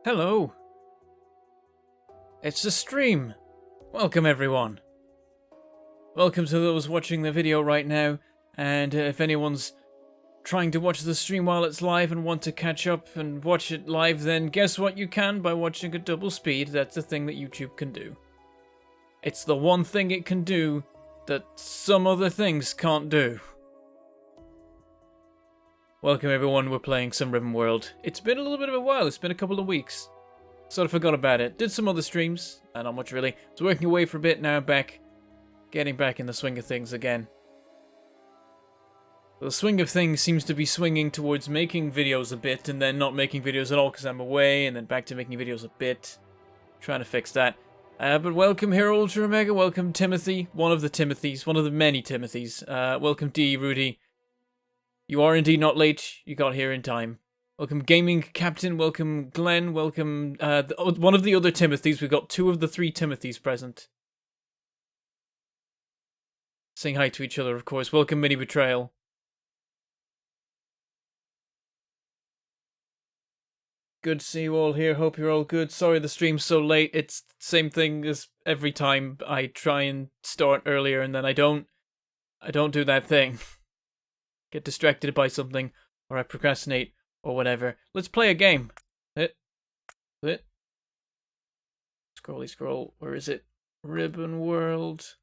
Hello. It's a stream. Welcome everyone. Welcome to those watching the video right now, and if anyone's trying to watch the stream while it's live and want to catch up and watch it live, then guess what you can by watching at double speed. That's the thing that YouTube can do. It's the one thing it can do that some other things can't do. Welcome everyone, we're playing some Ribbonworld. It's been a little bit of a while, it's been a couple of weeks. Sort of forgot about it. Did some other streams, not much really. Was working away for a bit, now back. Getting back in the swing of things again. The swing of things seems to be swinging towards making videos a bit, and then not making videos at all because I'm away, and then back to making videos a bit. Trying to fix that. But welcome here, Ultra Omega, welcome Timothy, one of the Timothys, one of the many Timothys. Welcome D, Rudy. You are indeed not late, you got here in time. Welcome Gaming Captain, welcome Glenn, welcome one of the other Timothys. We've got 2 of the 3 Timothys present. Saying hi to each other, of course. Welcome Mini Betrayal. Good to see you all here, hope you're all good. Sorry the stream's so late, it's the same thing as every time. I try and start earlier and then I don't do that thing. Get distracted by something, or I procrastinate, or whatever. Let's play a game. Scrolly scroll. Where is it? Ribbonworld.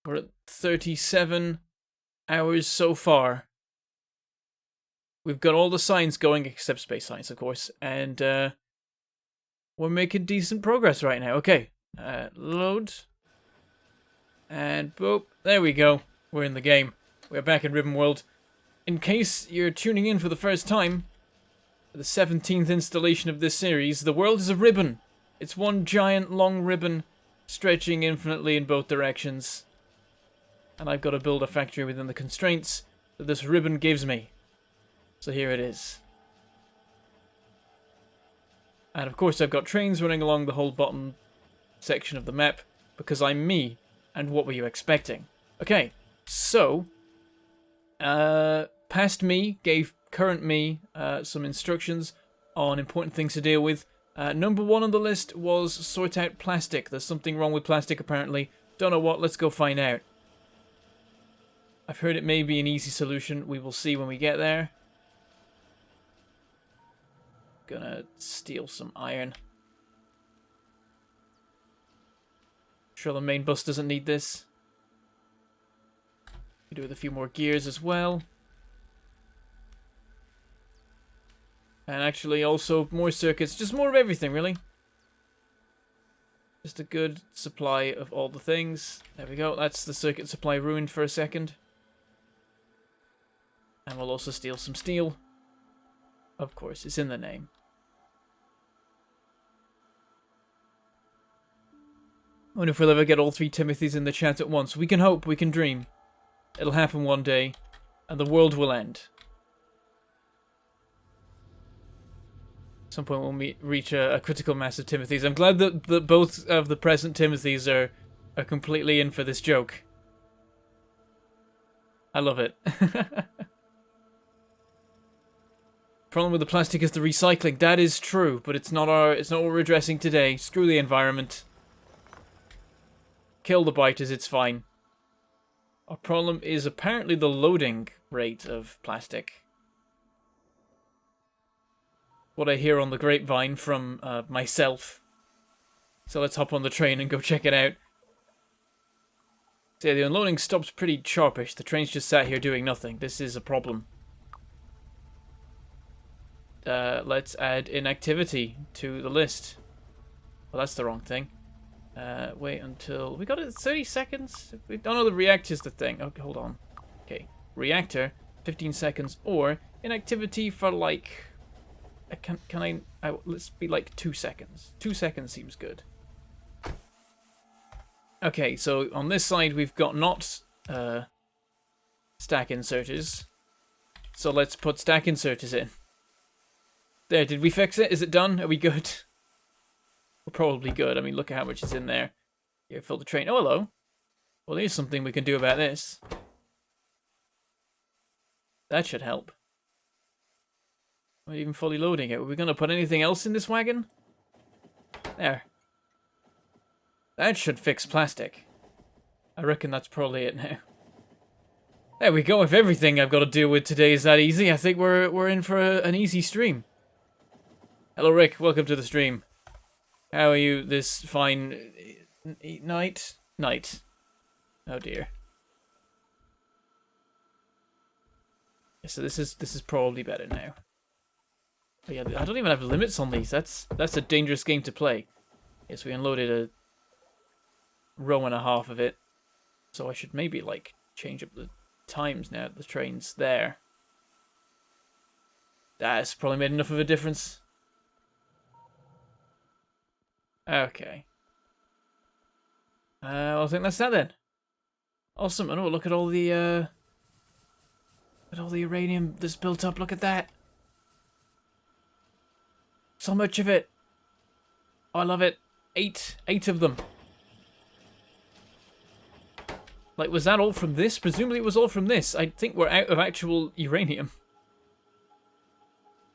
We're at 37 hours so far. We've got all the signs going, except space signs, of course. And we're making decent progress right now. Okay. Load. And boop. There we go. We're in the game. We're back in Ribbonworld. In case you're tuning in for the first time, for the 17th installation of this series, the world is a ribbon. It's one giant long ribbon stretching infinitely in both directions. And I've got to build a factory within the constraints that this ribbon gives me. So here it is. And of course I've got trains running along the whole bottom section of the map, because I'm me, and what were you expecting? Okay, so past me gave current me some instructions on important things to deal with. Number 1 on the list was sort out plastic. There's something wrong with plastic apparently. Don't know what, let's go find out. I've heard it may be an easy solution. We will see when we get there. Gonna steal some iron. Sure the main bus doesn't need this. Do with a few more gears as well. And actually also more circuits, just more of everything really. Just a good supply of all the things. There we go, that's the circuit supply ruined for a second. And we'll also steal some steel. Of course, it's in the name. I wonder if we'll ever get all 3 Timothys in the chat at once. We can hope, we can dream. It'll happen one day, and the world will end. At some point we'll reach a critical mass of Timothys. I'm glad that both of the present Timothys are completely in for this joke. I love it. Problem with the plastic is the recycling. That is true, but it's not what we're addressing today. Screw the environment. Kill the biters, it's fine. Our problem is apparently the loading rate of plastic. What I hear on the grapevine from myself. So let's hop on the train and go check it out. So yeah, the unloading stops pretty sharpish. The train's just sat here doing nothing. This is a problem. Let's add inactivity to the list. Well, that's the wrong thing. Wait until... We got it 30 seconds? Oh no, the reactor's the thing. Okay, hold on. Okay, reactor, 15 seconds, or inactivity for like... let's be like 2 seconds. 2 seconds seems good. Okay, so on this side we've got not stack inserters. So let's put stack inserters in. There, did we fix it? Is it done? Are we good? We're probably good. I mean, look at how much is in there. Here, fill the train. Oh, hello. Well, here's something we can do about this. That should help. Not even fully loading it. Are we going to put anything else in this wagon? There. That should fix plastic. I reckon that's probably it now. There we go. If everything I've got to deal with today is that easy, I think we're in for an easy stream. Hello, Rick. Welcome to the stream. How are you this fine night? Oh dear. So this is probably better now. But yeah, I don't even have limits on these. That's a dangerous game to play. Yes, we unloaded a row and a half of it, so I should maybe like change up the times now. The train's there. That's probably made enough of a difference. Okay. Well, I think that's that then. Awesome. And oh, look at all the uranium that's built up. Look at that. So much of it. Oh, I love it. Eight of them. Like, was that all from this? Presumably it was all from this. I think we're out of actual uranium.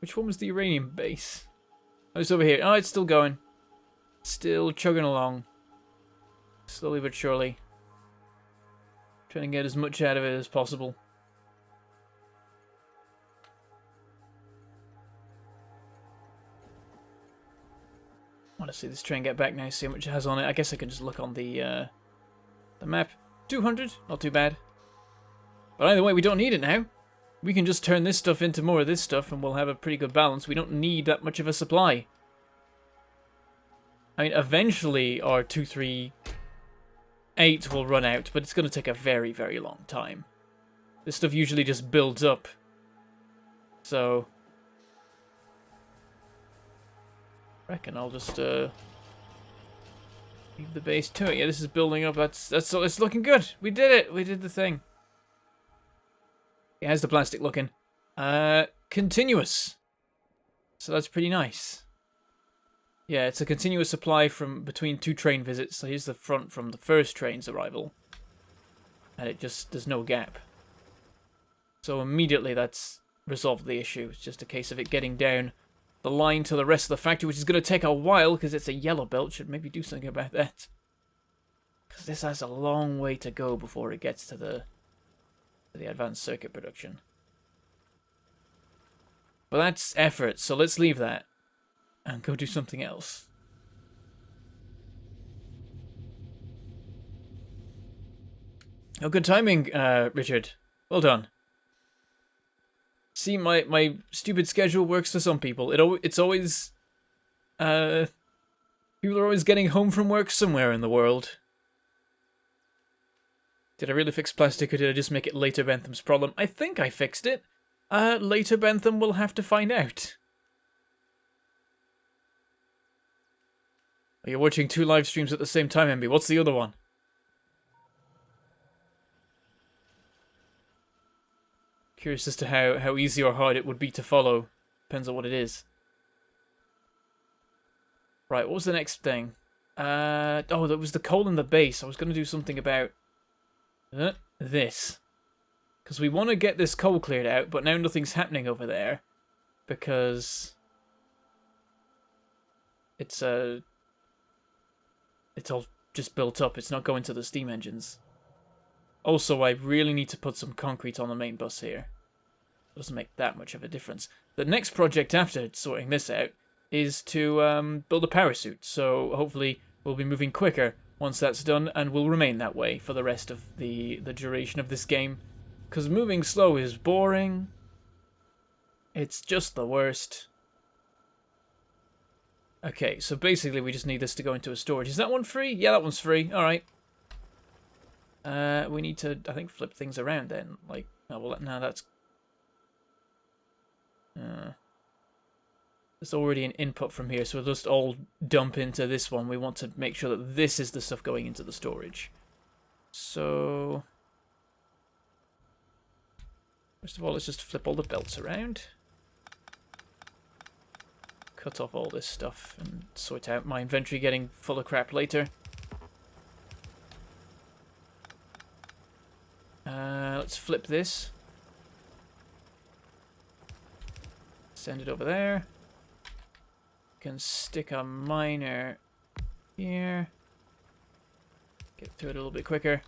Which one was the uranium base? Oh, it's over here. Oh, it's still going. Still chugging along. Slowly but surely. Trying to get as much out of it as possible. I want to see this train get back now, see how much it has on it. I guess I can just look on the map. 200, not too bad. But either way, we don't need it now. We can just turn this stuff into more of this stuff and we'll have a pretty good balance. We don't need that much of a supply. I mean, eventually our 238 will run out, but it's going to take a very, very long time. This stuff usually just builds up. So I reckon I'll just leave the base to it. Yeah, this is building up. It's looking good. We did it. We did the thing. Yeah, how's the plastic looking? Continuous. So that's pretty nice. Yeah, it's a continuous supply from between two train visits. So here's the front from the first train's arrival. And it just, there's no gap. So immediately that's resolved the issue. It's just a case of it getting down the line to the rest of the factory, which is going to take a while because it's a yellow belt. Should maybe do something about that. Because this has a long way to go before it gets to the advanced circuit production. But that's effort, so let's leave that and go do something else. Oh, good timing, Richard. Well done. See, my stupid schedule works for some people. It's always... people are always getting home from work somewhere in the world. Did I really fix plastic, or did I just make it Later Bentham's problem? I think I fixed it. Later Bentham will have to find out. Are you watching two live streams at the same time, MB? What's the other one? Curious as to how easy or hard it would be to follow. Depends on what it is. Right, what was the next thing? Oh, that was the coal in the base. I was going to do something about this. Because we want to get this coal cleared out, but now nothing's happening over there. Because it's all just built up. It's not going to the steam engines. Also, I really need to put some concrete on the main bus here. It doesn't make that much of a difference. The next project after sorting this out is to build a parachute. So hopefully we'll be moving quicker once that's done, and will remain that way for the rest of the duration of this game. Because moving slow is boring. It's just the worst. Okay, so basically we just need this to go into a storage. Is that one free? Yeah, that one's free. Alright. We need to, I think, flip things around then. Like, oh, well, now that's... there's already an input from here, so we'll just all dump into this one. We want to make sure that this is the stuff going into the storage. So... first of all, let's just flip all the belts around. Cut off all this stuff and sort out my inventory getting full of crap later. Let's flip this. Send it over there. Can stick a miner here. Get through it a little bit quicker.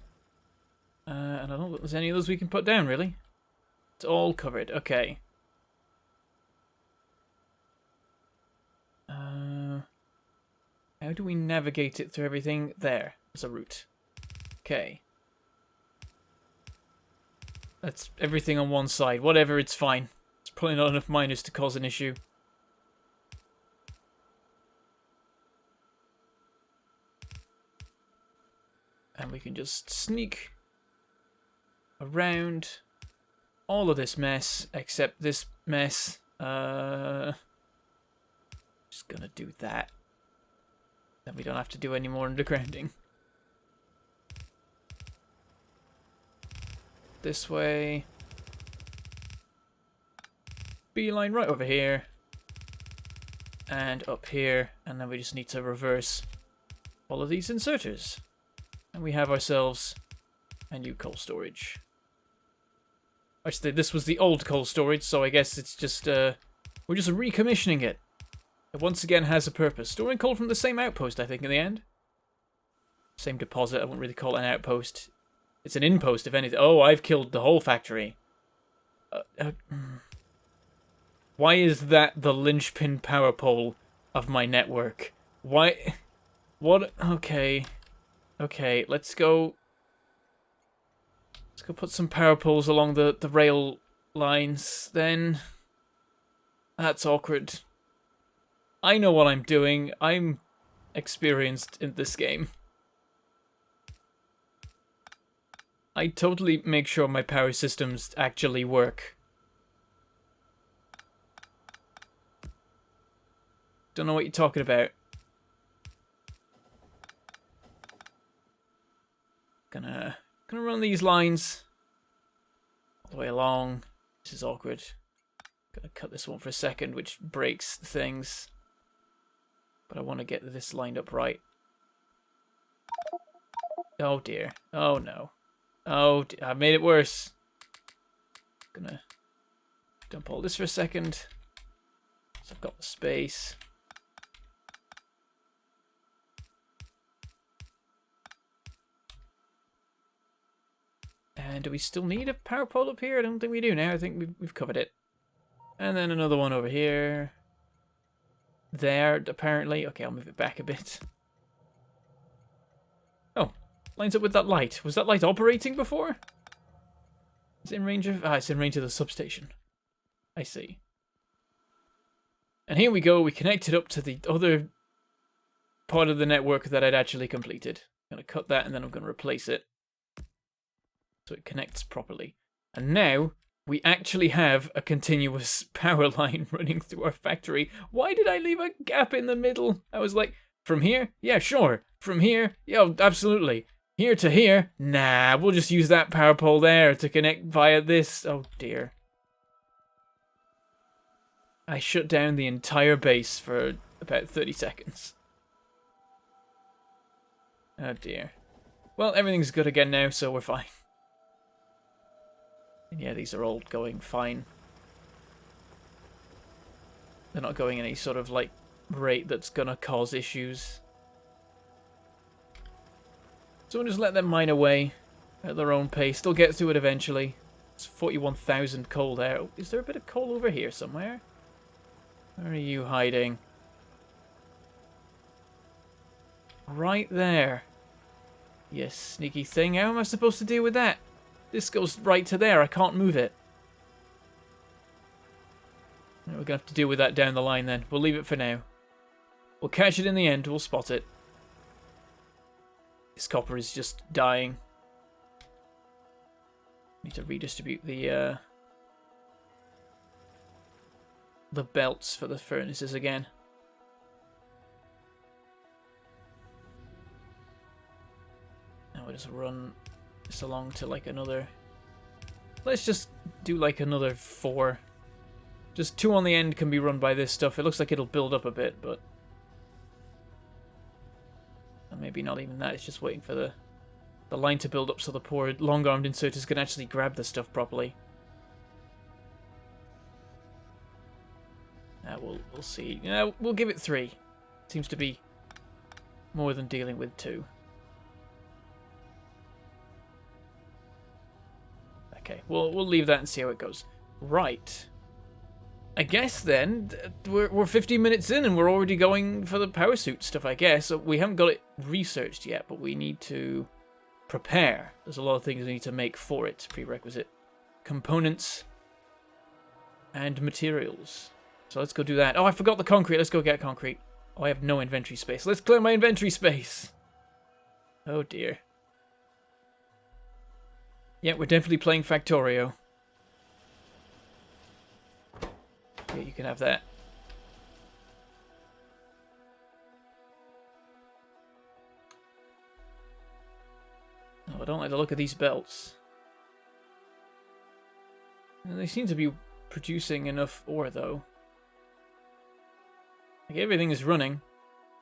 And I don't think there's any of those we can put down, really. It's all covered. Okay. How do we navigate it through everything? There. There's a route. Okay. That's everything on one side. Whatever, it's fine. It's probably not enough miners to cause an issue. And we can just sneak around all of this mess, except this mess. Just gonna do that. Then we don't have to do any more undergrounding. This way. Beeline right over here. And up here. And then we just need to reverse all of these inserters. And we have ourselves a new coal storage. Actually, this was the old coal storage, so I guess it's just, we're just recommissioning it. It once again has a purpose. Storing coal from the same outpost, I think, in the end. Same deposit, I wouldn't really call it an outpost. It's an inpost, if anything. Oh, I've killed the whole factory. Why is that the linchpin power pole of my network? Why? What? Okay. Okay, let's go... Let's go put some power poles along the rail lines, then. That's awkward. I know what I'm doing. I'm experienced in this game. I totally make sure my power systems actually work. Don't know what you're talking about. Gonna run these lines all the way along. This is awkward. Gonna cut this one for a second, which breaks things. But I want to get this lined up right. Oh dear. Oh no. Oh, I've made it worse. Gonna dump all this for a second. So I've got the space. And do we still need a power pole up here? I don't think we do now. I think we've covered it. And then another one over here. There, apparently. Okay, I'll move it back a bit. Oh, lines up with that light. Was that light operating before? Is it in range of... Ah, it's in range of the substation. I see. And here we go. We connected up to the other part of the network that I'd actually completed. I'm going to cut that and then I'm going to replace it. So it connects properly. And now we actually have a continuous power line running through our factory. Why did I leave a gap in the middle? I was like, from here? Yeah, sure. From here? Yeah, absolutely. Here to here? Nah, we'll just use that power pole there to connect via this. Oh dear. I shut down the entire base for about 30 seconds. Oh dear. Well, everything's good again now, so we're fine. Yeah, these are all going fine. They're not going any sort of, like, rate that's gonna cause issues. So we'll just let them mine away at their own pace. They'll get through it eventually. It's 41,000 coal there. Oh, is there a bit of coal over here somewhere? Where are you hiding? Right there. Yes, sneaky thing. How am I supposed to deal with that? This goes right to there. I can't move it. We're going to have to deal with that down the line then. We'll leave it for now. We'll catch it in the end. We'll spot it. This copper is just dying. Need to redistribute the belts for the furnaces again. Now we'll just run this along to like another... Let's just do like another 4. Just 2 on the end can be run by this stuff. It looks like it'll build up a bit, but... And maybe not even that. It's just waiting for the line to build up so the poor long-armed inserters can actually grab the stuff properly. We'll see. We'll give it 3. Seems to be more than dealing with 2. Okay, we'll leave that and see how it goes. Right. I guess then we're 15 minutes in and we're already going for the power suit stuff, I guess. So we haven't got it researched yet, but we need to prepare. There's a lot of things we need to make for it. Prerequisite components and materials. So let's go do that. Oh, I forgot the concrete. Let's go get concrete. Oh, I have no inventory space. Let's clear my inventory space. Oh, dear. Yeah, we're definitely playing Factorio. Yeah, you can have that. Oh, I don't like the look of these belts. They seem to be producing enough ore, though. Like, everything is running.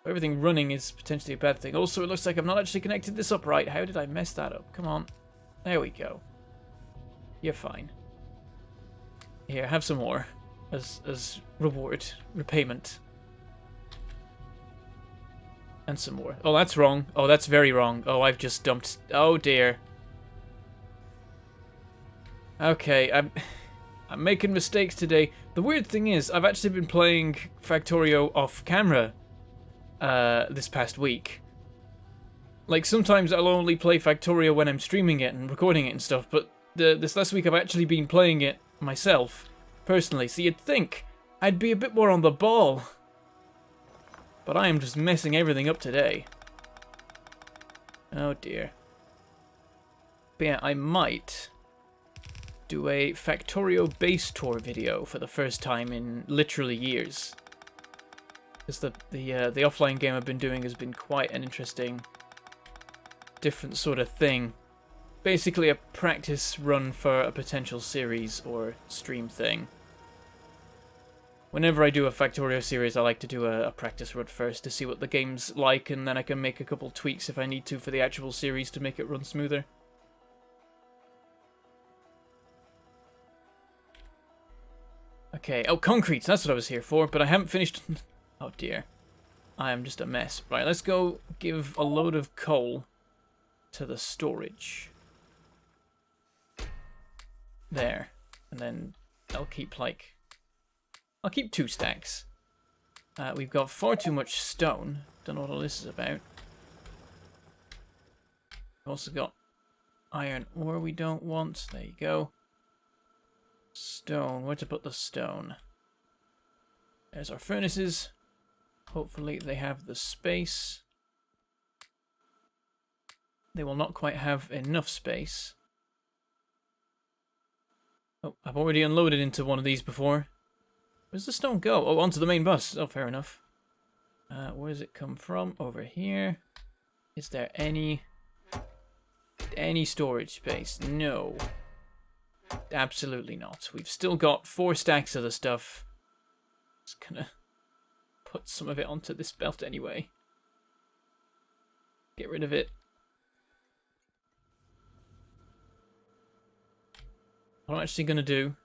Everything running is potentially a bad thing. Also, it looks like I've not actually connected this up right. How did I mess that up? Come on. There we go. You're fine. Here, have some more. As reward. Repayment. And some more. Oh, that's wrong. Oh, that's very wrong. Oh, I've just dumped... Oh, dear. Okay, I'm making mistakes today. The weird thing is, I've actually been playing Factorio off camera this past week. Like, sometimes I'll only play Factorio when I'm streaming it and recording it and stuff, but this last week I've actually been playing it myself, personally. So you'd think I'd be a bit more on the ball. But I am just messing everything up today. Oh dear. But yeah, I might do a Factorio base tour video for the first time in literally years. Because the offline game I've been doing has been quite an interesting, different sort of thing. Basically a practice run for a potential series or stream thing. Whenever I do a Factorio series, I like to do a practice run first to see what the game's like, and then I can make a couple tweaks if I need to for the actual series to make it run smoother. Okay, oh, concrete, that's what I was here for, but I haven't finished... Oh dear. I am just a mess. Right, let's go give a load of coal to the storage. There. And then I'll keep, like... I'll keep 2 stacks. We've got far too much stone. Don't know what all this is about. We've also got iron ore we don't want. There you go. Stone. Where to put the stone? There's our furnaces. Hopefully they have the space. They will not quite have enough space. Oh, I've already unloaded into one of these before. Where's the stone go? Oh, onto the main bus. Oh, fair enough. Where does it come from? Over here. Is there any storage space? No. Absolutely not. We've still got 4 stacks of the stuff. Just gonna put some of it onto this belt anyway. Get rid of it. What I'm actually gonna do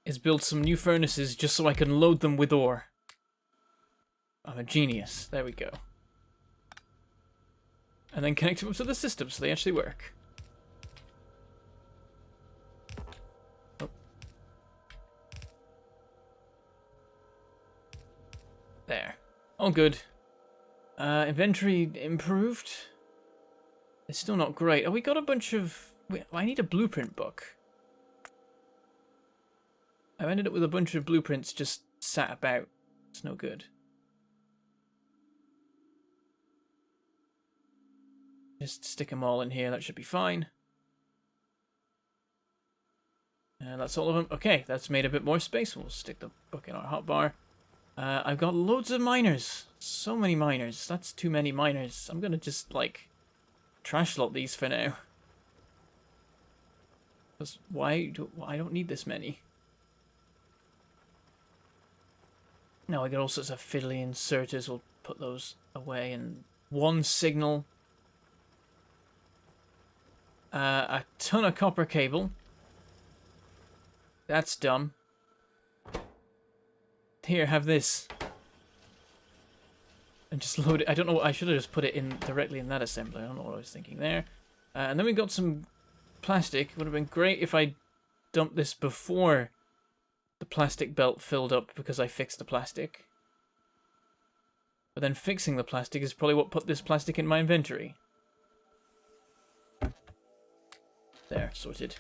is build some new furnaces just so I can load them with ore. I'm a genius. There we go. And then connect them up to the system so they actually work. Oh. There. All good. Inventory improved. It's still not great. Oh, we got a bunch of... Wait, I need a blueprint book. I've ended up with a bunch of blueprints just sat about. It's no good. Just stick them all in here. That should be fine. And that's all of them. Okay, that's made a bit more space. We'll stick the book in our hotbar. I've got loads of miners. So many miners. That's too many miners. I'm gonna just, like, trash lot these for now. Because I don't need this many. Now I got all sorts of fiddly inserters. We'll put those away. And 1 signal. A ton of copper cable. That's dumb. Here, have this. And just load it. I don't know. I should have just put it in directly in that assembly. I don't know what I was thinking there. And then we got some plastic. It would have been great if I dumped this before the plastic belt filled up because I fixed the plastic. But then fixing the plastic is probably what put this plastic in my inventory. There, sorted.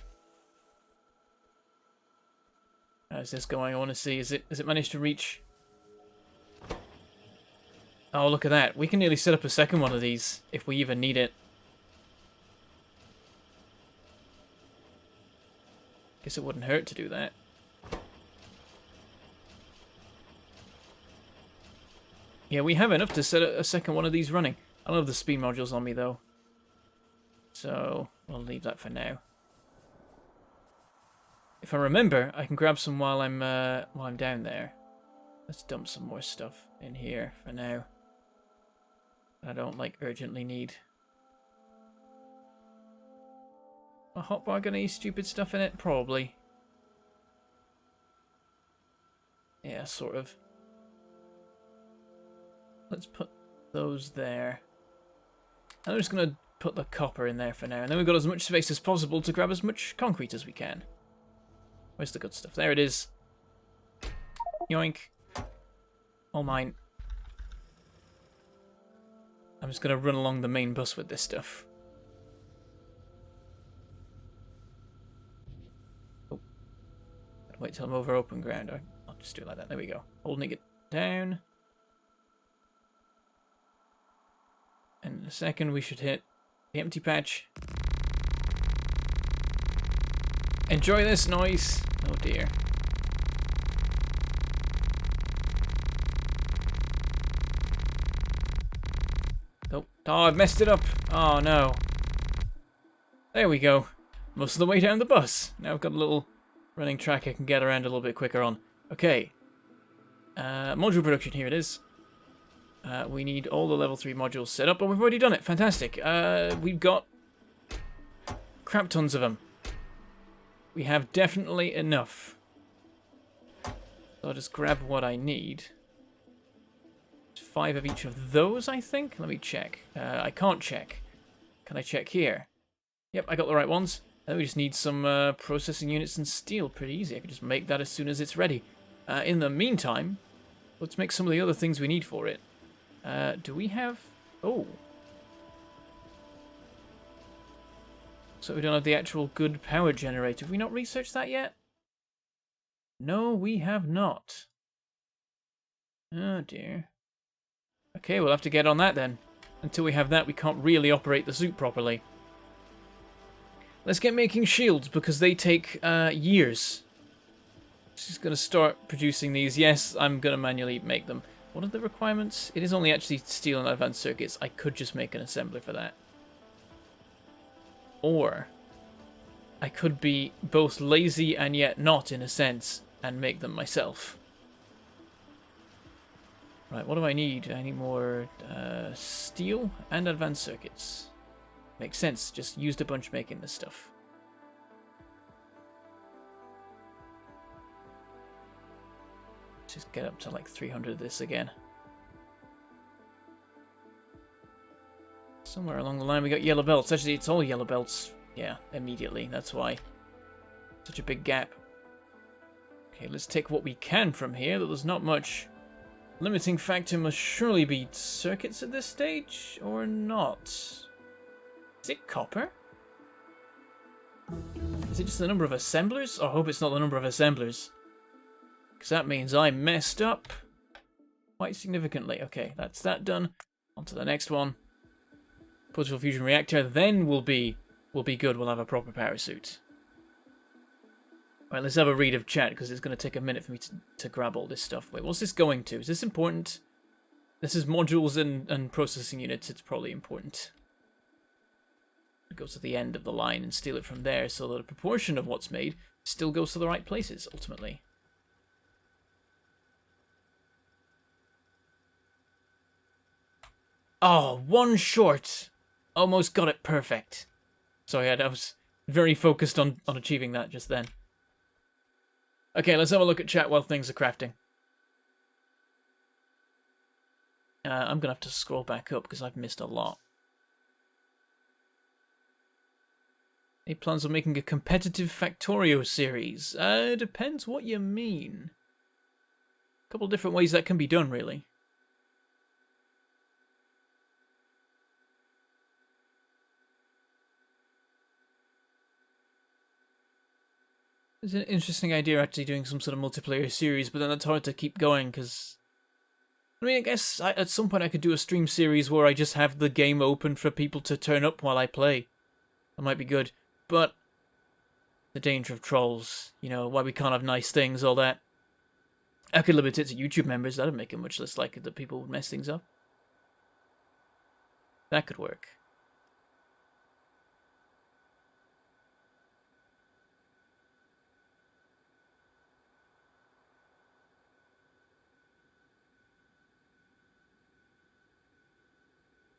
How's this going? I want to see. Has it managed to reach? Oh, look at that. We can nearly set up a second one of these if we even need it. Guess it wouldn't hurt to do that. Yeah, we have enough to set a second one of these running. I don't have the speed modules on me, though. So, we'll leave that for now. If I remember, I can grab some while I'm down there. Let's dump some more stuff in here for now. I don't, like, urgently need. A hotbar got any stupid stuff in it? Probably. Yeah, sort of. Let's put those there. I'm just going to put the copper in there for now. And then we've got as much space as possible to grab as much concrete as we can. Where's the good stuff? There it is. Yoink. All mine. I'm just going to run along the main bus with this stuff. Oh. Gotta wait till I'm over open ground. I'll just do it like that. There we go. Holding it down. And in a second we should hit the empty patch. Enjoy this noise. Oh dear. Oh, I've messed it up. Oh no. There we go. Most of the way down the bus. Now I've got a little running track I can get around a little bit quicker on. Okay. Module production, here it is. We need all the level 3 modules set up, and we've already done it. Fantastic. We've got crap tons of them. We have definitely enough. So I'll just grab what I need. 5 of each of those, I think. Let me check. I can't check. Can I check here? Yep, I got the right ones. And we just need some processing units and steel. Pretty easy. I can just make that as soon as it's ready. In the meantime, let's make some of the other things we need for it. Do we have... Oh. So we don't have the actual good power generator. Have we not researched that yet? No, we have not. Oh dear. Okay, we'll have to get on that then. Until we have that, we can't really operate the suit properly. Let's get making shields, because they take years. Just going to start producing these. Yes, I'm going to manually make them. What are the requirements? It is only actually steel and advanced circuits. I could just make an assembler for that. Or I could be both lazy and yet not, in a sense, and make them myself. Right, what do I need? I need more steel and advanced circuits. Makes sense, just used a bunch making this stuff. Let's just get up to like 300 of this again. Somewhere along the line we got yellow belts. Actually, it's all yellow belts. Yeah, immediately, that's why. Such a big gap. Okay, let's take what we can from here, though there's not much. Limiting factor must surely be circuits at this stage, or not? Is it copper? Is it just the number of assemblers? Oh, I hope it's not the number of assemblers. Because that means I messed up quite significantly. Okay, that's that done. On to the next one. Potential fusion reactor, then we'll be good. We'll have a proper power suit. Alright, let's have a read of chat, because it's going to take a minute for me to grab all this stuff. Wait, what's this going to? Is this important? This is modules and processing units. It's probably important. It goes to the end of the line and steal it from there, so that a proportion of what's made still goes to the right places, ultimately. Oh, one short! Almost got it perfect. Sorry, I was very focused on achieving that just then. Okay, let's have a look at chat while things are crafting. I'm going to have to scroll back up because I've missed a lot. Any plans on making a competitive Factorio series? Depends what you mean. A couple of different ways that can be done, really. It's an interesting idea actually doing some sort of multiplayer series, but then it's hard to keep going because... I mean, I guess at some point I could do a stream series where I just have the game open for people to turn up while I play. That might be good. But the danger of trolls, you know, why we can't have nice things, all that. I could limit it to YouTube members. That'd make it much less likely that people would mess things up. That could work.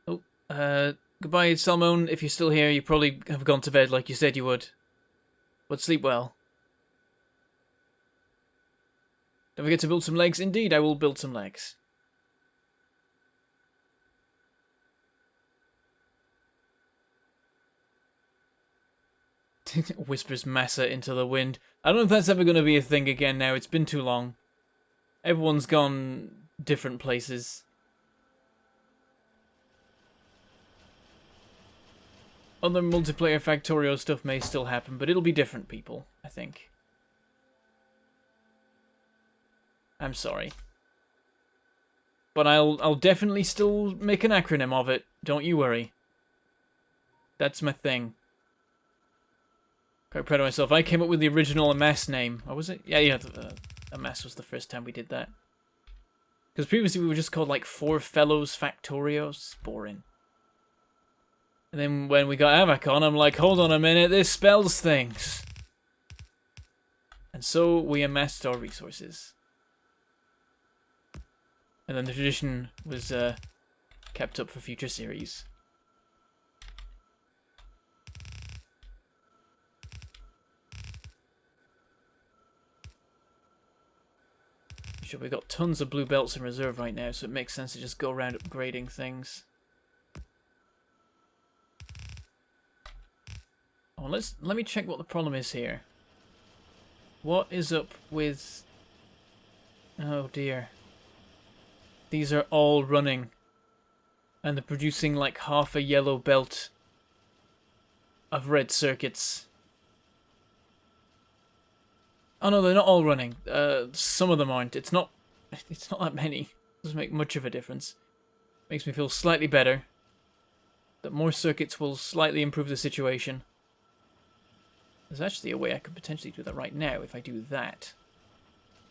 Oh, goodbye, Salmon. If you're still here, you probably have gone to bed like you said you would. But sleep well. Don't forget to build some legs. Indeed, I will build some legs. Whispers Massa into the wind. I don't know if that's ever going to be a thing again now. It's been too long. Everyone's gone different places. Other multiplayer Factorio stuff may still happen, but it'll be different people, I think. I'm sorry. But I'll definitely still make an acronym of it. Don't you worry. That's my thing. Quite proud of myself. I came up with the original Amass name. What was it? Yeah, Amass was the first time we did that. Because previously we were just called like Four Fellows Factorios. Boring. And then when we got Avacon, I'm like, hold on a minute, this spells things. And so we amassed our resources. And then the tradition was kept up for future series. Sure, we've got tons of blue belts in reserve right now, so it makes sense to just go around upgrading things. Oh, let me check what the problem is here. What is up with... Oh dear. These are all running. And they're producing like half a yellow belt of red circuits. Oh no, they're not all running. Some of them aren't. It's not that many. It doesn't make much of a difference. Makes me feel slightly better. That more circuits will slightly improve the situation. There's actually a way I could potentially do that right now if I do that.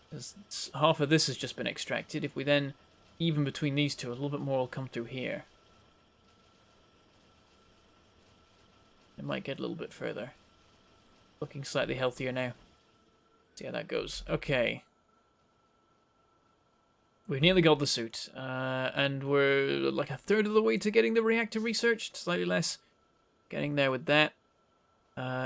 Because half of this has just been extracted. If we then even between these two, a little bit more will come through here. It might get a little bit further. Looking slightly healthier now. See how that goes. Okay. We've nearly got the suit. And we're like a third of the way to getting the reactor researched. Slightly less. Getting there with that.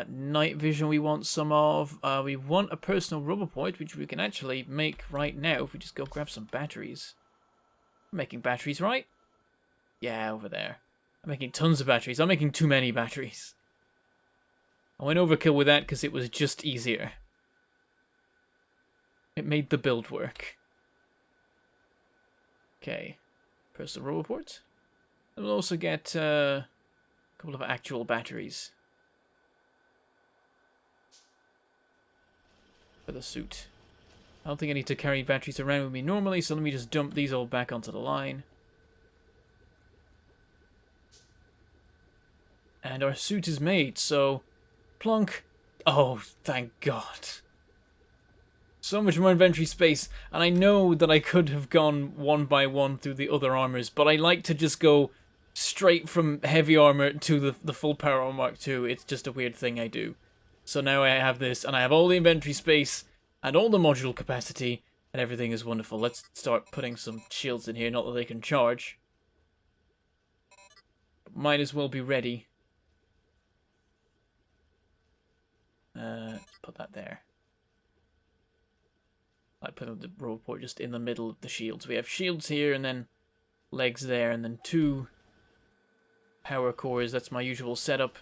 Night vision we want some of. We want a personal rubber point, which we can actually make right now if we just go grab some batteries. I'm making batteries, right? Yeah, over there. I'm making tons of batteries. I'm making too many batteries. I went overkill with that because it was just easier. It made the build work. Okay. Personal rubber port. And we'll also get a couple of actual batteries. For the suit. I don't think I need to carry batteries around with me normally, so let me just dump these all back onto the line. And our suit is made, so... Plonk. Oh, thank God. So much more inventory space, and I know that I could have gone one by one through the other armors, but I like to just go straight from heavy armor to the full power armor Mark II. It's just a weird thing I do. So now I have this, and I have all the inventory space, and all the module capacity, and everything is wonderful. Let's start putting some shields in here, not that they can charge. But might as well be ready. Put that there. I put the robot port just in the middle of the shields. We have shields here, and then legs there, and then 2 power cores. That's my usual setup.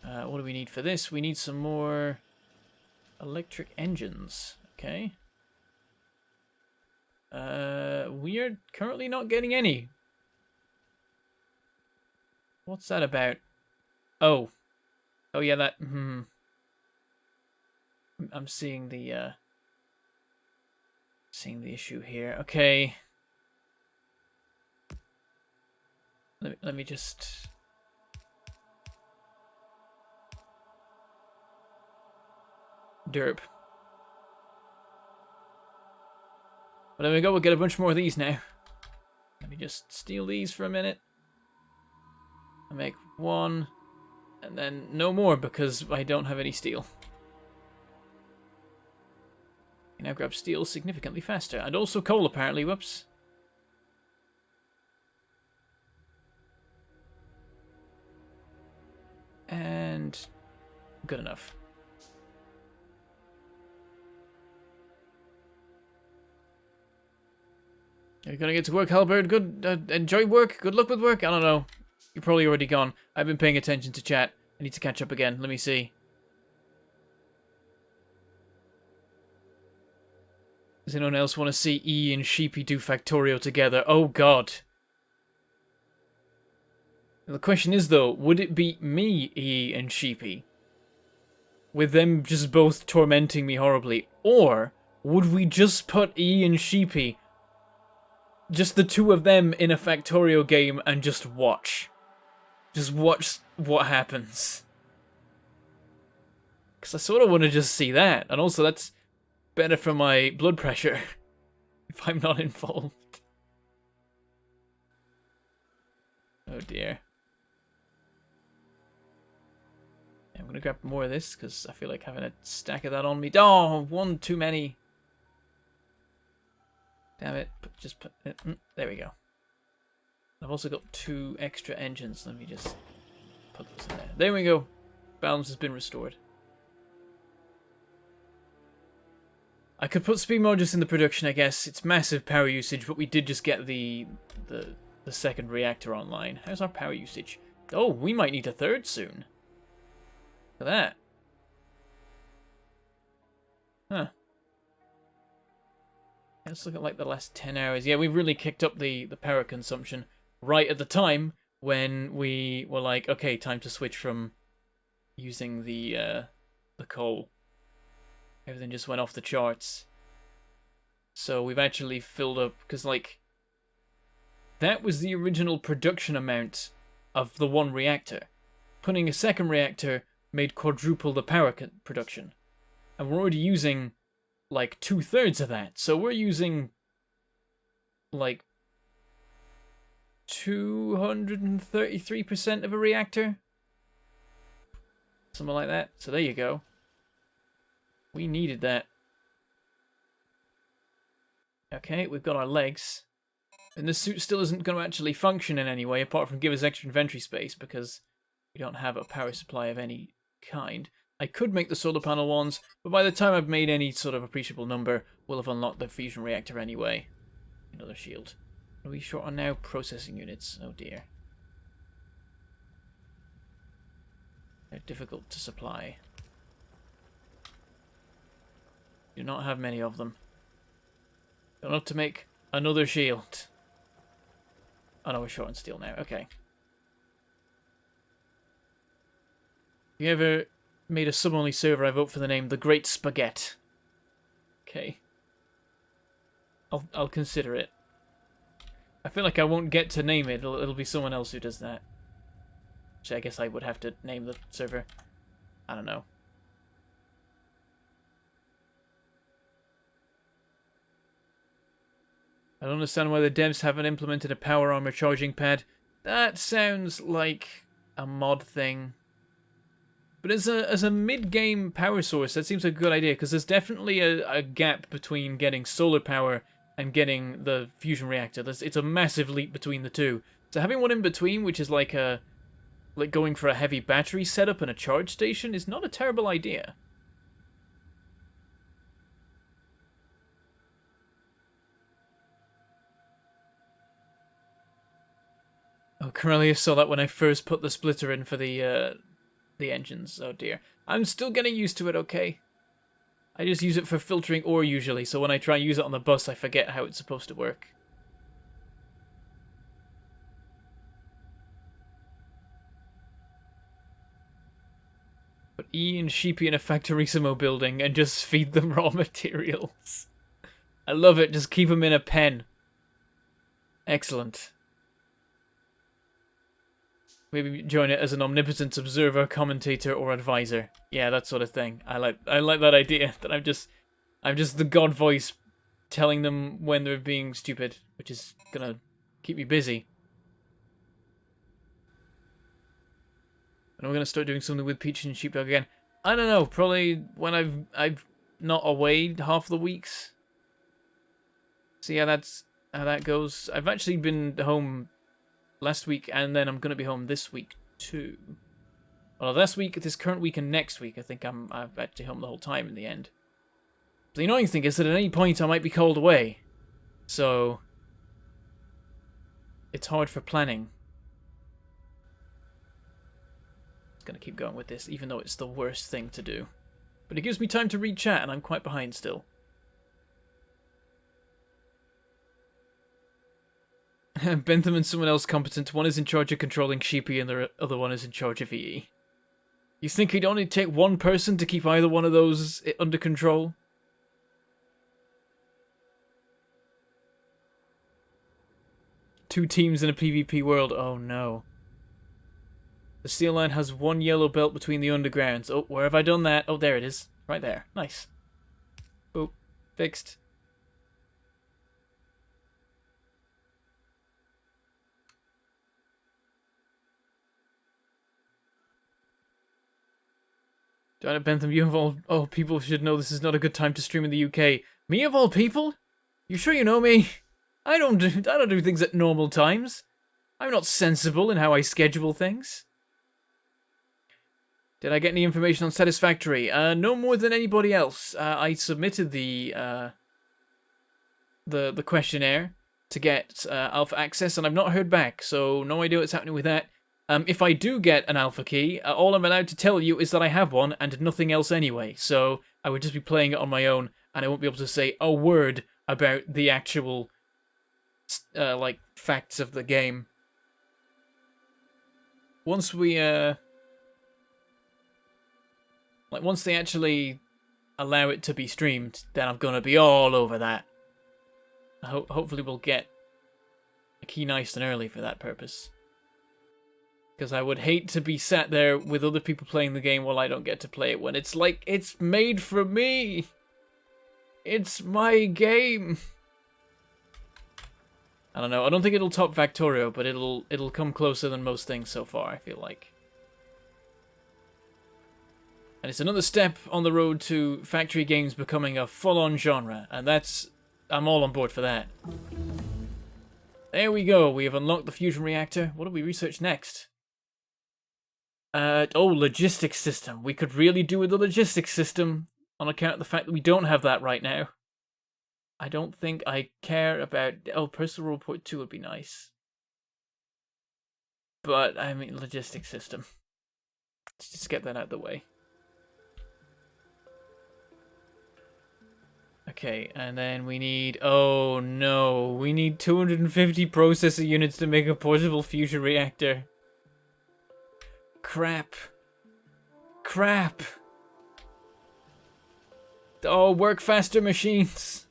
What do we need for this? We need some more electric engines. Okay. We are currently not getting any. What's that about? Oh. Oh yeah, that... I'm seeing the issue here. Okay. Let me just... Derp. But there we go, we'll get a bunch more of these now. Let me just steal these for a minute. I make 1, and then no more because I don't have any steel. I now grab steel significantly faster. And also coal, apparently. Whoops. And good enough. You're gonna get to work, Halberd. Good. Enjoy work. Good luck with work. I don't know. You're probably already gone. I've been paying attention to chat. I need to catch up again. Let me see. Does anyone else want to see E and Sheepy do Factorio together? Oh, God. The question is, though, would it be me, E, and Sheepy? With them just both tormenting me horribly? Or would we just put E and Sheepy, just the 2 of them in a Factorio game and just watch? Just watch what happens. Because I sort of want to just see that. And also, that's better for my blood pressure if I'm not involved. Oh dear. I'm going to grab more of this because I feel like having a stack of that on me. Oh, 1 too many. Damn it. Just put it. There we go. I've also got 2 extra engines. Let me just put those in there. There we go. Balance has been restored. I could put speed modules in the production, I guess. It's massive power usage, but we did just get the second reactor online. How's our power usage? Oh, we might need a 3rd soon. Look at that. Huh. Let's look at like the last 10 hours. Yeah, we really kicked up the power consumption right at the time when we were like, okay, time to switch from using the coal. Everything just went off the charts. So we've actually filled up, because like, that was the original production amount of the 1 reactor. Putting a 2nd reactor made quadruple the power production. And we're already using like 2/3 of that. So we're using like 233% of a reactor. Something like that. So there you go. We needed that. Okay, we've got our legs. And this suit still isn't going to actually function in any way, apart from give us extra inventory space, because we don't have a power supply of any kind. I could make the solar panel ones, but by the time I've made any sort of appreciable number, we'll have unlocked the fusion reactor anyway. Another shield. What are we short on now? Processing units. Oh dear. They're difficult to supply. Do not have many of them. Don't have to make another shield. Oh no, we're short on steel now. Okay. If you ever made a sub-only server, I vote for the name The Great Spaghetti. Okay. I'll consider it. I feel like I won't get to name it. It'll be someone else who does that. Which I guess I would have to name the server. I don't know. I don't understand why the devs haven't implemented a power armor charging pad. That sounds like a mod thing. But as a mid-game power source, that seems like a good idea, because there's definitely a gap between getting solar power and getting the fusion reactor. It's a massive leap between the two. So having one in between, which is like going for a heavy battery setup and a charge station, is not a terrible idea. Cornelius saw that when I first put the splitter in for the engines. Oh dear. I'm still getting used to it, okay? I just use it for filtering ore usually, so when I try and use it on the bus, I forget how it's supposed to work. Put E and Sheepy in a Factorissimo building and just feed them raw materials. I love it, just keep them in a pen. Excellent. Maybe join it as an omnipotent observer, commentator, or advisor. Yeah, that sort of thing. I like that idea. That I'm just the god voice telling them when they're being stupid, which is gonna keep me busy. And we're gonna start doing something with Peach and Sheepdog again. I don't know, probably when I've not away half the weeks. See how that goes. I've actually been home last week, and then I'm going to be home this week too. Well, this current week, and next week, I think I'm actually home the whole time in the end. The annoying thing is that at any point I might be called away, so it's hard for planning. I'm going to keep going with this, even though it's the worst thing to do. But it gives me time to read chat, and I'm quite behind still. Bentham and someone else competent. One is in charge of controlling Sheepy and the other one is in charge of EE. You think it'd only take one person to keep either one of those under control? Two teams in a PvP world. Oh no. The steel line has one yellow belt between the undergrounds. Oh, where have I done that? Oh, there it is. Right there. Nice. Boop. Fixed. Diana Bentham, you of all people should know this is not a good time to stream in the UK. Me of all people? You sure you know me? I don't do things at normal times. I'm not sensible in how I schedule things. Did I get any information on Satisfactory? No more than anybody else. I submitted the questionnaire to get alpha access, and I've not heard back, so no idea what's happening with that. If I do get an alpha key, all I'm allowed to tell you is that I have one and nothing else anyway. So I would just be playing it on my own, and I won't be able to say a word about the actual, like, facts of the game. Once we, once they actually allow it to be streamed, then I'm gonna be all over that. Hopefully we'll get a key nice and early for that purpose. Because I would hate to be sat there with other people playing the game while I don't get to play it, when it's like, it's made for me! It's my game! I don't know, I don't think it'll top Factorio, but it'll come closer than most things so far, I feel like. And it's another step on the road to factory games becoming a full-on genre, and I'm all on board for that. There we go, we have unlocked the fusion reactor. What do we research next? Logistics system. We could really do with the logistics system on account of the fact that we don't have that right now. I don't think I care about... Oh, personal report 2 would be nice. But, I mean, logistics system. Let's just get that out of the way. Okay, and then we need... Oh, no. We need 250 processor units to make a portable fusion reactor. Crap. Crap. Oh, work faster, machines.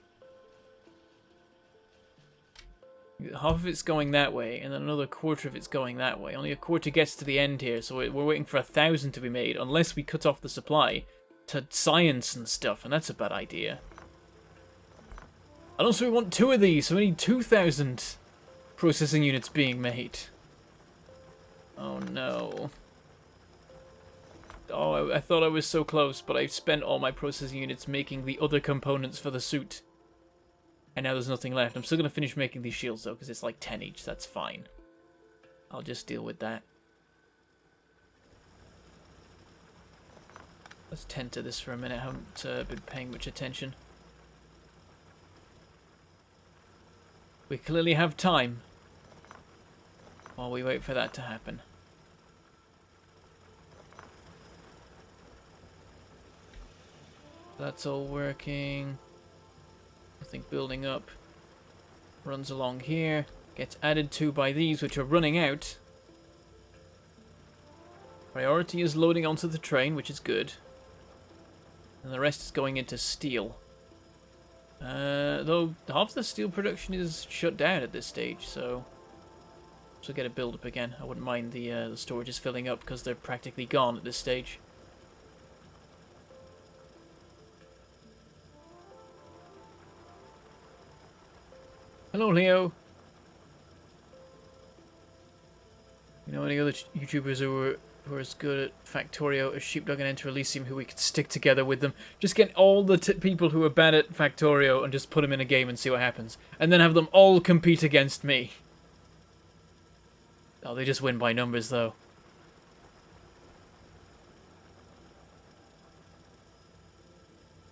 Half of it's going that way, and then another quarter of it's going that way. Only a quarter gets to the end here, so we're waiting for 1,000 to be made, unless we cut off the supply to science and stuff, and that's a bad idea. And also we want 2 of these, so we need 2,000 processing units being made. Oh no. Oh, I thought I was so close, but I've spent all my processing units making the other components for the suit. And now there's nothing left. I'm still going to finish making these shields, though, because it's like 10 each. That's fine. I'll just deal with that. Let's tend to this for a minute. I haven't been paying much attention. We clearly have time. while we wait for that to happen. That's all working. I think building up. Runs along here. Gets added to by these, which are running out. Priority is loading onto the train, which is good. And the rest is going into steel. Though half the steel production is shut down at this stage, so get a build up again. I wouldn't mind the storages filling up because they're practically gone at this stage. Hello, Leo. You know any other YouTubers who are as good at Factorio as Sheepdog and Enter Elysium who we could stick together with them? Just get all the people who are bad at Factorio and just put them in a game and see what happens. And then have them all compete against me. Oh, they just win by numbers, though.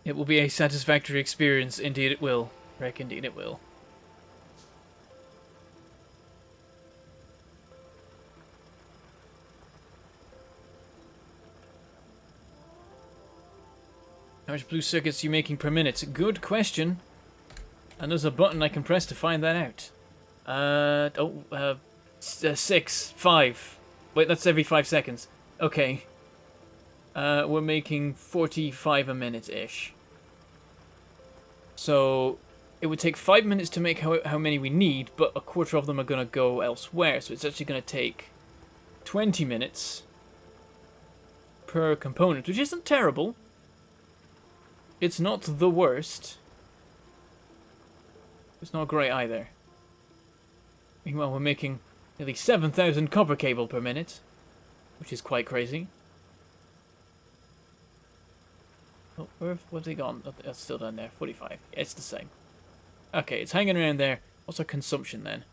It will be a satisfactory experience. Indeed it will. Rick, indeed it will. How much blue circuits are you making per minute? Good question. And there's a button I can press to find that out. 6, 5. Wait, that's every 5 seconds. Okay. We're making 45 a minute-ish. So, it would take 5 minutes to make how many we need, but a quarter of them are going to go elsewhere. So it's actually going to take 20 minutes per component, which isn't terrible. It's not the worst. It's not great either. Meanwhile, we're making nearly 7,000 copper cable per minute, which is quite crazy. Oh, where's he gone? Oh, that's still down there. 45. It's the same. Okay, it's hanging around there. What's our consumption then?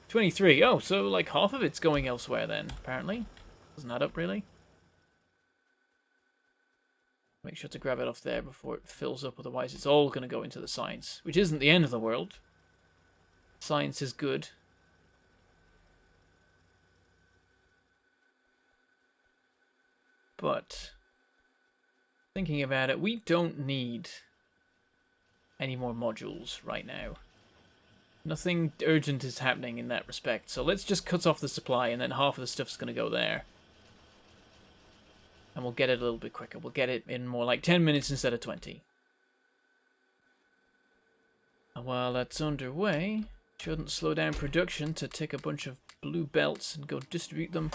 23. Oh, so like half of it's going elsewhere then, apparently. Doesn't add up really. Make sure to grab it off there before it fills up, otherwise it's all going to go into the science, which isn't the end of the world. Science is good. But, thinking about it, we don't need any more modules right now. Nothing urgent is happening in that respect, so let's just cut off the supply and then half of the stuff's going to go there. And we'll get it a little bit quicker. We'll get it in more like 10 minutes instead of 20. And while that's underway, shouldn't slow down production to take a bunch of blue belts and go distribute them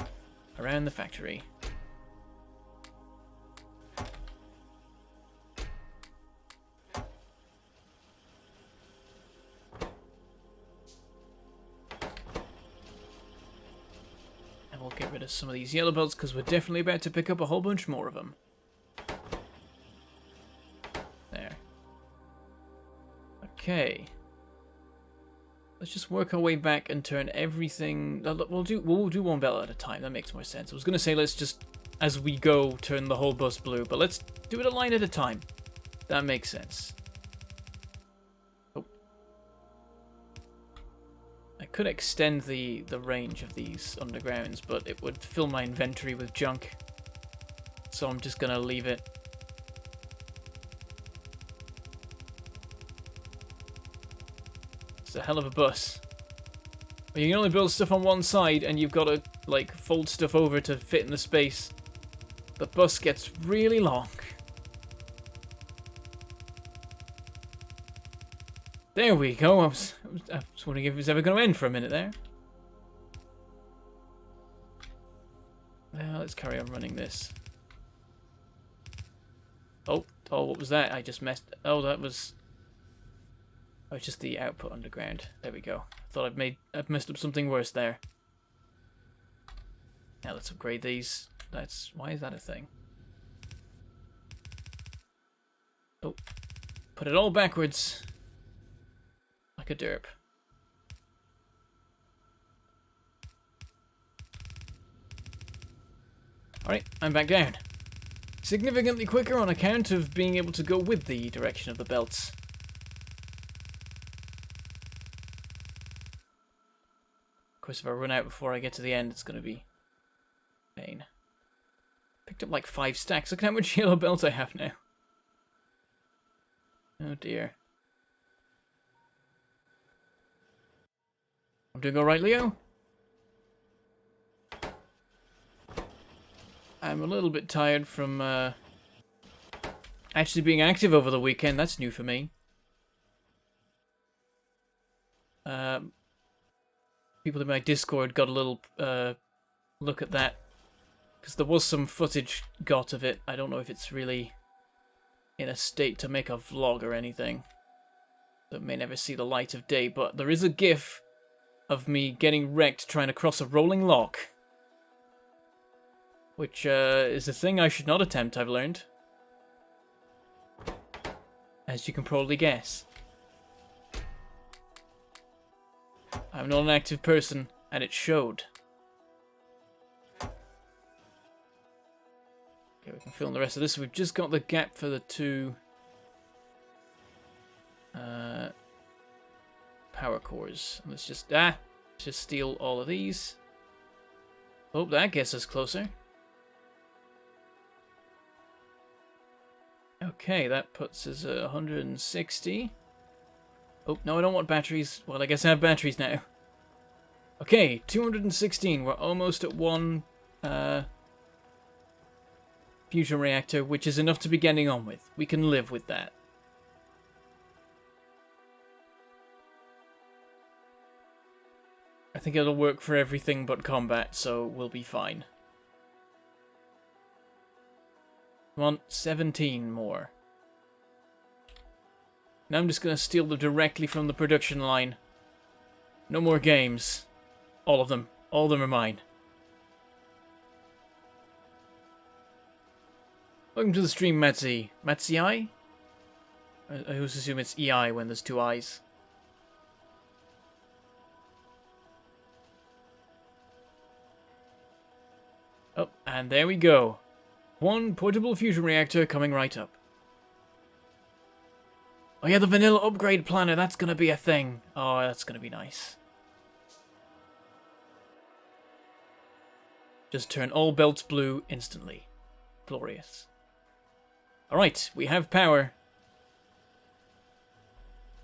around the factory. We'll get rid of some of these yellow belts because we're definitely about to pick up a whole bunch more of them. There. Okay. Let's just work our way back and turn everything... We'll do one belt at a time. That makes more sense. I was going to say let's just, as we go, turn the whole bus blue. But let's do it a line at a time. That makes sense. Oh. I could extend the range of these undergrounds, but it would fill my inventory with junk. So I'm just going to leave it. It's a hell of a bus. But you can only build stuff on one side, and you've got to like fold stuff over to fit in the space. The bus gets really long. There we go. I was wondering if it was ever going to end for a minute there. Now let's carry on running this. Oh, what was that? I just messed. Oh, that was. Oh, it's just the output underground. There we go. Thought I've messed up something worse there. Now let's upgrade these. Why is that a thing? Oh, put it all backwards. Like a derp. Alright, I'm back down. Significantly quicker on account of being able to go with the direction of the belts. Of course, if I run out before I get to the end, it's going to be pain. Picked up like 5 stacks. Look at how much yellow belt I have now. Oh dear. I'm doing alright, Leo? I'm a little bit tired from actually being active over the weekend. That's new for me. People in my Discord got a little look at that. Because there was some footage got of it. I don't know if it's really in a state to make a vlog or anything. That may never see the light of day. But there is a GIF of me getting wrecked trying to cross a rolling lock. Which is a thing I should not attempt, I've learned. As you can probably guess. I'm not an active person, and it showed. Okay, we can fill in the rest of this. We've just got the gap for the 2 power cores. Let's just steal all of these. Hope that gets us closer. Okay, that puts us at 160. Oh, no, I don't want batteries. Well, I guess I have batteries now. Okay, 216. We're almost at 1 fusion reactor, which is enough to be getting on with. We can live with that. I think it'll work for everything but combat, so we'll be fine. Come on, 17 more. Now I'm just going to steal them directly from the production line. No more games. All of them. All of them are mine. Welcome to the stream, Matzi. Matzi I? I always assume it's EI when there's 2 I's. Oh, and there we go. 1 portable fusion reactor coming right up. Oh yeah, the vanilla upgrade planner, that's gonna be a thing. Oh, that's gonna be nice. Just turn all belts blue instantly. Glorious. Alright, we have power.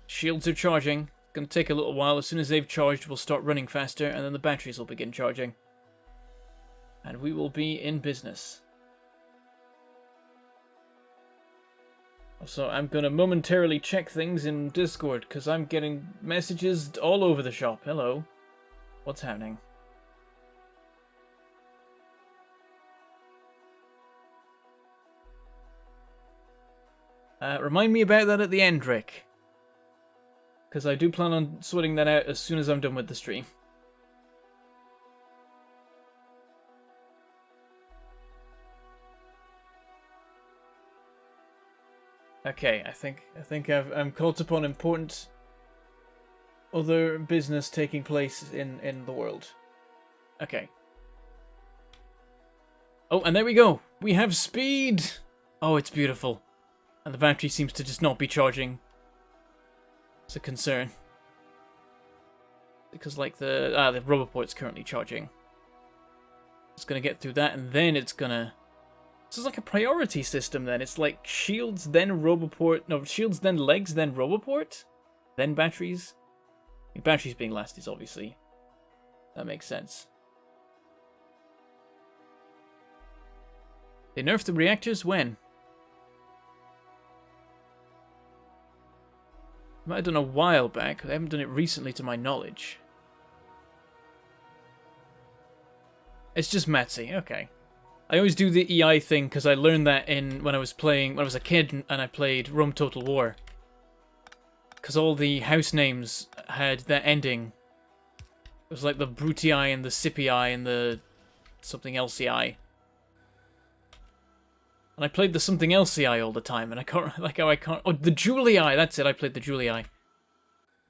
Shields are charging. Gonna take a little while. As soon as they've charged, we'll start running faster, and then the batteries will begin charging. And we will be in business. Also, I'm gonna momentarily check things in Discord, because I'm getting messages all over the shop. Hello. What's happening? Remind me about that at the end, Rick. Because I do plan on sorting that out as soon as I'm done with the stream. Okay, I think I'm caught upon important other business taking place in the world. Okay. Oh, and there we go. We have speed. Oh, it's beautiful. And the battery seems to just not be charging. It's a concern. Because like the rubber port's currently charging. It's gonna get through that and then it's gonna... This is like a priority system then. It's like shields, then roboport. No, shields, then legs, then roboport. Then batteries. I mean, batteries being last is obviously... That makes sense. They nerfed the reactors when? I might have done a while back. I haven't done it recently to my knowledge. It's just Matzy, okay. I always do the EI thing because I learned that when I was a kid and I played Rome Total War. Because all the house names had that ending. It was like the Brutii and the Scipii and the something else EI. And I played the something else EI all the time, and I can't, like how I can't, oh, the Julii, that's it, I played the Julii.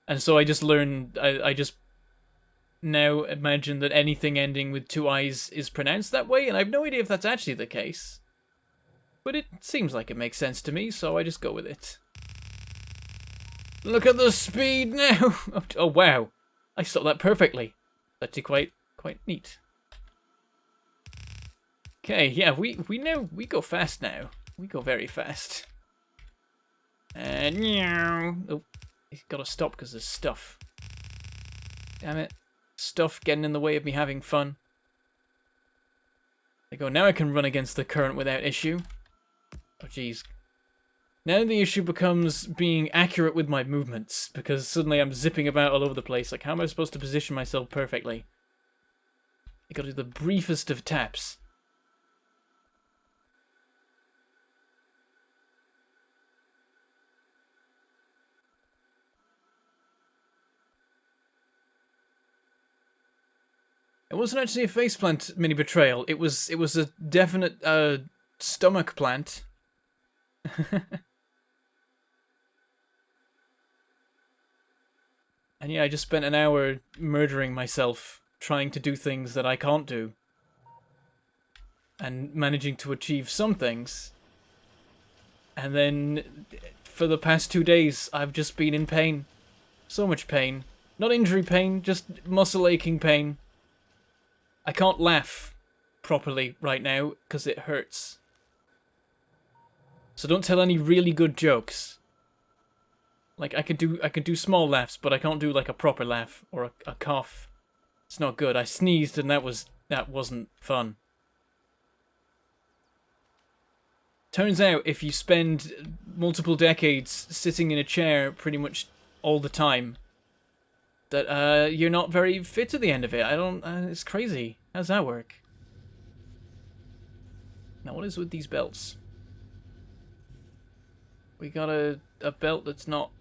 And so I just learned, I just now imagine that anything ending with 2 I's is pronounced that way, and I have no idea if that's actually the case. But it seems like it makes sense to me, so I just go with it. Look at the speed now! Oh wow, I stopped that perfectly. Actually quite neat. Okay, yeah, we know we go fast now. We go very fast. And oh, he's gotta stop because there's stuff. Damn it. Stuff getting in the way of me having fun. There you go, now I can run against the current without issue. Oh jeez. Now the issue becomes being accurate with my movements, because suddenly I'm zipping about all over the place. Like, how am I supposed to position myself perfectly? I gotta do the briefest of taps. It wasn't actually a faceplant mini betrayal. It was a definite stomach plant. And yeah, I just spent an hour murdering myself, trying to do things that I can't do. And managing to achieve some things. And then, for the past 2 days, I've just been in pain. So much pain. Not injury pain, just muscle aching pain. I can't laugh properly right now, because it hurts. So don't tell any really good jokes. Like, I could do small laughs, but I can't do, like, a proper laugh, or a cough. It's not good. I sneezed, and that wasn't fun. Turns out, if you spend multiple decades sitting in a chair pretty much all the time, that, you're not very fit at the end of it. It's crazy. How's that work? Now, what is with these belts? We got a belt that's not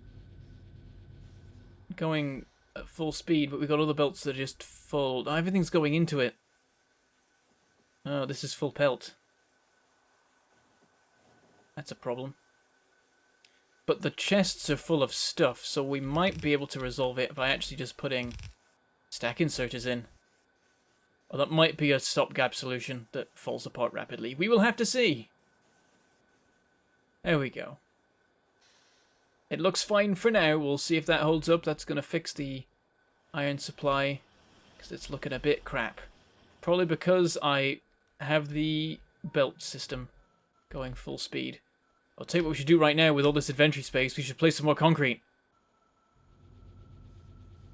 going at full speed, but we got other belts that are just full. Oh, everything's going into it. Oh, this is full pelt. That's a problem. But the chests are full of stuff, so we might be able to resolve it by actually just putting stack inserters in. Or that might be a stopgap solution that falls apart rapidly. We will have to see. There we go. It looks fine for now. We'll see if that holds up. That's going to fix the iron supply, because it's looking a bit crap. Probably because I have the belt system going full speed. I'll tell you what we should do right now with all this inventory space. We should place some more concrete.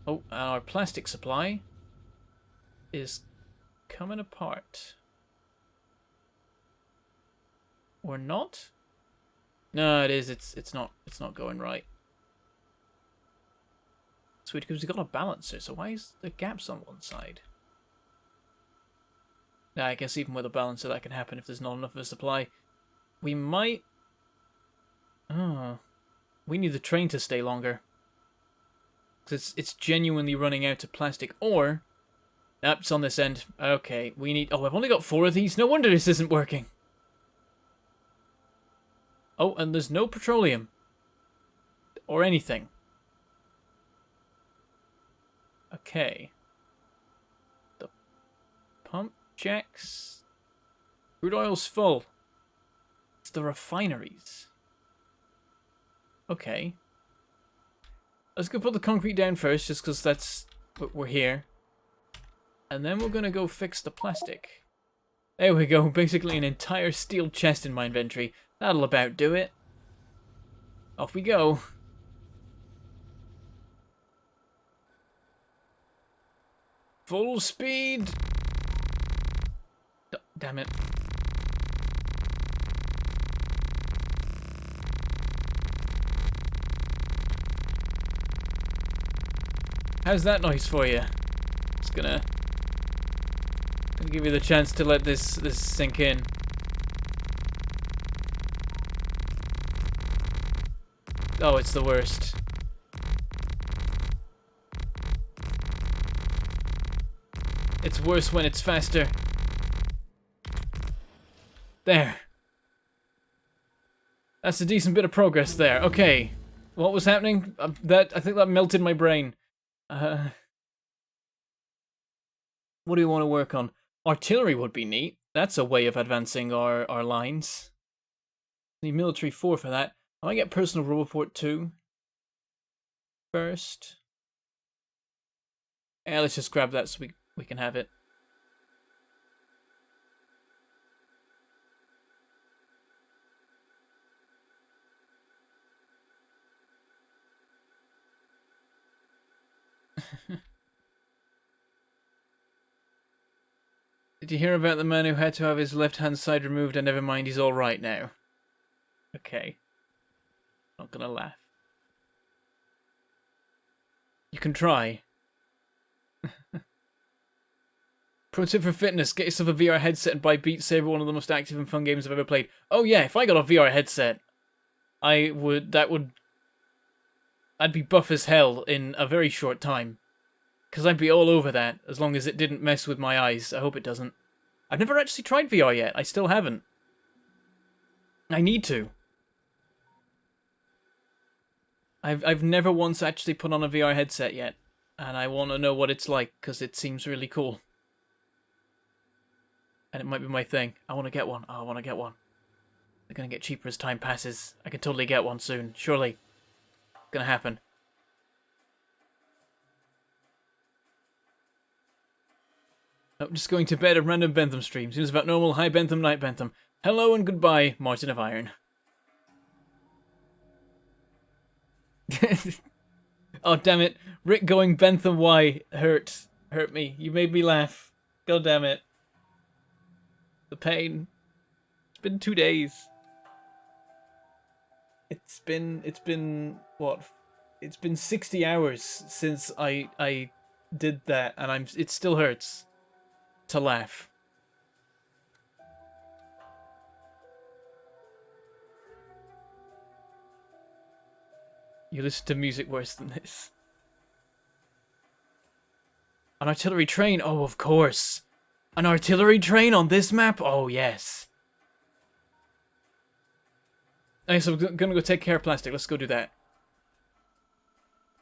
Oh, our plastic supply is coming apart. Or not? No, it is. It's not going right. Sweet, because we've got a balancer, so why is there gaps on one side? Nah, I guess even with a balancer that can happen if there's not enough of a supply. We might... Oh. We need the train to stay longer. Because it's genuinely running out of plastic. Or... Nope, it's on this end. Okay, we need... Oh, I've only got 4 of these. No wonder this isn't working. Oh, and there's no petroleum. Or anything. Okay. The pump jacks. Crude oil's full. It's the refineries. Okay. Let's go put the concrete down first, just because that's what we're here. And then we're going to go fix the plastic. There we go. Basically an entire steel chest in my inventory. That'll about do it. Off we go. Full speed. Damn it. How's that noise for you? It's gonna give you the chance to let this sink in. Oh, it's the worst. It's worse when it's faster. There. That's a decent bit of progress there. Okay. What was happening? I think that melted my brain. What do we want to work on? Artillery would be neat. That's a way of advancing our lines. Need military 4 for that. I might get personal roboport 2 first. Yeah, let's just grab that so we can have it. Did you hear about the man who had to have his left-hand side removed and never mind, he's alright now? Okay. Not gonna laugh. You can try. Pro tip for fitness, get yourself a VR headset and buy Beat Saber, one of the most active and fun games I've ever played. Oh yeah, if I got a VR headset, I'd be buff as hell in a very short time. Because I'd be all over that, as long as it didn't mess with my eyes. I hope it doesn't. I've never actually tried VR yet. I still haven't. I need to. I've never once actually put on a VR headset yet. And I want to know what it's like, because it seems really cool. And it might be my thing. I want to get one. Oh, I want to get one. They're going to get cheaper as time passes. I can totally get one soon. Surely. Gonna happen. Oh, just going to bed at random Bentham stream. Seems about normal. Hi Bentham, night Bentham. Hello and goodbye, Martin of Iron. Oh damn it. Rick going Bentham Y hurt me. You made me laugh. God damn it. The pain. It's been 2 days. It's been what? It's been 60 hours since I did that, and it still hurts to laugh. You listen to music worse than this. An artillery train? Oh, of course. An artillery train on this map? Oh, yes. Okay, so I'm gonna go take care of plastic. Let's go do that.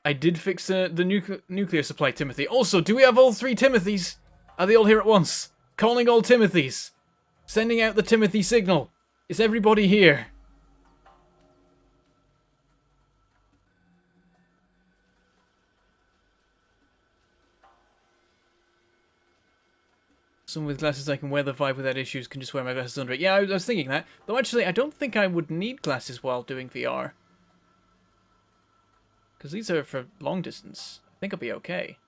I did fix the nuclear supply, Timothy. Also, do we have all 3 Timothys? Are they all here at once? Calling all Timothys. Sending out the Timothy signal. Is everybody here? Someone with glasses I can wear the vibe without issues, can just wear my glasses under it. Yeah, I was thinking that. Though actually, I don't think I would need glasses while doing VR. Because these are for long distance. I think I'll be okay.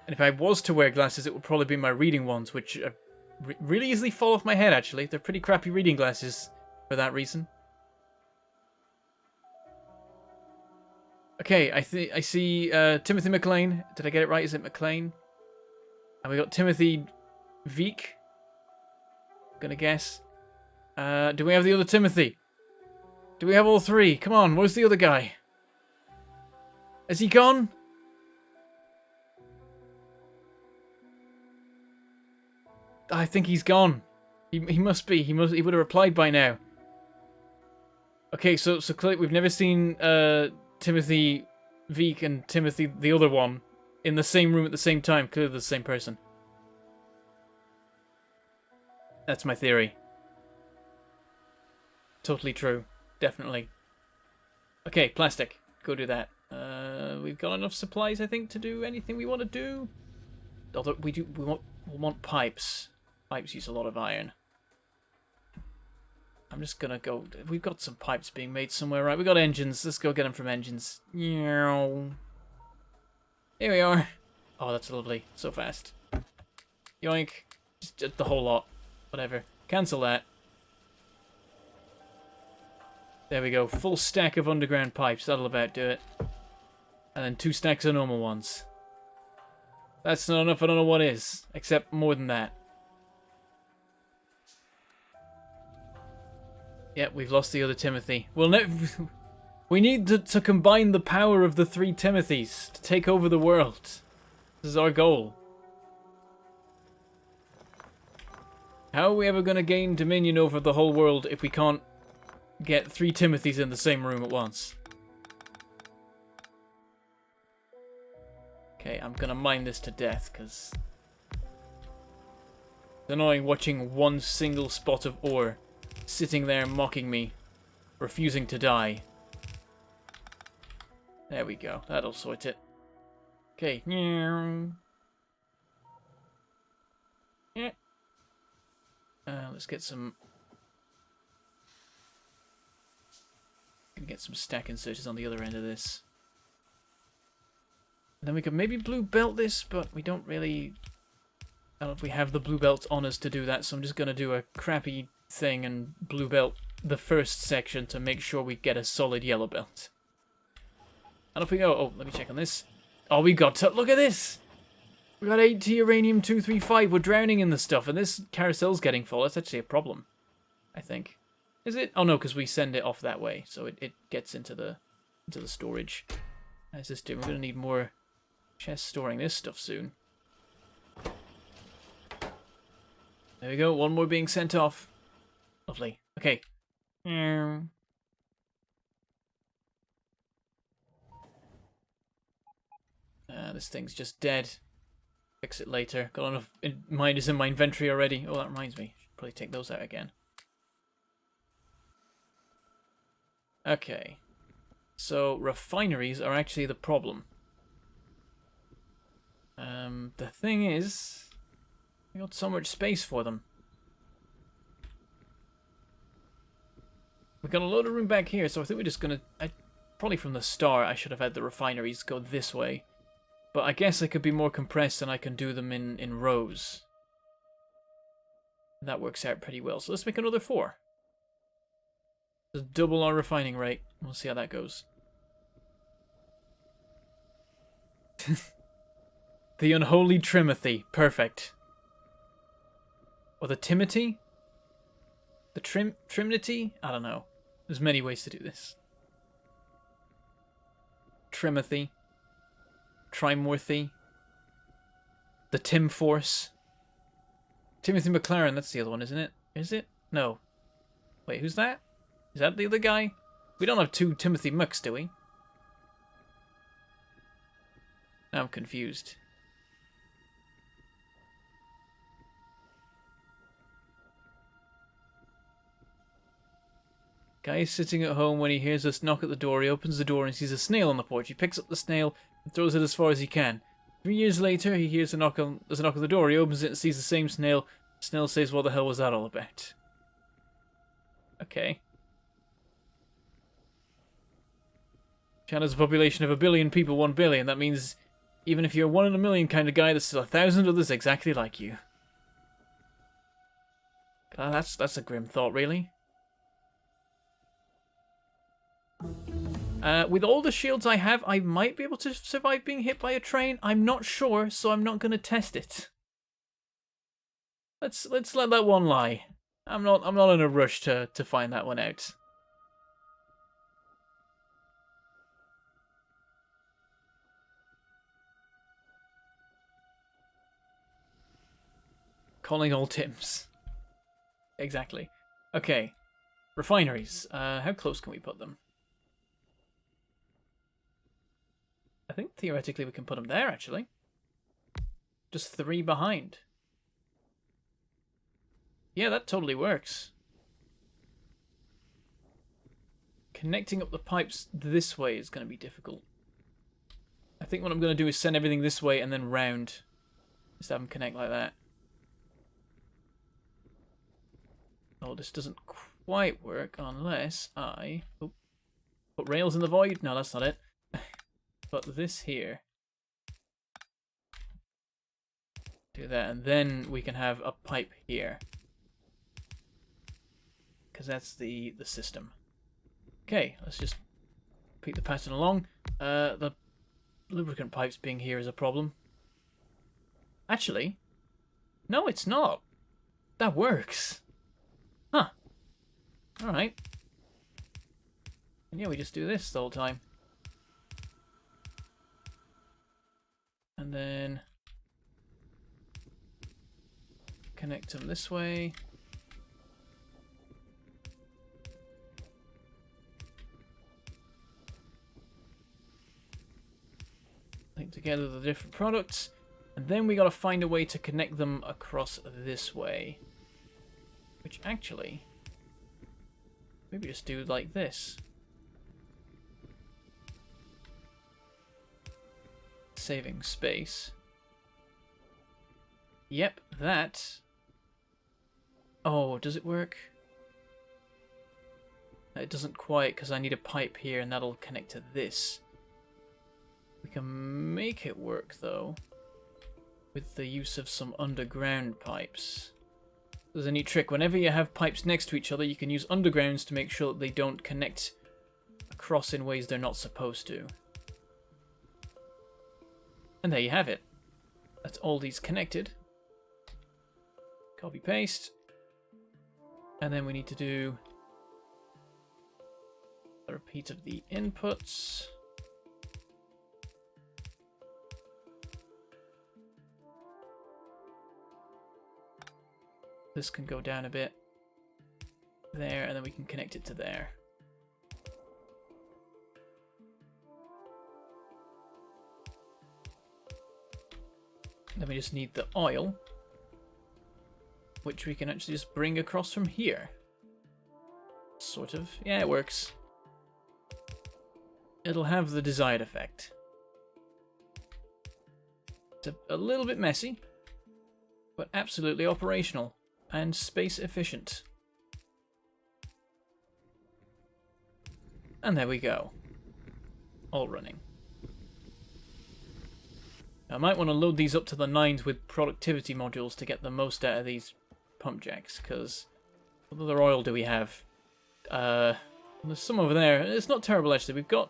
And if I was to wear glasses, it would probably be my reading ones, which really easily fall off my head, actually. They're pretty crappy reading glasses for that reason. Okay, I see Timothy McLean. Did I get it right? Is it McLean? And we got Timothy Veek. Gonna guess. Do we have the other Timothy? Do we have all 3? Come on, where's the other guy? Has he gone? I think he's gone. He must be. He would have replied by now. Okay, so clearly we've never seen Timothy Veek and Timothy the other one in the same room at the same time. Clearly the same person. That's my theory. Totally true. Definitely. Okay, plastic. Go do that. We've got enough supplies, I think, to do anything we want to do. Although we want pipes. Pipes use a lot of iron. I'm just gonna go. We've got some pipes being made somewhere, right? We got engines. Let's go get them from engines. Here we are. Oh, that's lovely. So fast. Yoink. Just the whole lot. Whatever. Cancel that. There we go. Full stack of underground pipes. That'll about do it. And then 2 stacks of normal ones. That's not enough. I don't know what is. Except more than that. Yeah, we've lost the other Timothy. We need to combine the power of the 3 Timothys to take over the world. This is our goal. How are we ever going to gain dominion over the whole world if we can't get 3 Timothys in the same room at once? Okay, I'm going to mine this to death, because it's annoying watching one single spot of ore sitting there mocking me, refusing to die. There we go. That'll sort it. Okay. Yeah. Let's get some... Get some stack inserters on the other end of this. And then we could maybe blue belt this, but we don't really... I don't know if we have the blue belt on us to do that, so I'm just going to do a crappy thing and blue belt the first section to make sure we get a solid yellow belt. And if we go... Oh, let me check on this. Oh, we got to... Look at this! We got 80 uranium-235. We're drowning in the stuff, and this carousel's getting full. That's actually a problem, I think. Is it? Oh, no, because we send it off that way, so it gets into the storage. How's this doing? We're going to need more chests storing this stuff soon. There we go. One more being sent off. Lovely. Okay. This thing's just dead. Fix it later. Got enough miners in my inventory already. Oh, that reminds me. Should probably take those out again. Okay. So, refineries are actually the problem. The thing is, we got so much space for them. We've got a load of room back here, so I think we're just gonna... probably from the start, I should have had the refineries go this way. But I guess they could be more compressed and I can do them in rows. That works out pretty well. So let's make another 4. Just double our refining rate. We'll see how that goes. The unholy Trimothy. Perfect. Or the Timothy? The Trimnity? I don't know. There's many ways to do this. Trimothy. Trimorthy. The Tim Force. Timothy McLaren, that's the other one, isn't it? Is it? No. Wait, who's that? Is that the other guy? We don't have 2 Timothy Mucks, do we? Now I'm confused. Guy is sitting at home when he hears us knock at the door. He opens the door and sees a snail on the porch. He picks up the snail and throws it as far as he can. 3 years later, he hears there's a knock on the door. He opens it and sees the same snail. The snail says, "What the hell was that all about?" Okay. China's a population of 1 billion people, 1 billion. That means even if you're 1 in a million kind of guy, there's still 1,000 others exactly like you. That's a grim thought, really. With all the shields I have, I might be able to survive being hit by a train. I'm not sure, so I'm not going to test it. Let's let that one lie. I'm not in a rush to find that one out. Calling all Tims. Exactly. Okay. Refineries. How close can we put them? I think theoretically we can put them there, actually. Just 3 behind. Yeah, that totally works. Connecting up the pipes this way is going to be difficult. I think what I'm going to do is send everything this way and then round. Just have them connect like that. Oh, this doesn't quite work unless I... Oh, put rails in the void? No, that's not it. Put this here. Do that, and then we can have a pipe here. Because that's the system. Okay, let's just pick the pattern along. The lubricant pipes being here is a problem. Actually, no, it's not. That works. Huh. Alright. And yeah, we just do this the whole time. And then connect them this way. Link together the different products. And then we gotta find a way to connect them across this way. Which actually, maybe just do like this. saving space. Yep, that. Oh, does it work? It doesn't quite, because I need a pipe here, and that'll connect to this. We can make it work, though, with the use of some underground pipes. There's a neat trick. Whenever you have pipes next to each other, you can use undergrounds to make sure that they don't connect across in ways they're not supposed to. And there you have it. That's all these connected. Copy paste. And then we need to do a repeat of the inputs. This can go down a bit there, and then we can connect it to there. Then we just need the oil, which we can actually just bring across from here. Sort of. Yeah, it works. It'll have the desired effect. It's a little bit messy, but absolutely operational and space efficient. And there we go. All running. I might want to load these up to the 9s with productivity modules to get the most out of these pump jacks, because what other oil do we have? There's some over there. It's not terrible, actually. We've got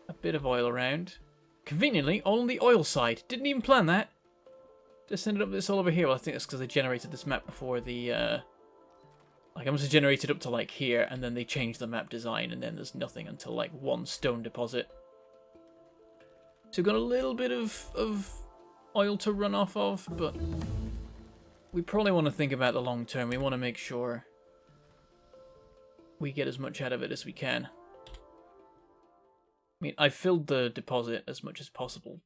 a bit of oil around. Conveniently, all on the oil side. Didn't even plan that. Just ended up with this all over here. Well, I think that's because they generated this map before the... Like, I must have generated up to, like, here, and then they changed the map design, and then there's nothing until, like, one stone deposit. So we've got a little bit of oil to run off of, but we probably want to think about the long term. We want to make sure we get as much out of it as we can. I mean, I filled the deposit as much as possible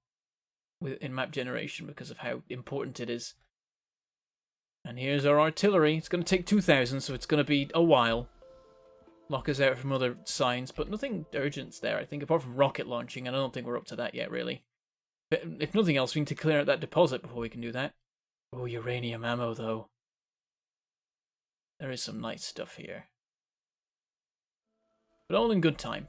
in map generation because of how important it is. And here's our artillery. It's going to take 2,000, so it's going to be a while. Lock us out from other signs, but nothing urgent there, I think, apart from rocket launching, and I don't think we're up to that yet, really. But if nothing else, we need to clear out that deposit before we can do that. Oh, uranium ammo, though. There is some nice stuff here. But all in good time.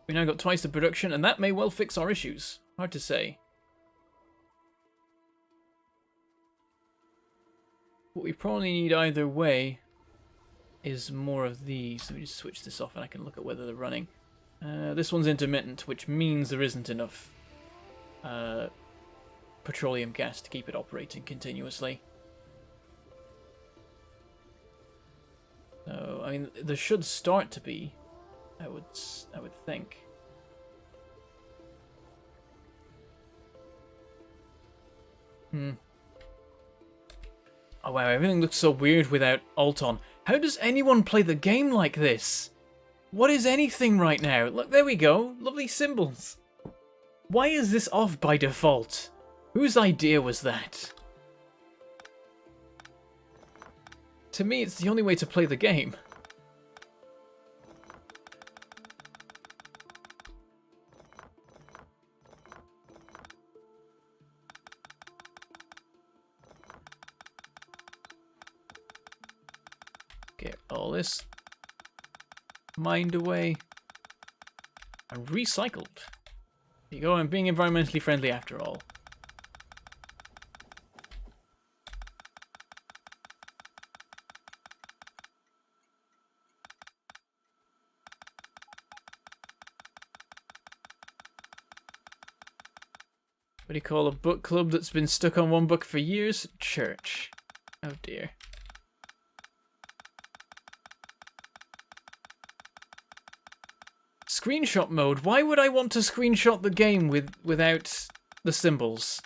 We now got twice the production, and that may well fix our issues. Hard to say. What we probably need either way is more of these. Let me just switch this off and I can look at whether they're running. This one's intermittent, which means there isn't enough petroleum gas to keep it operating continuously. So, I mean, there should start to be, I would think. Oh wow, everything looks so weird without Alt on. How does anyone play the game like this? What is anything right now? Look, there we go. Lovely symbols. Why is this off by default? Whose idea was that? To me, it's the only way to play the game. Get all this mined away and recycled. There you go, I'm being environmentally friendly after all. What do you call a book club that's been stuck on one book for years? Church. Oh dear. Screenshot mode. Why would I want to screenshot the game without the symbols?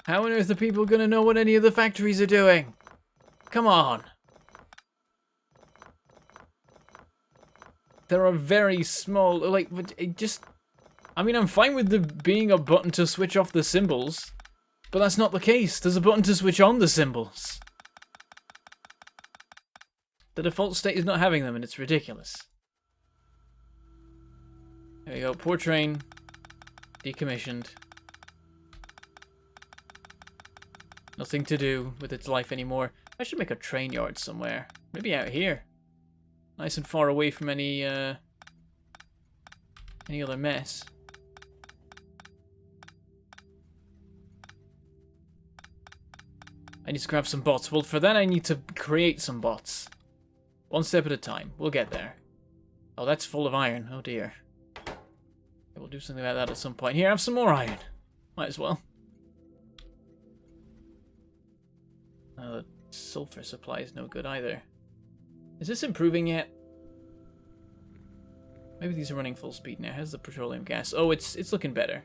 How on earth are people going to know what any of the factories are doing? Come on. There are very small, like, it just... I mean, I'm fine with there being a button to switch off the symbols, but that's not the case. There's a button to switch on the symbols. The default state is not having them, and it's ridiculous. There we go. Poor train. Decommissioned. Nothing to do with its life anymore. I should make a train yard somewhere. Maybe out here. Nice and far away from any other mess. I need to grab some bots. Well, for that I need to create some bots. One step at a time. We'll get there. Oh, that's full of iron. Oh dear. We'll do something about that at some point. Here, have some more iron. Might as well. The sulfur supply is no good either. Is this improving yet? Maybe these are running full speed now. How's the petroleum gas? Oh, it's looking better.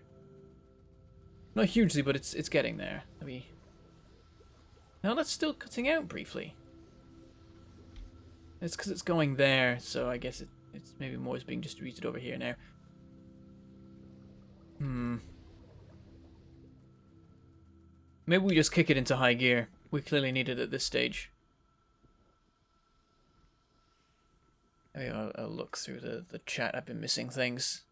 Not hugely, but it's getting there. Maybe. No, that's still cutting out briefly. It's because it's going there, so I guess it's maybe more is being distributed over here now. Maybe we just kick it into high gear. We clearly need it at this stage. Maybe I'll look through the chat. I've been missing things.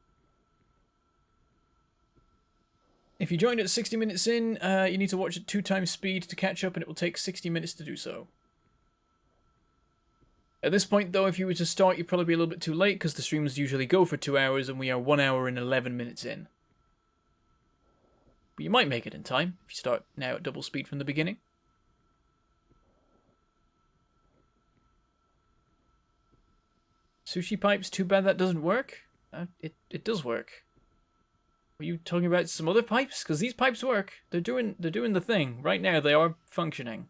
If you joined at 60 minutes in, you need to watch at 2 times speed to catch up, and it will take 60 minutes to do so. At this point, though, if you were to start, you'd probably be a little bit too late, because the streams usually go for 2 hours, and we are 1 hour and 11 minutes in. But you might make it in time, if you start now at double speed from the beginning. Sushi pipes, too bad that doesn't work. It does work. Were you talking about some other pipes? Because these pipes work. They're doing the thing. Right now they are functioning.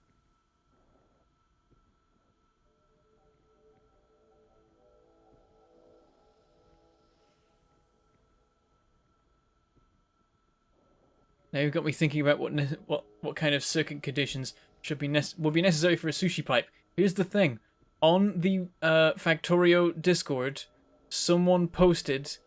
Now you've got me thinking about what kind of circuit conditions would be necessary for a sushi pipe. Here's the thing. On the Factorio Discord, someone posted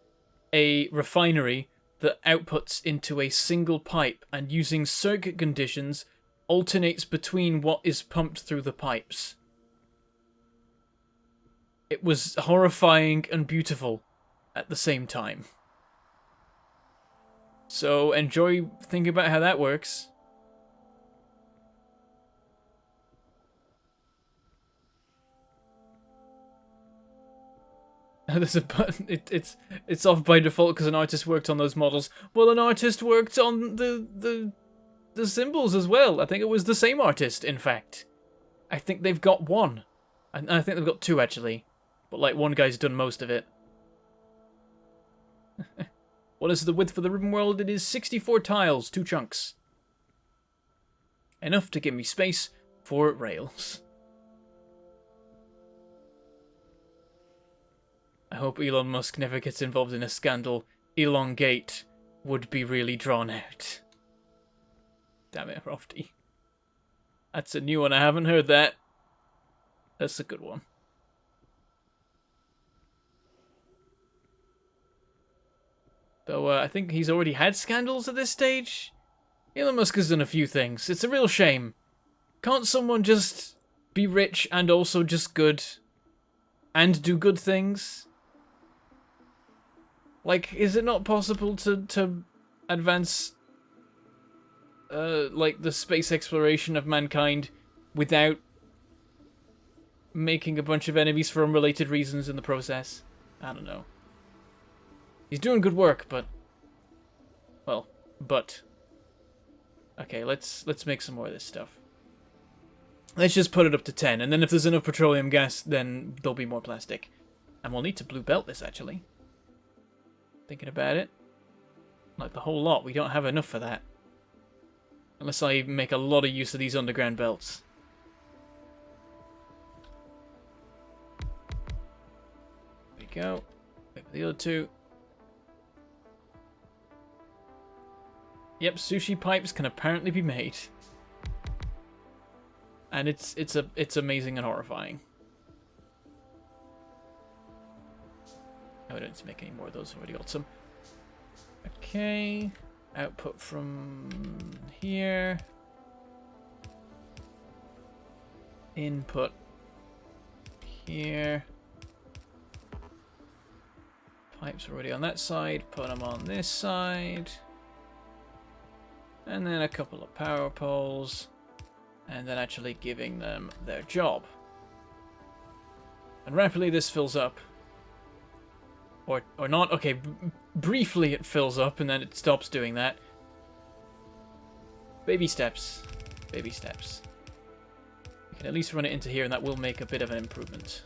a refinery that outputs into a single pipe, and using circuit conditions alternates between what is pumped through the pipes. It was horrifying and beautiful at the same time. So enjoy thinking about how that works. There's a button. It's off by default because an artist worked on those models. Well, an artist worked on the symbols as well. I think it was the same artist, in fact. I think they've got one. And I think they've got 2 actually. But like one guy's done most of it. What is the width for the Ribbonworld? It is 64 tiles, 2 chunks. Enough to give me space for rails. I hope Elon Musk never gets involved in a scandal. Elongate would be really drawn out. Damn it, Rofty. That's a new one. I haven't heard that. That's a good one. Though I think he's already had scandals at this stage. Elon Musk has done a few things. It's a real shame. Can't someone just be rich and also just good? And do good things? Like, is it not possible to advance like the space exploration of mankind without making a bunch of enemies for unrelated reasons in the process? I don't know. He's doing good work, but okay, let's make some more of this stuff. Let's just put it up to 10, and then if there's enough petroleum gas, then there'll be more plastic. And we'll need to blue belt this, actually. Thinking about it. Like the whole lot, we don't have enough for that. Unless I make a lot of use of these underground belts. There we go. Wait for the other 2. Yep, sushi pipes can apparently be made. And it's amazing and horrifying. No, I don't need to make any more of those. I've already got some. Okay. Output from here. Input here. Pipes already on that side. Put them on this side. And then a couple of power poles. And then actually giving them their job. And rapidly this fills up. Or not. Okay, briefly it fills up and then it stops doing that. Baby steps. Baby steps. We can at least run it into here and that will make a bit of an improvement.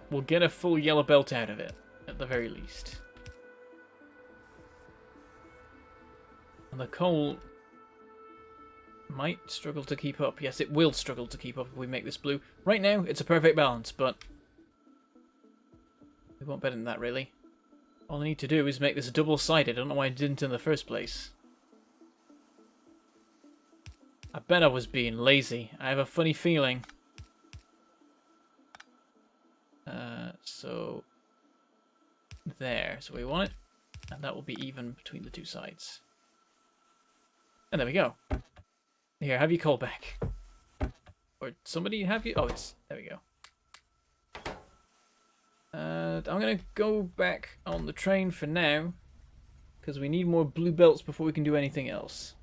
We'll get a full yellow belt out of it, at the very least. And the coal might struggle to keep up. Yes, it will struggle to keep up if we make this blue. Right now, it's a perfect balance, but we want better than that, really. All I need to do is make this double-sided. I don't know why I didn't in the first place. I bet I was being lazy. I have a funny feeling. So there. So we want it. And that will be even between the two sides. And there we go. Here, have your coal back. Or somebody have you? Oh, it's... There we go. I'm going to go back on the train for now. Because we need more blue belts before we can do anything else.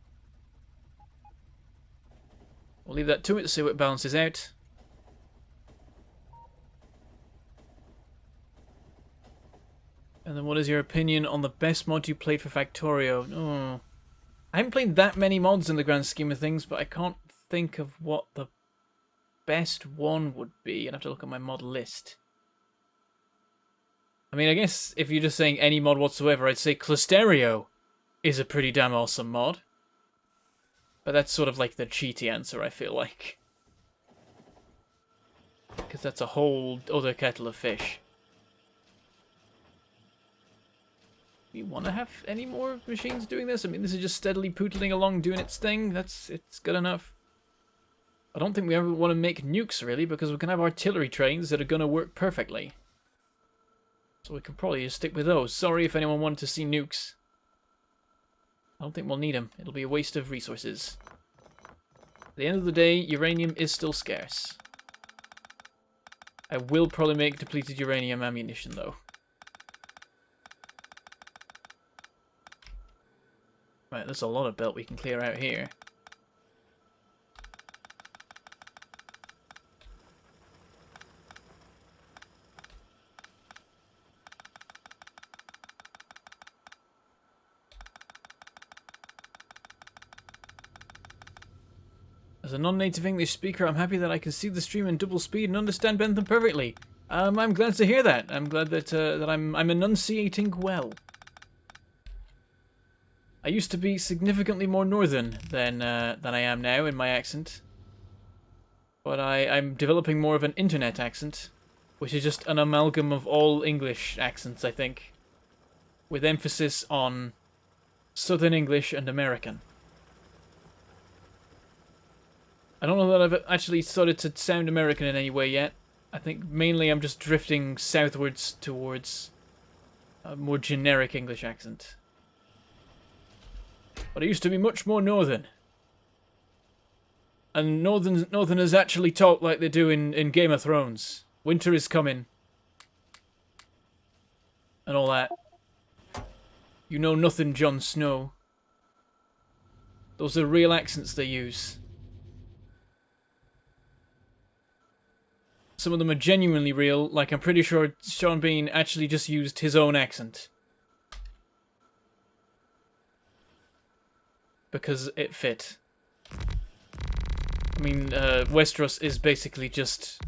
We'll leave that to it to see what it balances out. And then what is your opinion on the best mod you played for Factorio? Oh, I haven't played that many mods in the grand scheme of things, but I can't think of what the best one would be. I'd have to look at my mod list. I mean, I guess if you're just saying any mod whatsoever, I'd say Clusterio is a pretty damn awesome mod. But that's sort of like the cheaty answer, I feel like. Because that's a whole other kettle of fish. We want to have any more machines doing this? I mean, this is just steadily pootling along doing its thing. It's good enough. I don't think we ever want to make nukes, really, because we can have artillery trains that are going to work perfectly. So we can probably just stick with those. Sorry if anyone wanted to see nukes. I don't think we'll need them. It'll be a waste of resources. At the end of the day, uranium is still scarce. I will probably make depleted uranium ammunition, though. Right, there's a lot of belt we can clear out here. As a non-native English speaker, I'm happy that I can see the stream in double speed and understand Bentham perfectly. I'm glad to hear that. I'm glad that that I'm enunciating well. I used to be significantly more northern than I am now in my accent. But I'm developing more of an internet accent, which is just an amalgam of all English accents, I think. With emphasis on Southern English and American. I don't know that I've actually started to sound American in any way yet. I think mainly I'm just drifting southwards towards a more generic English accent. But I used to be much more northern. And northerners actually talk like they do in Game of Thrones. Winter is coming. And all that. You know nothing, Jon Snow. Those are real accents they use. Some of them are genuinely real, like I'm pretty sure Sean Bean actually just used his own accent. Because it fit. I mean, Westeros is basically just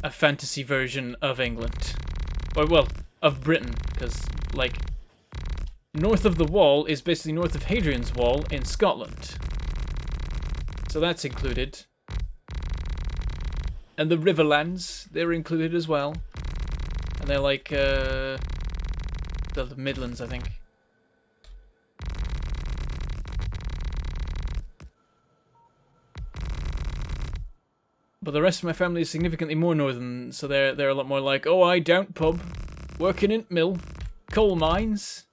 a fantasy version of England. Or, well, of Britain, because, like, north of the Wall is basically north of Hadrian's Wall in Scotland. So that's included. And the Riverlands, they're included as well. And they're like, the Midlands, I think. But the rest of my family is significantly more northern, so they're a lot more like, oh, I don't pub, working in mill, coal mines.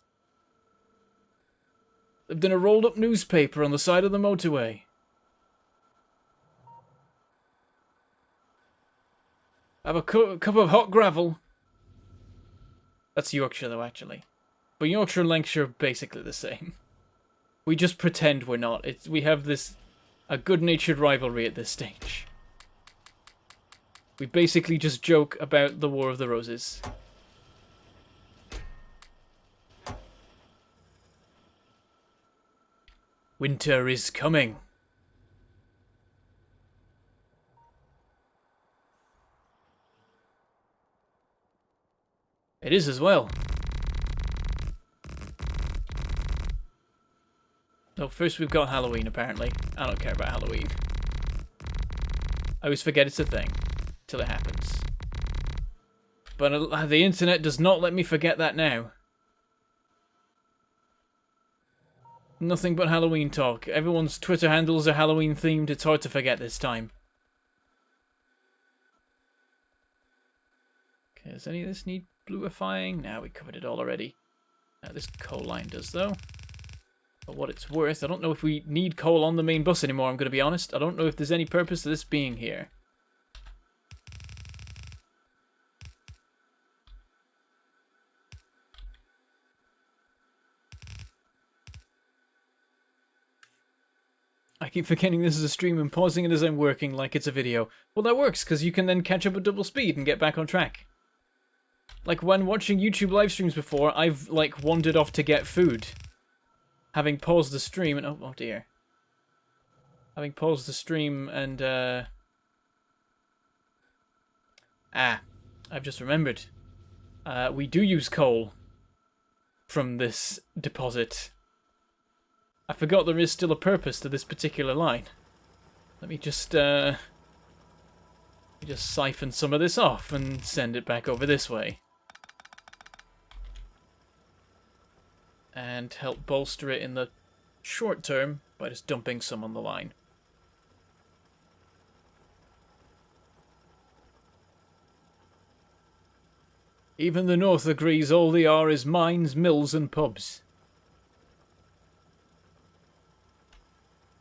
Lived in a rolled up newspaper on the side of the motorway. Have a cup of hot gravel. That's Yorkshire, though, actually. But Yorkshire and Lancashire are basically the same. We just pretend we're not. We have a good-natured rivalry at this stage. We basically just joke about the War of the Roses. Winter is coming. It is as well. No, first we've got Halloween, apparently. I don't care about Halloween. I always forget it's a thing. Till it happens. But the internet does not let me forget that now. Nothing but Halloween talk. Everyone's Twitter handles are Halloween themed. It's hard to forget this time. Okay, does any of this need bluifying? Nah, we covered it all already. This coal line does, though. For what it's worth, I don't know if we need coal on the main bus anymore, I'm going to be honest. I don't know if there's any purpose to this being here. I keep forgetting this is a stream and pausing it as I'm working like it's a video. Well, that works, because you can then catch up at double speed and get back on track. Like, when watching YouTube live streams before, I've, like, wandered off to get food. Having paused the stream and... Oh dear. Having paused the stream and, I've just remembered. We do use coal from this deposit. I forgot there is still a purpose to this particular line. Let me just siphon some of this off and send it back over this way. And help bolster it in the short term by just dumping some on the line. Even the North agrees all they are is mines, mills and pubs.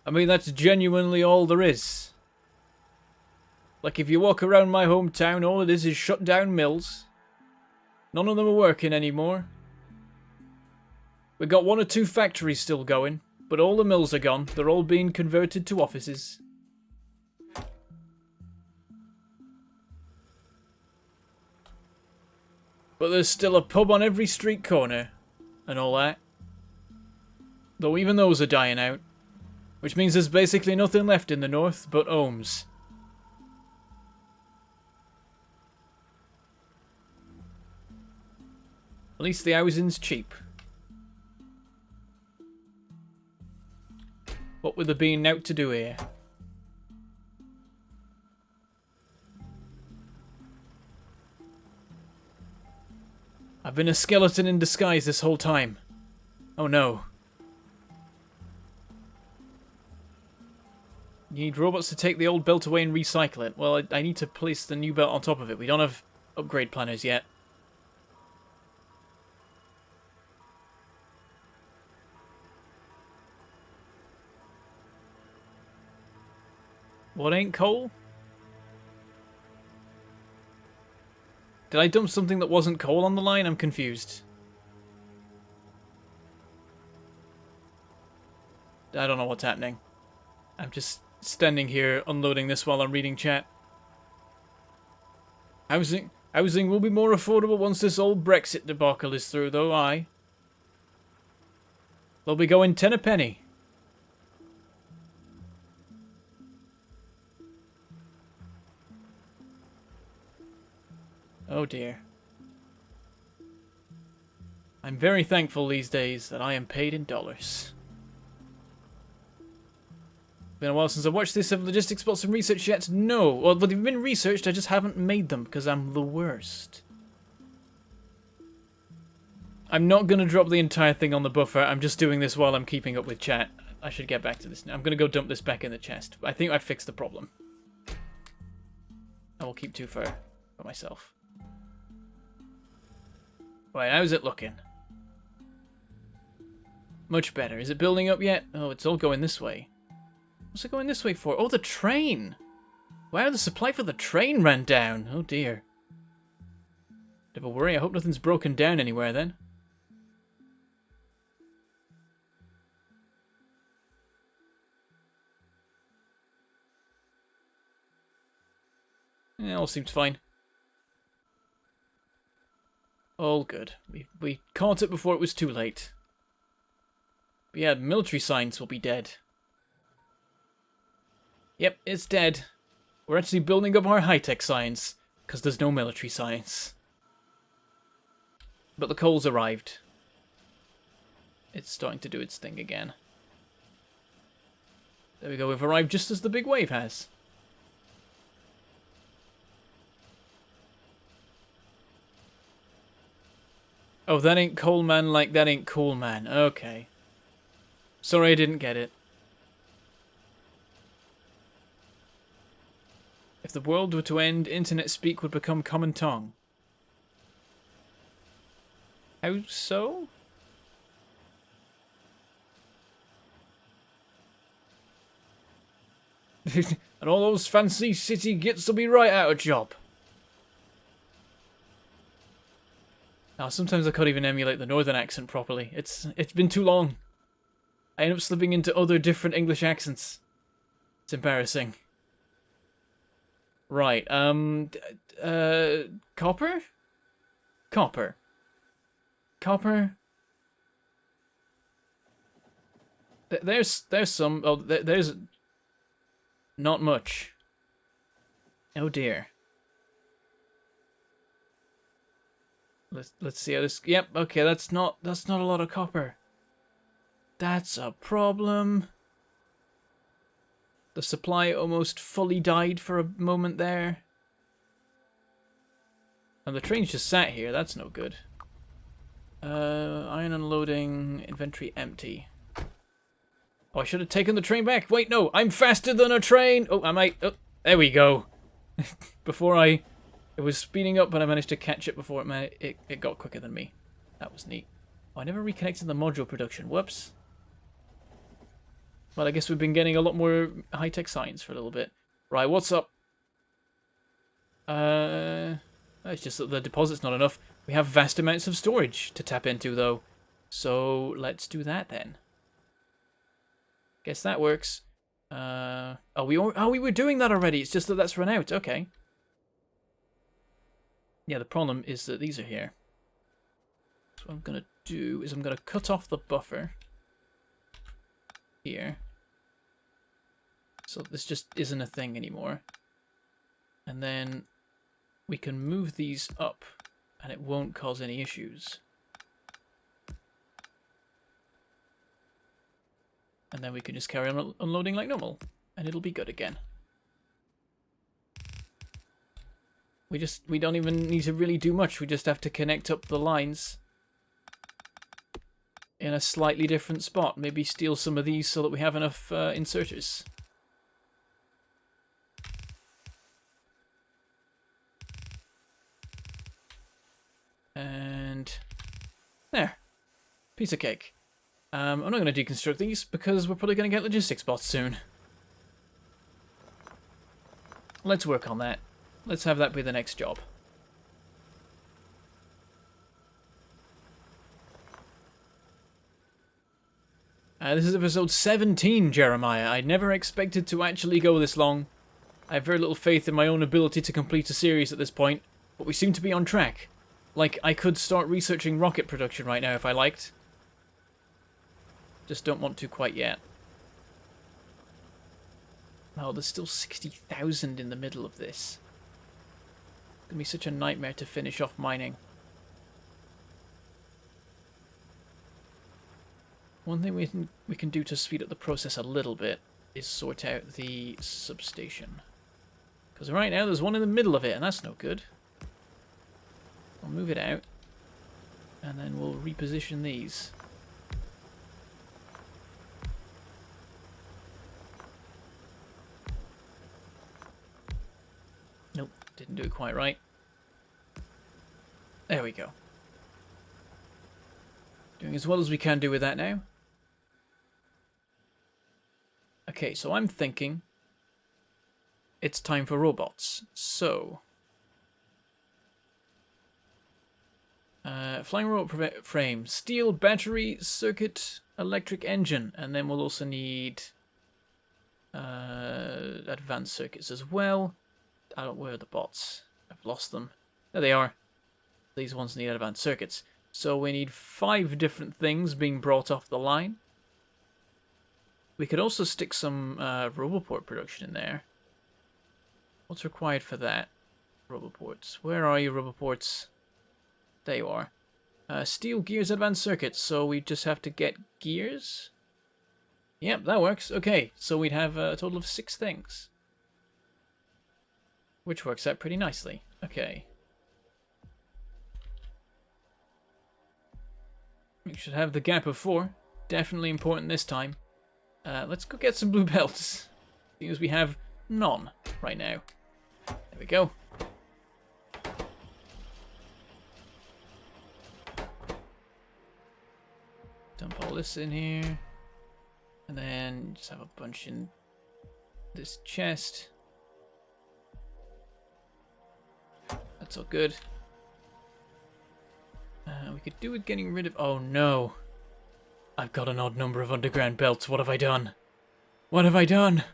I mean, that's genuinely all there is. Like, if you walk around my hometown, all it is shut down mills. None of them are working anymore. We've got 1 or 2 factories still going, but all the mills are gone. They're all being converted to offices. But there's still a pub on every street corner, and all that. Though even those are dying out. Which means there's basically nothing left in the north but homes. At least the housing's cheap. What with there being out to do here? I've been a skeleton in disguise this whole time. Oh no. You need robots to take the old belt away and recycle it. Well, I need to place the new belt on top of it. We don't have upgrade planners yet. What ain't coal? Did I dump something that wasn't coal on the line? I'm confused. I don't know what's happening. I'm just standing here unloading this while I'm reading chat. Housing will be more affordable once this old Brexit debacle is through, though, aye. They'll be going 10 a penny. Oh dear. I'm very thankful these days that I am paid in dollars. Been a while since I watched this. Have logistics spots and research yet? No. Well, they've been researched, I just haven't made them because I'm the worst. I'm not going to drop the entire thing on the buffer. I'm just doing this while I'm keeping up with chat. I should get back to this now. I'm going to go dump this back in the chest. I think I fixed the problem. I will keep 2 for myself. Right, how's it looking? Much better. Is it building up yet? Oh, it's all going this way. What's it going this way for? Oh, the train! Wow, the supply for the train ran down. Oh dear. Bit of a worry. I hope nothing's broken down anywhere then. Yeah, all seems fine. All good. We caught it before it was too late. But yeah, military science will be dead. Yep, it's dead. We're actually building up our high-tech science, because there's no military science. But the coal's arrived. It's starting to do its thing again. There we go, we've arrived just as the big wave has. Oh, that ain't coal man like that ain't cool man. Okay. Sorry I didn't get it. If the world were to end, internet speak would become common tongue. How so? And all those fancy city gits will be right out of job. Now, sometimes I can't even emulate the northern accent properly. It's been too long. I end up slipping into other different English accents. It's embarrassing. Right, copper? Copper. Copper? There's some, oh, there's not much. Oh dear. Let's see how this, yep, okay, that's not a lot of copper. That's a problem. The supply almost fully died for a moment there. And the train's just sat here, that's no good. Iron unloading, inventory empty. Oh, I should have taken the train back. Wait, no, I'm faster than a train. Oh, I might, oh, there we go. It was speeding up, but I managed to catch it before it got quicker than me. That was neat. Oh, I never reconnected the module production. Whoops. Well, I guess we've been getting a lot more high-tech science for a little bit. Right, what's up? It's just that the deposit's not enough. We have vast amounts of storage to tap into, though. So, let's do that, then. Guess that works. We were doing that already. It's just that that's run out. Okay. Yeah, the problem is that these are here. So what I'm going to do is I'm going to cut off the buffer here. So this just isn't a thing anymore. And then we can move these up and it won't cause any issues. And then we can just carry on unloading like normal and it'll be good again. We don't even need to really do much. We just have to connect up the lines in a slightly different spot. Maybe steal some of these so that we have enough inserters. And there. Piece of cake. I'm not going to deconstruct these because we're probably going to get logistics bots soon. Let's work on that. Let's have that be the next job. This is episode 17, Jeremiah. I never expected to actually go this long. I have very little faith in my own ability to complete a series at this point, but we seem to be on track. Like, I could start researching rocket production right now if I liked. Just don't want to quite yet. Oh, there's still 60,000 in the middle of this. It's gonna be such a nightmare to finish off mining. One thing we can do to speed up the process a little bit is sort out the substation. Because right now there's one in the middle of it, and that's no good. I'll move it out, and then we'll reposition these. Nope, didn't do it quite right. There we go. Doing as well as we can do with that now. Okay, so I'm thinking it's time for robots. So, flying robot frame, steel battery circuit, electric engine, and then we'll also need advanced circuits as well. Where are the bots? I've lost them. There they are. These ones need advanced circuits. So we need 5 different things being brought off the line. We could also stick some Roboport production in there. What's required for that? Roboports. Where are you, Roboports? There you are. Steel gears, advanced circuits. So we just have to get gears. Yep, that works. Okay, so we'd have a total of 6 things. Which works out pretty nicely. Okay. We should have the gap of 4. Definitely important this time. Let's go get some blue belts. Because we have none right now. There we go. Dump all this in here. And then just have a bunch in this chest. That's all good. We could do with getting rid of... Oh no. I've got an odd number of underground belts. What have I done? What have I done?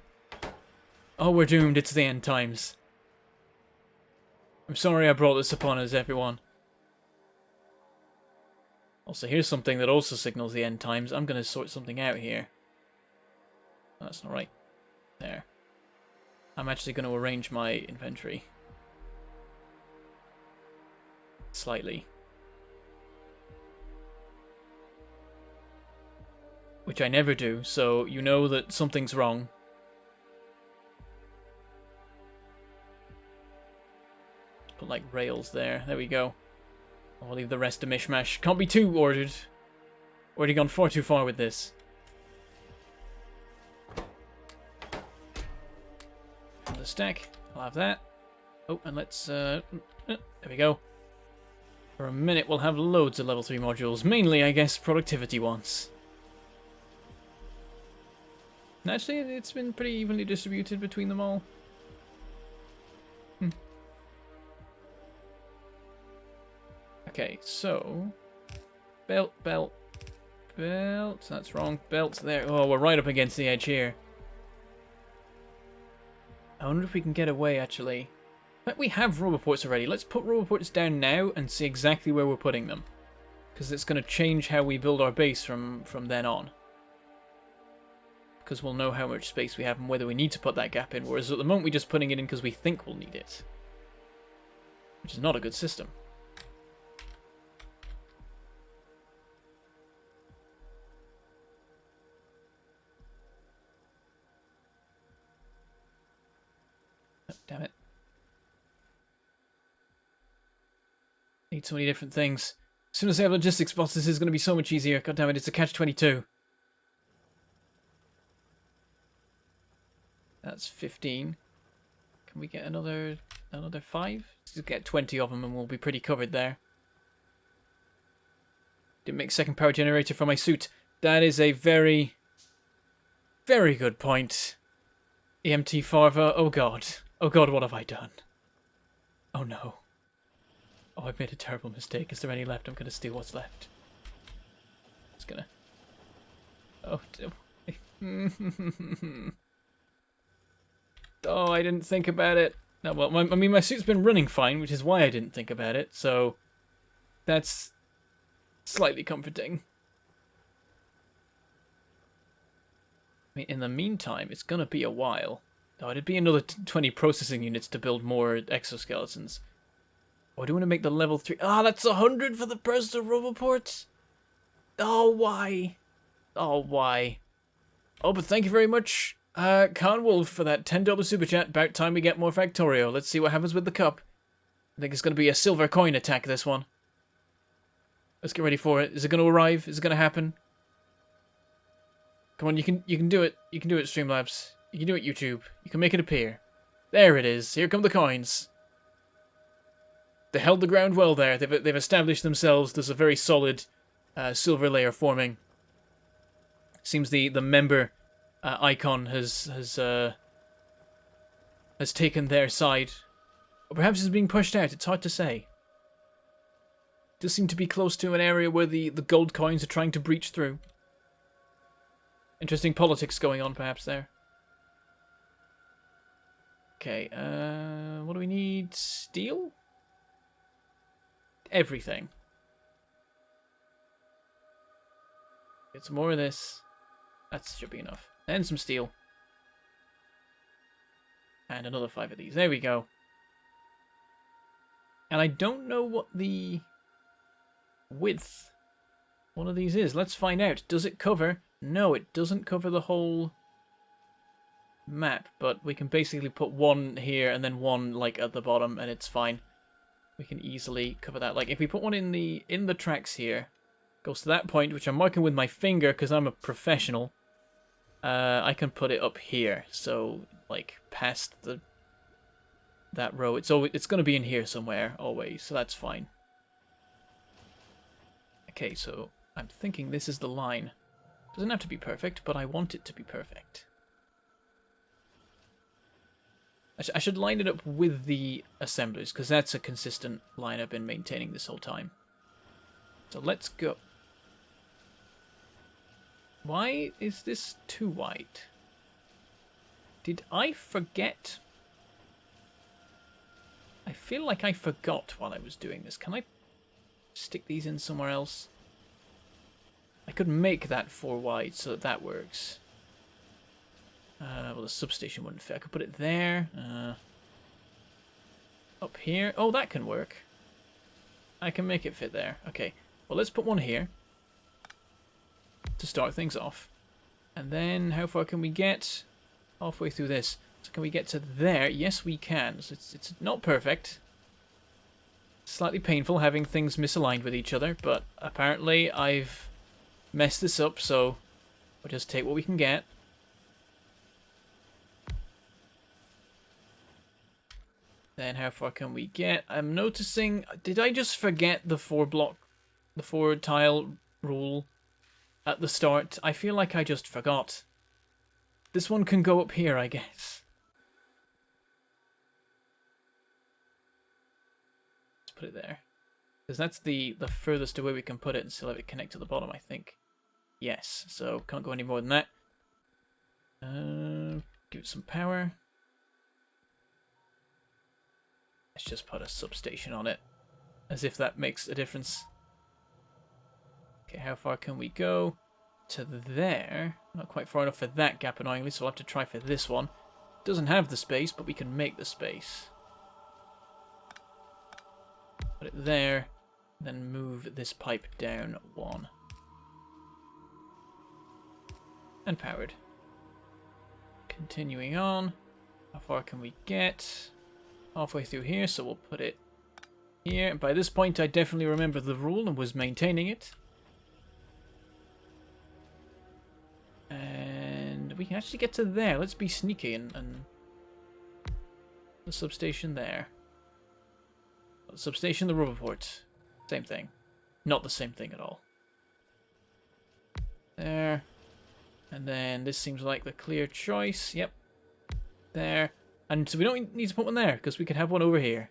Oh, we're doomed. It's the end times. I'm sorry I brought this upon us, everyone. Also, here's something that also signals the end times. I'm going to sort something out here. Oh, that's not right. There. I'm actually going to arrange my inventory. Slightly. Which I never do, so you know that something's wrong. Put like rails there. There we go. I'll leave the rest a mishmash. Can't be too ordered. Already gone far too far with this. Another stack. I'll have that. Oh, and let's... there we go. For a minute, we'll have loads of level 3 modules. Mainly, I guess, productivity ones. Actually, it's been pretty evenly distributed between them all. Okay, so... Belt. That's wrong. Belt there. Oh, we're right up against the edge here. I wonder if we can get away, actually. But we have Roboports already. Let's put Roboports down now and see exactly where we're putting them. Because it's going to change how we build our base from then on. Because we'll know how much space we have and whether we need to put that gap in. Whereas at the moment we're just putting it in because we think we'll need it. Which is not a good system. Oh, damn it. Need so many different things. As soon as I have logistics spots, this is going to be so much easier. God damn it, it's a catch-22. That's 15. Can we get another 5? Let's get 20 of them and we'll be pretty covered there. Didn't make second power generator for my suit. That is a very, very good point. EMT Farva, oh god. Oh god, what have I done? Oh no. Oh, I've made a terrible mistake. Is there any left? I'm gonna steal what's left. Just gonna... Oh, oh, I didn't think about it. No, well, I mean, my suit's been running fine, which is why I didn't think about it, so that's slightly comforting. I mean, in the meantime, it's gonna be a while. Oh, it'd be another 20 processing units to build more exoskeletons. Oh, I do want to make the level 3. Ah, that's 100 for the personal Roboports. Oh, why? Oh, why? Oh, but thank you very much, Khan Wolf, for that $10 super chat. About time we get more Factorio. Let's see what happens with the cup. I think it's going to be a silver coin attack, this one. Let's get ready for it. Is it going to arrive? Is it going to happen? Come on, you can do it. You can do it, Streamlabs. You can do it, YouTube. You can make it appear. There it is. Here come the coins. They held the ground well there. They've established themselves. There's a very solid silver layer forming. Seems the member icon has has taken their side. Or perhaps is being pushed out. It's hard to say. It does seem to be close to an area where the gold coins are trying to breach through. Interesting politics going on perhaps there. Okay, what do we need? Steel? Everything. Get some more of this. That should be enough. And some steel. And another 5 of these. There we go. And I don't know what the width one of these is. Let's find out. Does it cover? No, it doesn't cover the whole map, but we can basically put one here and then one like at the bottom and it's fine. We can easily cover that. Like if we put one in the tracks here, goes to that point, which I'm marking with my finger because I'm a professional. I can put it up here, so like past that row. It's going to be in here somewhere always, so that's fine. Okay, so I'm thinking this is the line. Doesn't have to be perfect, but I want it to be perfect. I should line it up with the assemblers, because that's a consistent line I've been maintaining this whole time. So let's go. Why is this too wide? Did I forget? I feel like I forgot while I was doing this. Can I stick these in somewhere else? I could make that 4 wide so that works. Well, the substation wouldn't fit. I could put it there. Up here. Oh, that can work. I can make it fit there. Okay. Well, let's put one here to start things off. And then how far can we get? Halfway through this. So can we get to there? Yes, we can. So it's not perfect. Slightly painful having things misaligned with each other, but apparently I've messed this up, so we'll just take what we can get. Then how far can we get? I'm noticing, did I just forget the 4 tile rule at the start? I feel like I just forgot. This one can go up here, I guess. Let's put it there. Because that's the furthest away we can put it and still have it connect to the bottom, I think. Yes, so can't go any more than that. Give it some power. Let's just put a substation on it, as if that makes a difference. Okay, how far can we go? To there. Not quite far enough for that gap, annoyingly, so we'll have to try for this one. Doesn't have the space, but we can make the space. Put it there, then move this pipe down 1. And powered. Continuing on. How far can we get? Halfway through here, so we'll put it here. And by this point, I definitely remember the rule and was maintaining it. And we can actually get to there. Let's be sneaky and the substation there. The substation, the rubber port. Same thing. Not the same thing at all. There. And then this seems like the clear choice. Yep. There. And so we don't need to put one there, because we can have one over here.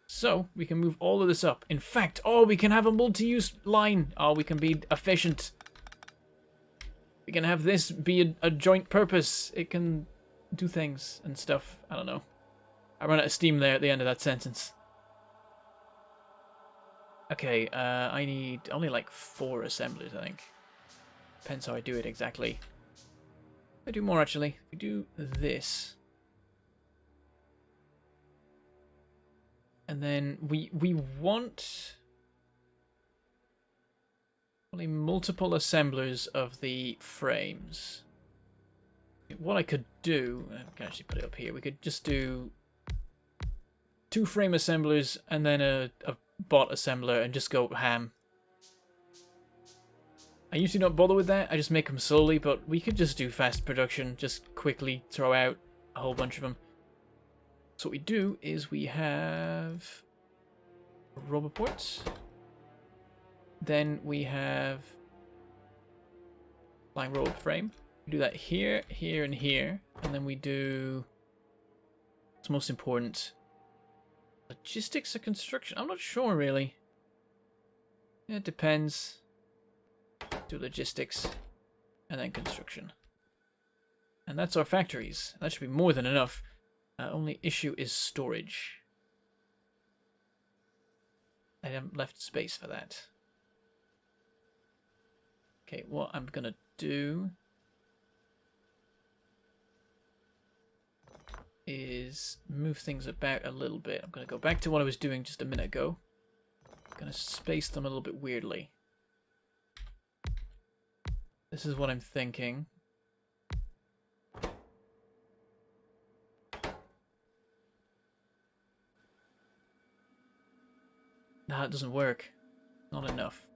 So, we can move all of this up. In fact, oh, we can have a multi-use line. Oh, we can be efficient. We can have this be a joint purpose. It can do things and stuff. I don't know. I ran out of steam there at the end of that sentence. Okay, I need only like 4 assemblers, I think. Depends how I do it exactly. I do more, actually. We do this. And then we want only multiple assemblers of the frames. What I could do, I can actually put it up here. We could just do 2 frame assemblers and then a bot assembler and just go ham. I usually don't bother with that. I just make them slowly, but we could just do fast production. Just quickly throw out a whole bunch of them. So what we do is we have rubber ports. Then we have flying roll frame. We do that here, here, and here. And then we do What's most important? Logistics or construction? I'm not sure, really. It depends. Do logistics, and then construction. And that's our factories. That should be more than enough. Only issue is storage. I haven't left space for that. Okay, what I'm gonna do is move things about a little bit. I'm gonna go back to what I was doing just a minute ago. I'm gonna space them a little bit weirdly. This is what I'm thinking. Nah, it doesn't work. Not enough.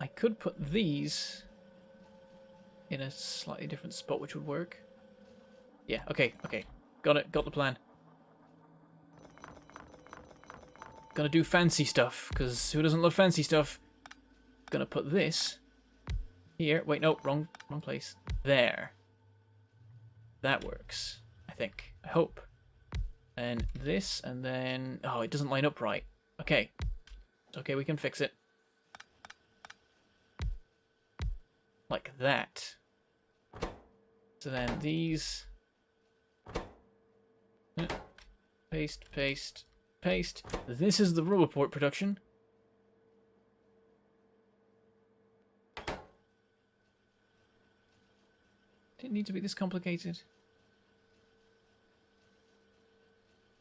I could put these in a slightly different spot, which would work. Yeah, okay. Got it, got the plan. Gonna do fancy stuff, because who doesn't love fancy stuff? Gonna put this here. Wait, no, wrong place. There. That works, I think. I hope. And this, and then... Oh, it doesn't line up right. Okay. It's okay, we can fix it. Like that. So then these... Paste, paste, paste. This is the Ribbonworld production. Didn't need to be this complicated.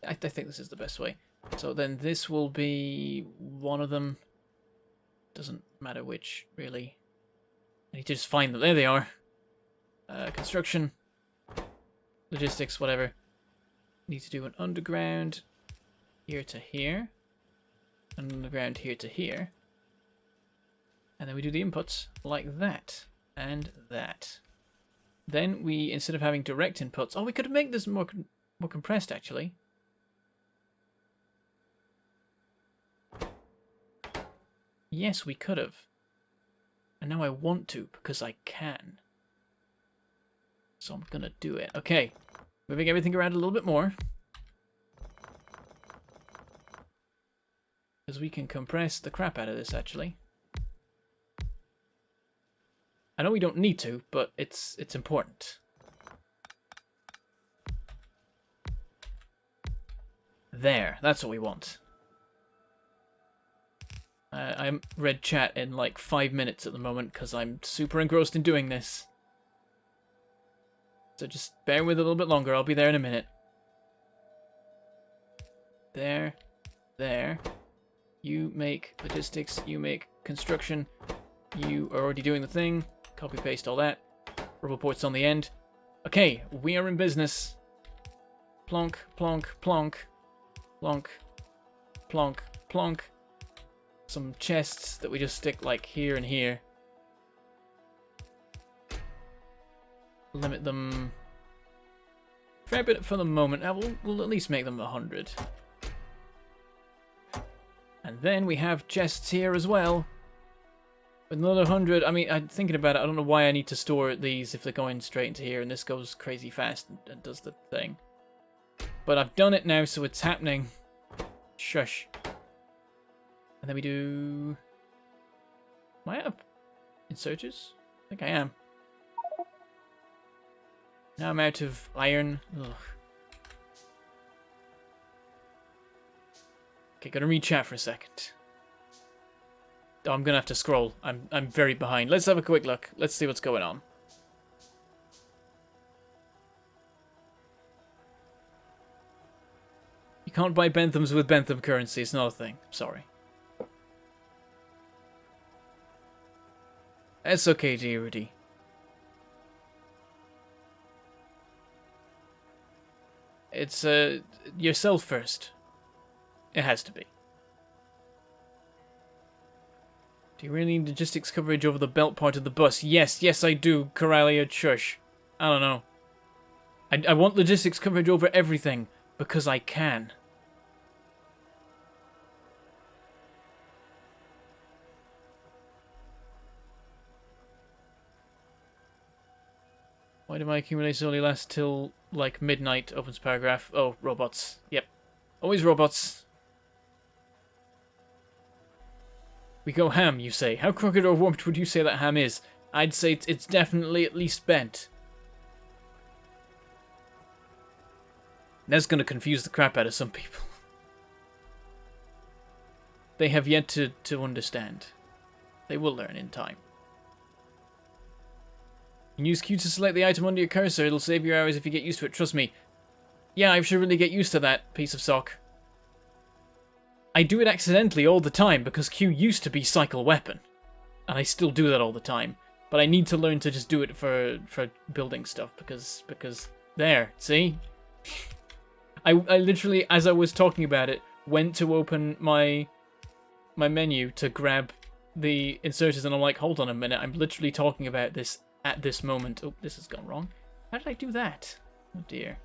I think this is the best way. So then this will be one of them. Doesn't matter which, really. I need to just find them. There they are. Construction. Logistics, whatever. Need to do an underground here to here. An underground here to here. And then we do the inputs like that. And that. Then we, instead of having direct inputs... Oh, we could make this more compressed, actually. Yes, we could have. And now I want to, because I can. So I'm gonna do it. Okay. Moving everything around a little bit more. Because we can compress the crap out of this, actually. I know we don't need to, but it's important. There, that's what we want. I read chat in like 5 minutes at the moment because I'm super engrossed in doing this. So just bear with it a little bit longer. I'll be there in a minute. There. There. You make logistics. You make construction. You are already doing the thing. Copy paste all that. Ribbonport's on the end. Okay, we are in business. Plonk, plonk, plonk. Plonk. Plonk, plonk. Some chests that we just stick like here and here. Limit them a fair bit for the moment. We'll at least make them 100. And then we have chests here as well. With another 100. I mean, I'm thinking about it. I don't know why I need to store these if they're going straight into here. And this goes crazy fast and does the thing. But I've done it now, so it's happening. Shush. And then we do... Am I out of inserters? I think I am. Now I'm out of iron. Ugh. Okay, gotta read chat for a second. Oh, I'm gonna have to scroll. I'm very behind. Let's have a quick look. Let's see what's going on. You can't buy Benthams with Bentham currency. It's not a thing. Sorry. It's okay, dear Rudy. It's, yourself first. It has to be. Do you really need logistics coverage over the belt part of the bus? Yes, yes I do, Coralia. Shush. I don't know. I want logistics coverage over everything, because I can. Why do my accumulators only last till, like, midnight? Opens paragraph. Oh, robots. Yep. Always robots. We go ham, you say. How crooked or warped would you say that ham is? I'd say it's definitely at least bent. That's gonna confuse the crap out of some people. They have yet to understand. They will learn in time. You can use Q to select the item under your cursor. It'll save you hours if you get used to it. Trust me. Yeah, I should really get used to that piece of sock. I do it accidentally all the time because Q used to be cycle weapon. And I still do that all the time. But I need to learn to just do it for building stuff because there, see? I literally, as I was talking about it, went to open my menu to grab the inserters and I'm like, hold on a minute, I'm literally talking about this at this moment. Oh, this has gone wrong. How did I do that? Oh dear.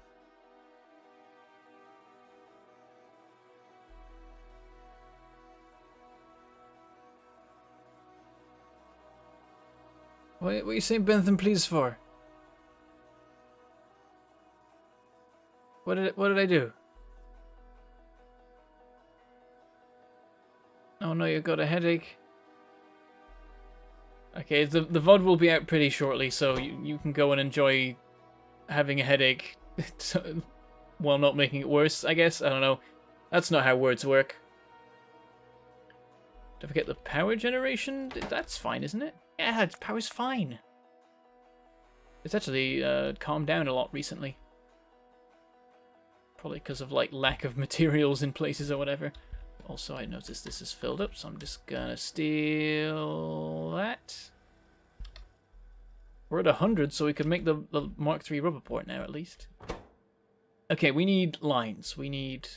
What are you saying Bentham please for? What did I do? Oh no, you've got a headache. Okay, the VOD will be out pretty shortly, so you can go and enjoy having a headache while not making it worse, I guess. I don't know. That's not how words work. Don't forget the power generation. That's fine, isn't it? Yeah, power's fine. It's actually calmed down a lot recently. Probably because of like lack of materials in places or whatever. Also, I noticed this is filled up, so I'm just gonna steal that. We're at 100, so we could make the Mark III rubber port now, at least. Okay, we need lines. We need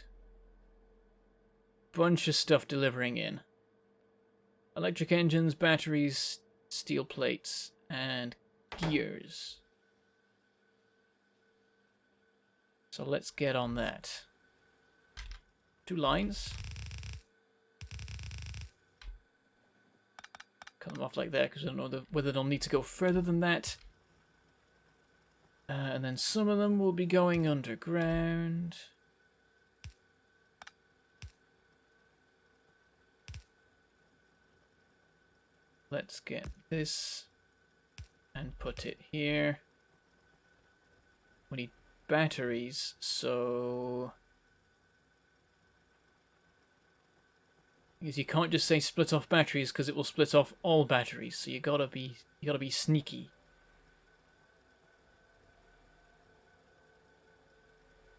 a bunch of stuff delivering in. Electric engines, batteries, steel plates, and gears. So let's get on that. 2 lines. Cut them off like that because I don't know whether they'll need to go further than that. And then some of them will be going underground. Let's get this and put it here. We need batteries, so because you can't just say split off batteries because it will split off all batteries, so you gotta be sneaky.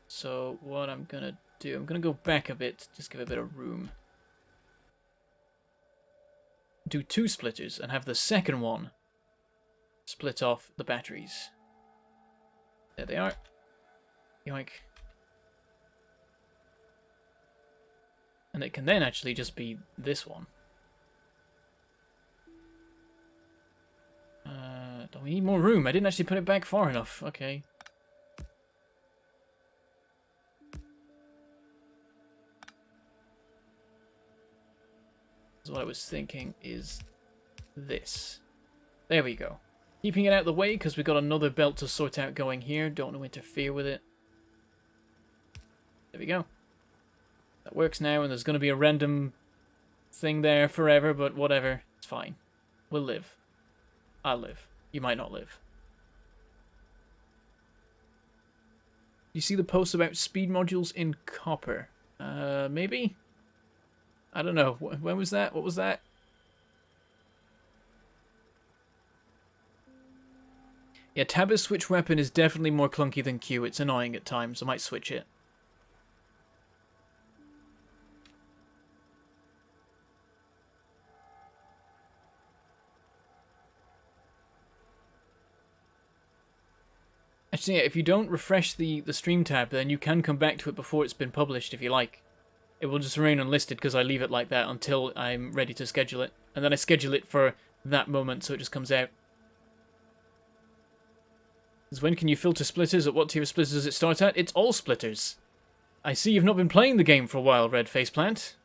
So what I'm gonna do, I'm gonna go back a bit, just give a bit of room. Do 2 splitters and have the second one split off the batteries. There they are. Yoink. And it can then actually just be this one. Don't we need more room? I didn't actually put it back far enough. Okay. So what I was thinking is this. There we go. Keeping it out of the way because we've got another belt to sort out going here. Don't want to interfere with it. There we go. That works now, and there's going to be a random thing there forever, but whatever. It's fine. We'll live. I'll live. You might not live. You see the post about speed modules in copper? Maybe? I don't know. When was that? What was that? Yeah, Tab's switch weapon is definitely more clunky than Q. It's annoying at times. I might switch it. Actually, yeah, if you don't refresh the stream tab, then you can come back to it before it's been published if you like. It will just remain unlisted because I leave it like that until I'm ready to schedule it. And then I schedule it for that moment so it just comes out. Because when can you filter splitters? At what tier of splitters does it start at? It's all splitters. I see you've not been playing the game for a while, Red Faceplant.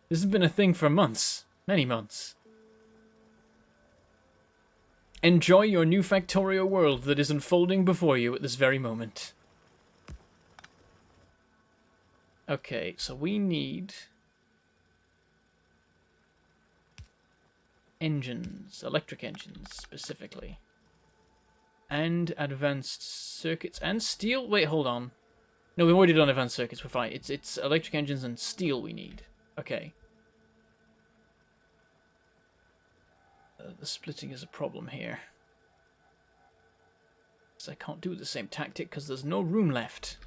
This has been a thing for months. Many months. Enjoy your new Factorio world that is unfolding before you at this very moment. Okay, so we need engines, electric engines specifically. And advanced circuits and steel. Wait, hold on. No, we've already done advanced circuits, we're fine. It's electric engines and steel we need. Okay. The splitting is a problem here. So I can't do the same tactic because there's no room left.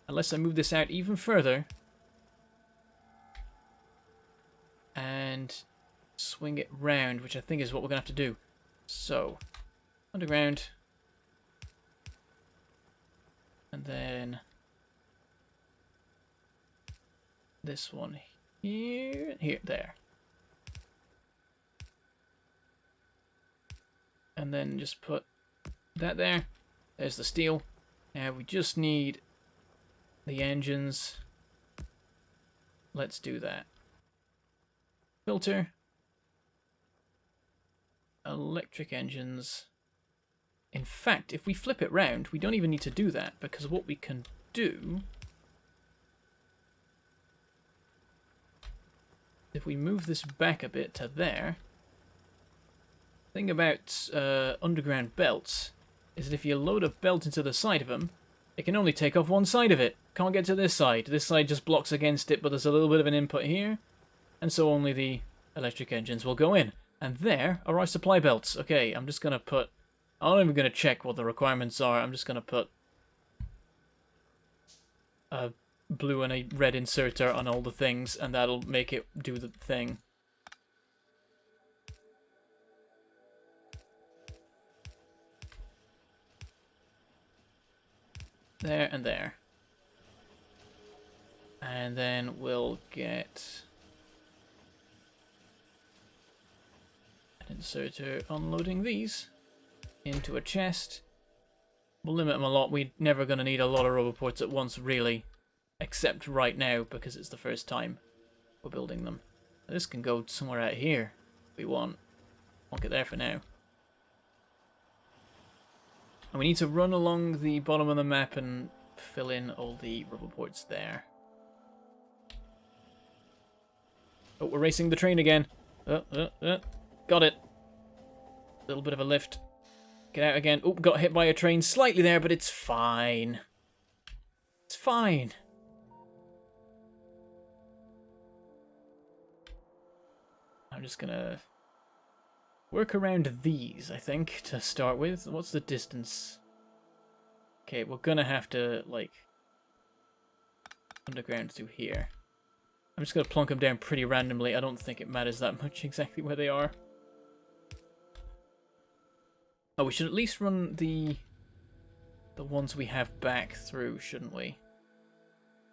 Unless I move this out even further. And swing it round, which I think is what we're going to have to do. So, underground. And then this one here, there. And then just put that there. There's the steel. Now we just need the engines. Let's do that. Filter. Electric engines. In fact, if we flip it round, we don't even need to do that, because what we can do, if we move this back a bit to there, the thing about underground belts is that if you load a belt into the side of them, it can only take off one side of it. Can't get to this side. This side just blocks against it, but there's a little bit of an input here, and so only the electric engines will go in. And there are our supply belts. Okay, I'm just going to put... I'm not even going to check what the requirements are. I'm just going to put a blue and a red inserter on all the things, and that'll make it do the thing. There and there. And then we'll get an inserter unloading these into a chest. We'll limit them a lot. We're never going to need a lot of rubber ports at once, really. Except right now, because it's the first time we're building them. This can go somewhere out here if we want. Won't get there for now. And we need to run along the bottom of the map and fill in all the rubber ports there. Oh, we're racing the train again. Got it. A little bit of a lift. Get out again. Oh, got hit by a train slightly there, but it's fine. It's fine. I'm just gonna work around these, I think, to start with. What's the distance? Okay, we're gonna have to, like, underground through here. I'm just gonna plonk them down pretty randomly. I don't think it matters that much exactly where they are. Oh, we should at least run the ones we have back through, shouldn't we?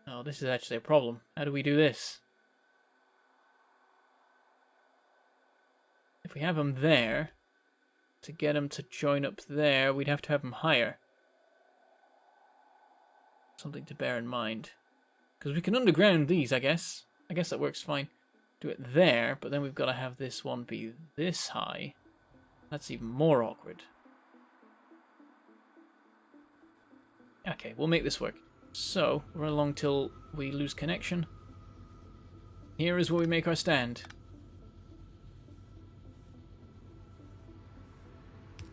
Oh, this is actually a problem. How do we do this? If we have them there, to get them to join up there, we'd have to have them higher. Something to bear in mind. Because we can underground these, I guess. I guess that works fine. Do it there, but then we've got to have this one be this high. That's even more awkward. Okay, we'll make this work. So, run along till we lose connection. Here is where we make our stand.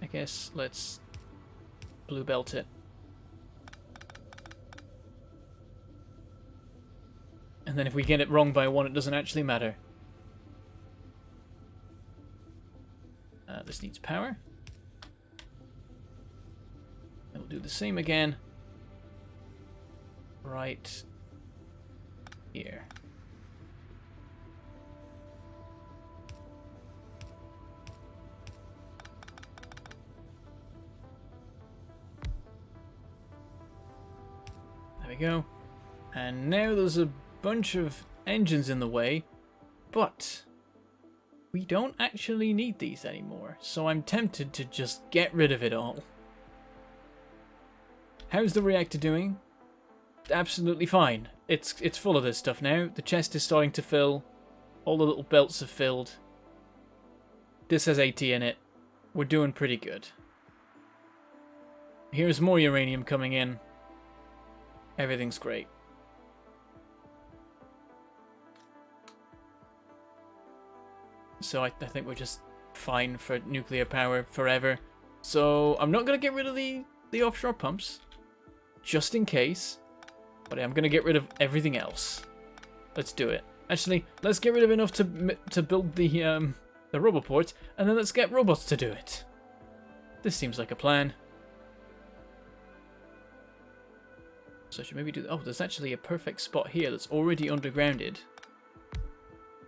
I guess let's blue belt it. And then if we get it wrong by one, it doesn't actually matter. This needs power. And we'll do the same again. Right here. There we go. And now there's a bunch of engines in the way, but we don't actually need these anymore, so I'm tempted to just get rid of it all. How's the reactor doing? Absolutely fine. It's full of this stuff now. The chest is starting to fill. All the little belts have filled. This has 80 in it. we're doing pretty good. Here's more uranium coming in. Everything's great. So I think we're just fine for nuclear power forever. So I'm not going to get rid of the offshore pumps, just in case. But I'm going to get rid of everything else. Let's do it. Actually, let's get rid of enough to build the roboport, and then let's get robots to do it. This seems like a plan. So I should maybe do... Oh, there's actually a perfect spot here that's already undergrounded.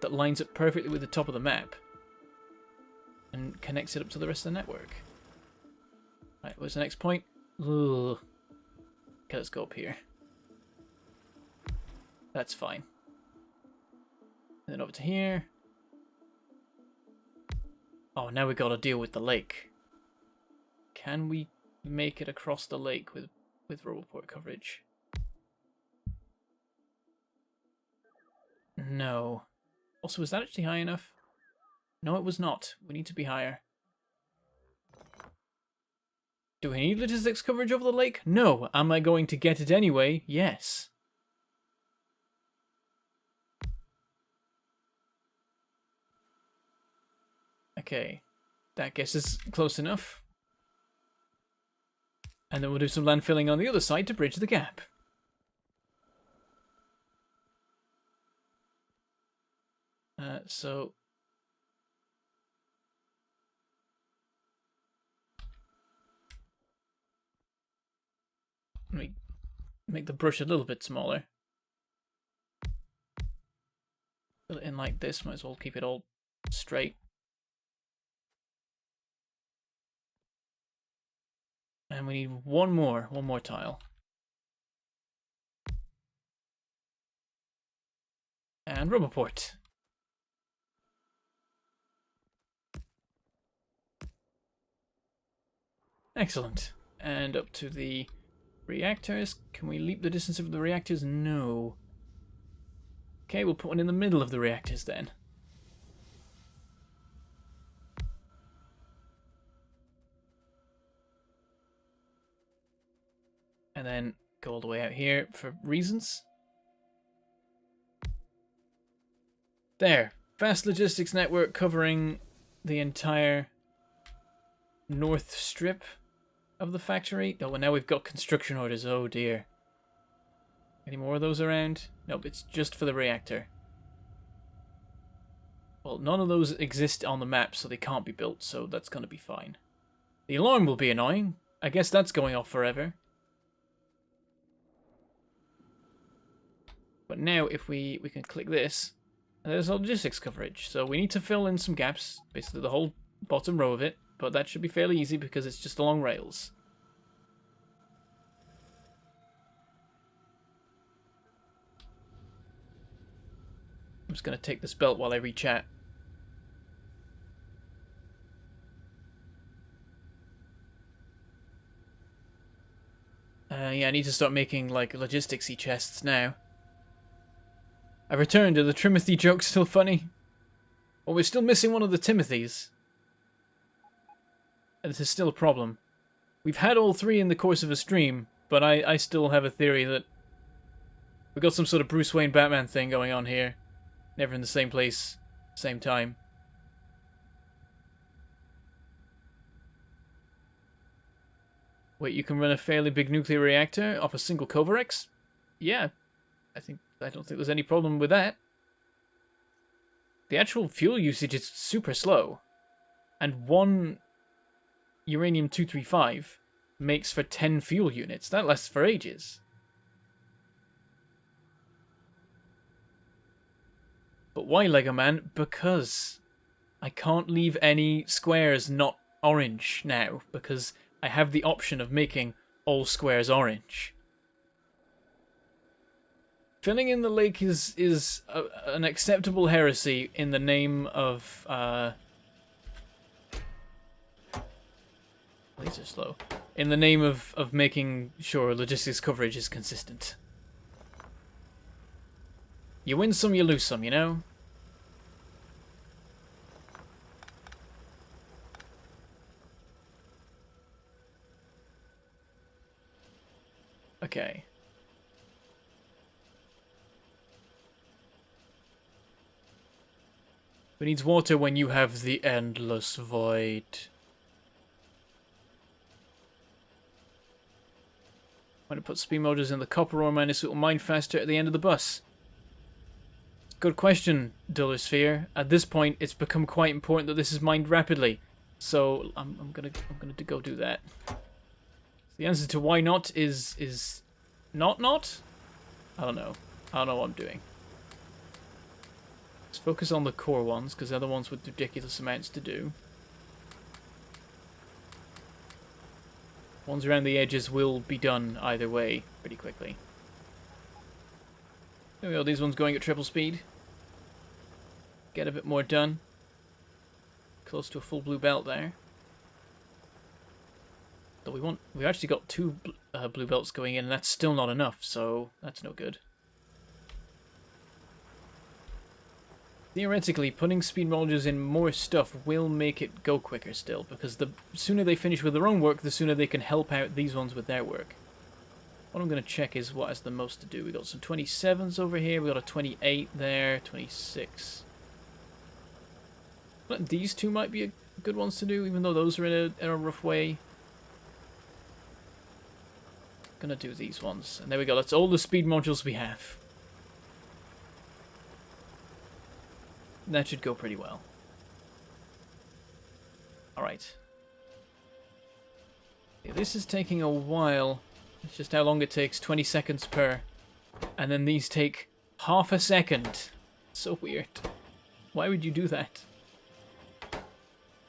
That lines up perfectly with the top of the map. And connects it up to the rest of the network. Right, where's the next point? Ugh. Okay, let's go up here. That's fine. And then over to here. Oh, now we gotta deal with the lake. Can we make it across the lake with roboport coverage? No. Also, was that actually high enough? No, it was not. We need to be higher. Do we need logistics coverage over the lake? No. Am I going to get it anyway? Yes. Okay. That gets us close enough. And then we'll do some land filling on the other side to bridge the gap. So... Let me make the brush a little bit smaller. Fill it in like this, might as well keep it all straight. And we need one more tile. And roboport. Excellent. And up to the reactors. Can we leap the distance of the reactors? No. Okay, we'll put one in the middle of the reactors then. And then go all the way out here for reasons. There. Fast logistics network covering the entire north strip of the factory. Oh, and now we've got construction orders. Oh dear. Any more of those around? Nope, it's just for the reactor. Well, none of those exist on the map, so they can't be built, so that's going to be fine. The alarm will be annoying. I guess that's going off forever. But now, if we can click this, and there's logistics coverage. So we need to fill in some gaps, basically the whole bottom row of it, but that should be fairly easy because it's just along rails. I'm just going to take this belt while I re-chat. Yeah, I need to start making, like, logistics-y chests now. I returned. Are the Timothy jokes still funny? Well, we're still missing one of the Timothys. And this is still a problem. We've had all three in the course of a stream, but I still have a theory that we've got some sort of Bruce Wayne Batman thing going on here. Never in the same place, same time. Wait, you can run a fairly big nuclear reactor off a single Kovarex? Yeah, I don't think there's any problem with that. The actual fuel usage is super slow. And one uranium-235 makes for 10 fuel units. That lasts for ages. But why, Lego Man? Because I can't leave any squares not orange now, because I have the option of making all squares orange. Filling in the lake is an acceptable heresy in the name of these are slow. In the name of making sure logistics coverage is consistent. You win some, you lose some, you know? Okay. Who needs water when you have the endless void? I'm going to put speed modules in the copper ore minus it will mine faster at the end of the bus. Good question, Duller Sphere. At this point, it's become quite important that this is mined rapidly. So I'm gonna go do that. The answer to why not is not. I don't know. I don't know what I'm doing. Let's focus on the core ones because they're the ones with ridiculous amounts to do. Ones around the edges will be done either way pretty quickly. There we go. These ones going at triple speed. Get a bit more done. Close to a full blue belt there. But we actually got 2 blue belts going in, and that's still not enough, so that's no good. Theoretically, putting speed modules in more stuff will make it go quicker still, because the sooner they finish with their own work, the sooner they can help out these ones with their work. What I'm going to check is what has the most to do. We got some 27s over here, we got a 28 there, 26. But these two might be good ones to do, even though those are in a rough way. Gonna do these ones. And there we go, that's all the speed modules we have. That should go pretty well. Alright. Yeah, this is taking a while. It's just how long it takes, 20 seconds per. And then these take half a second. So weird. Why would you do that?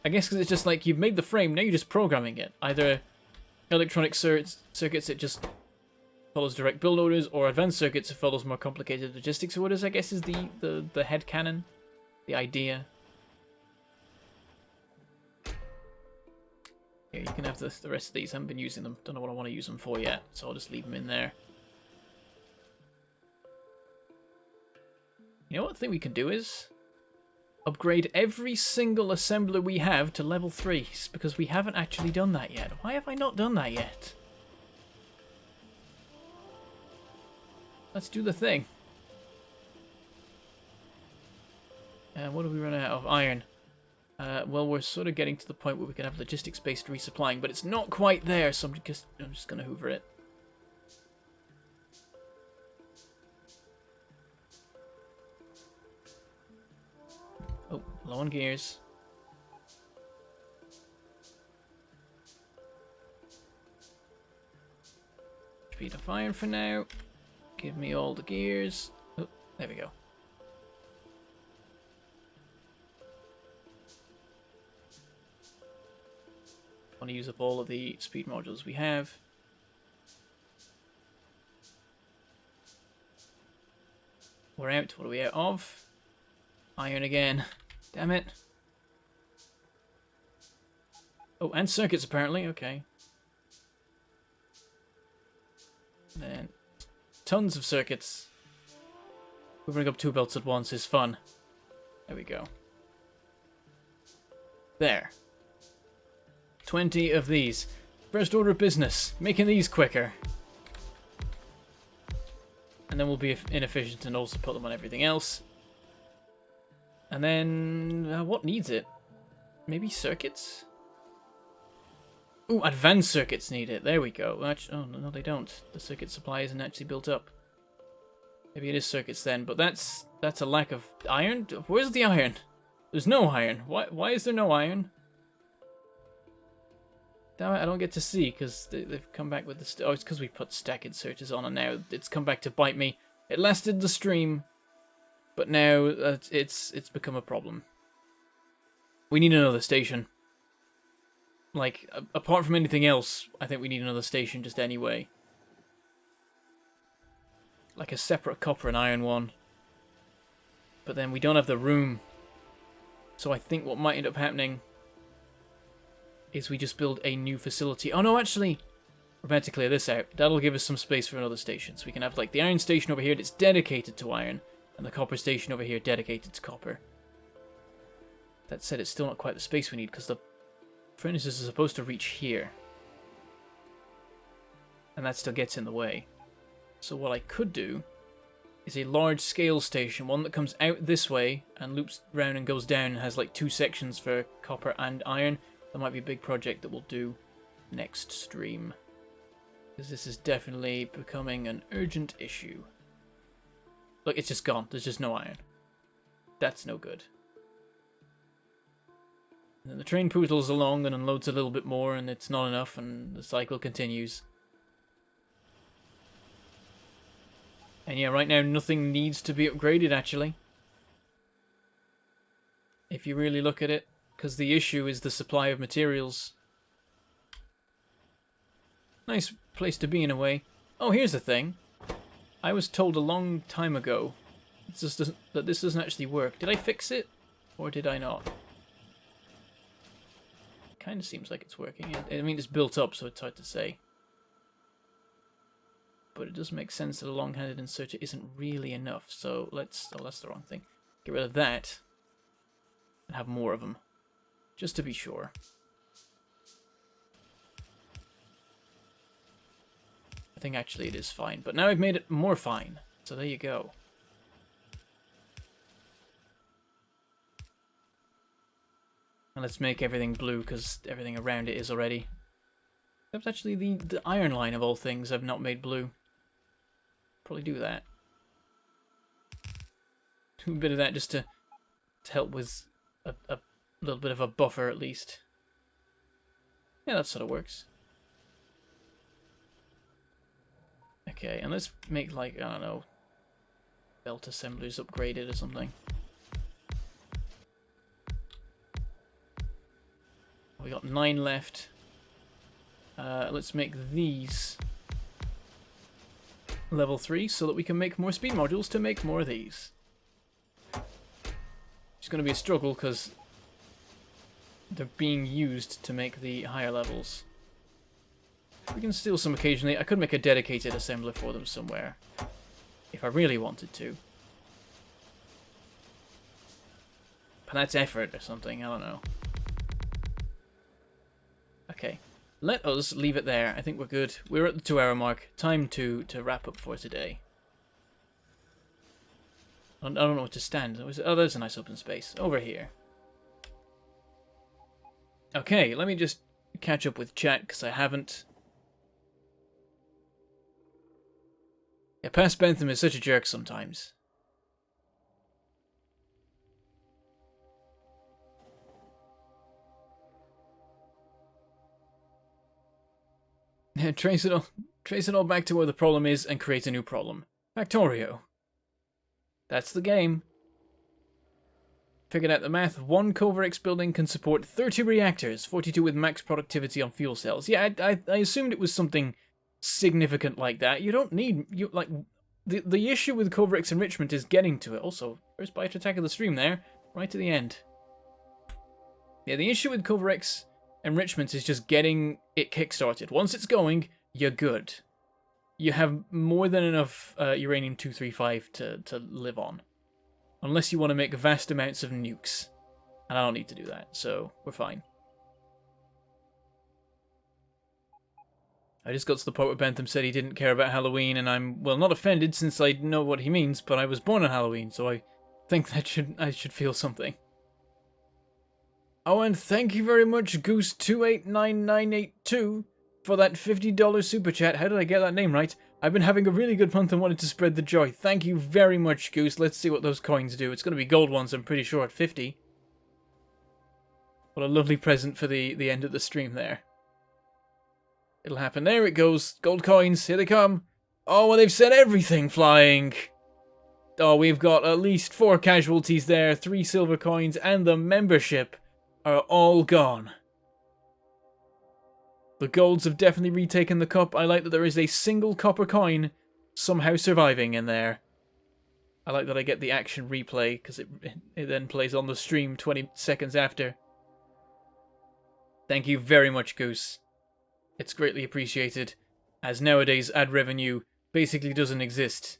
I guess because it's just like, you've made the frame, now you're just programming it. Either electronic circuits, it just follows direct build orders, or advanced circuits, it follows more complicated logistics orders, I guess is the head canon. The idea. Here, you can have the rest of these. I haven't been using them. Don't know what I want to use them for yet, so I'll just leave them in there. You know what I think we can do is upgrade every single assembler we have to level 3s, because we haven't actually done that yet. Why have I not done that yet? Let's do the thing. What do we run out of? Iron. Well, we're sort of getting to the point where we can have logistics-based resupplying, but it's not quite there, so I'm just going to hoover it. Oh, low on gears. Speed of iron for now. Give me all the gears. Oh, there we go. Want to use up all of the speed modules we have. We're out. What are we out of? Iron again. Damn it. Oh, and circuits apparently. Okay. Then tons of circuits. Moving up 2 belts at once is fun. There we go. There. 20 of these. First order of business. Making these quicker. And then we'll be inefficient and also put them on everything else. And then... what needs it? Maybe circuits? Ooh, advanced circuits need it. There we go. Actually, oh, no, they don't. The circuit supply isn't actually built up. Maybe it is circuits then, but that's a lack of iron. Where's the iron? There's no iron. Why is there no iron? Damn it, I don't get to see, because they've come back with the... oh, it's because we put stack inserters on, and now it's come back to bite me. It lasted the stream, but now it's become a problem. We need another station. Like, apart from anything else, I think we need another station just anyway. Like a separate copper and iron one. But then we don't have the room. So I think what might end up happening is we just build a new facility. Oh no, actually, we're about to clear this out. That'll give us some space for another station. So we can have like the iron station over here that's dedicated to iron, and the copper station over here dedicated to copper. That said, it's still not quite the space we need, because the furnaces are supposed to reach here. and that still gets in the way. So what I could do is a large scale station, one that comes out this way and loops round and goes down and has like 2 sections for copper and iron. That might be a big project that we'll do next stream, because this is definitely becoming an urgent issue. Look, it's just gone. There's just no iron. That's no good. And then the train poodles along and unloads a little bit more, and it's not enough, and the cycle continues. And yeah, right now nothing needs to be upgraded, actually. If you really look at it, because the issue is the supply of materials. Nice place to be in a way. Oh, here's the thing. I was told a long time ago that this doesn't actually work. Did I fix it? Or did I not? Kind of seems like it's working. I mean, it's built up, so it's hard to say. But it does make sense that a long-handed inserter isn't really enough. So let's... Oh, that's the wrong thing. Get rid of that. And have more of them. Just to be sure. I think actually it is fine. But now I've made it more fine. So there you go. And let's make everything blue, because everything around it is already. Except actually the iron line of all things I've not made blue. Probably do that. Do a bit of that just to help with a little bit of a buffer at least. Yeah, that sort of works. Okay, and let's make like, I don't know, belt assemblers upgraded or something. We got 9 left. Let's make these level 3 so that we can make more speed modules to make more of these. It's going to be a struggle because they're being used to make the higher levels. We can steal some occasionally. I could make a dedicated assembler for them somewhere if I really wanted to. But that's effort or something, I don't know. Okay, let us leave it there. I think we're good. We're at the 2-hour mark. Time to wrap up for today. I don't know what to stand. Oh, there's a nice open space. Over here. Okay, let me just catch up with chat, because I haven't. Yeah, Past Bentham is such a jerk sometimes. Trace it all back to where the problem is and create a new problem. Factorio. That's the game. Figured out the math. 1 Coverx building can support 30 reactors, 42 with max productivity on fuel cells. Yeah, I assumed it was something significant like that. You don't need... The issue with Coverx enrichment is getting to it. Also, first bite attack of the stream there, right to the end. Yeah, the issue with Coverx enrichment is just getting it kickstarted. Once it's going, you're good. You have more than enough uranium-235 to live on. Unless you want to make vast amounts of nukes. And I don't need to do that, so we're fine. I just got to the part where Bentham said he didn't care about Halloween, and I'm, well, not offended since I know what he means, but I was born on Halloween, so I think that I should feel something. Oh, and thank you very much, Goose289982, for that $50 super chat. How did I get that name right? I've been having a really good month and wanted to spread the joy. Thank you very much, Goose. Let's see what those coins do. It's going to be gold ones, I'm pretty sure, at 50. What a lovely present for the end of the stream there. It'll happen. There it goes. Gold coins. Here they come. Oh, well, they've set everything flying. Oh, we've got at least 4 casualties there, 3 silver coins, and the membership are all gone. The golds have definitely retaken the cup. I like that there is a single copper coin somehow surviving in there. I like that I get the action replay, because it then plays on the stream 20 seconds after. Thank you very much, Goose. It's greatly appreciated, as nowadays ad revenue basically doesn't exist,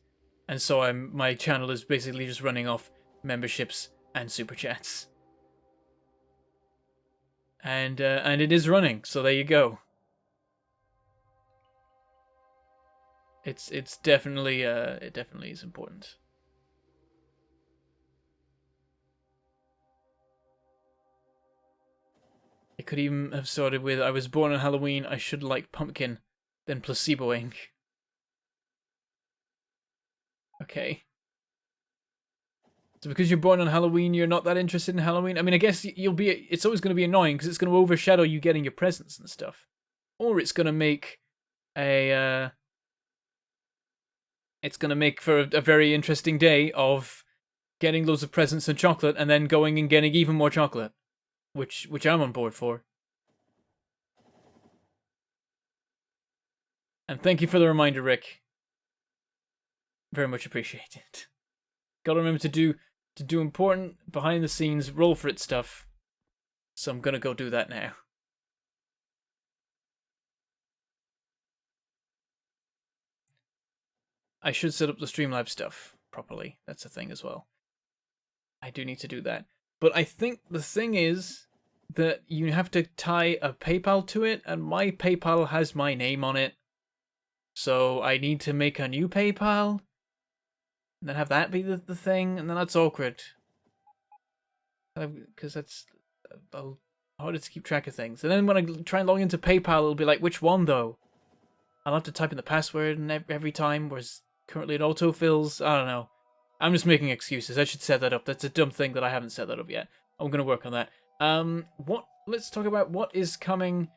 and so my channel is basically just running off memberships and super chats. And it is running, so there you go. It's definitely it definitely is important. It could even have started with I was born on Halloween, I should like pumpkin, then placeboing. Okay. So because you're born on Halloween, you're not that interested in Halloween? I mean, I guess you'll be. It's always going to be annoying because it's going to overshadow you getting your presents and stuff. Or it's going to make a... it's going to make for a very interesting day of getting loads of presents and chocolate and then going and getting even more chocolate. Which I'm on board for. And thank you for the reminder, Rick. Very much appreciated. Gotta remember to do important behind the scenes roll for it stuff. So I'm gonna go do that now. I should set up the Streamlabs stuff properly. That's a thing as well. I do need to do that. But I think the thing is that you have to tie a PayPal to it, and my PayPal has my name on it. So I need to make a new PayPal, and then have that be the thing, and then that's awkward. Because that's harder to keep track of things. And then when I try and log into PayPal, it'll be like, which one though? I'll have to type in the password and every time, whereas currently it autofills. I don't know. I'm just making excuses. I should set that up. That's a dumb thing that I haven't set that up yet. I'm going to work on that. Let's talk about what is coming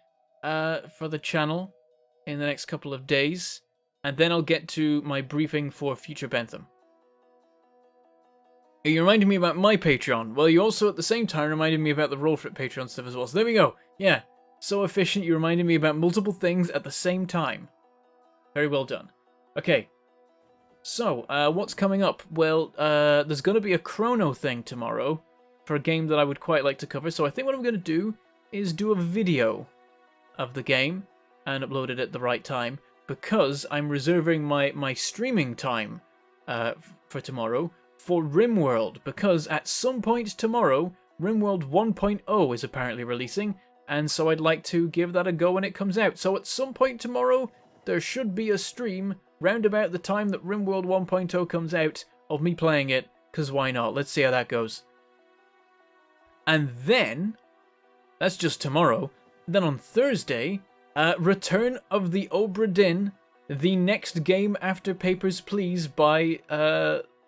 for the channel in the next couple of days. And then I'll get to my briefing for future Bentham. You reminded me about my Patreon. Well, you also at the same time reminded me about the Roll For It Patreon stuff as well. So there we go. Yeah. So efficient. You reminded me about multiple things at the same time. Very well done. Okay. So, what's coming up? Well, there's going to be a chrono thing tomorrow for a game that I would quite like to cover. So I think what I'm going to do is do a video of the game and upload it at the right time, because I'm reserving my streaming time for tomorrow for Rimworld, because at some point tomorrow, Rimworld 1.0 is apparently releasing, and so I'd like to give that a go when it comes out. So at some point tomorrow, there should be a stream round about the time that Rimworld 1.0 comes out of me playing it, because why not? Let's see how that goes. And then, that's just tomorrow, then on Thursday, Return of the Obra Dinn, the next game after Papers, Please by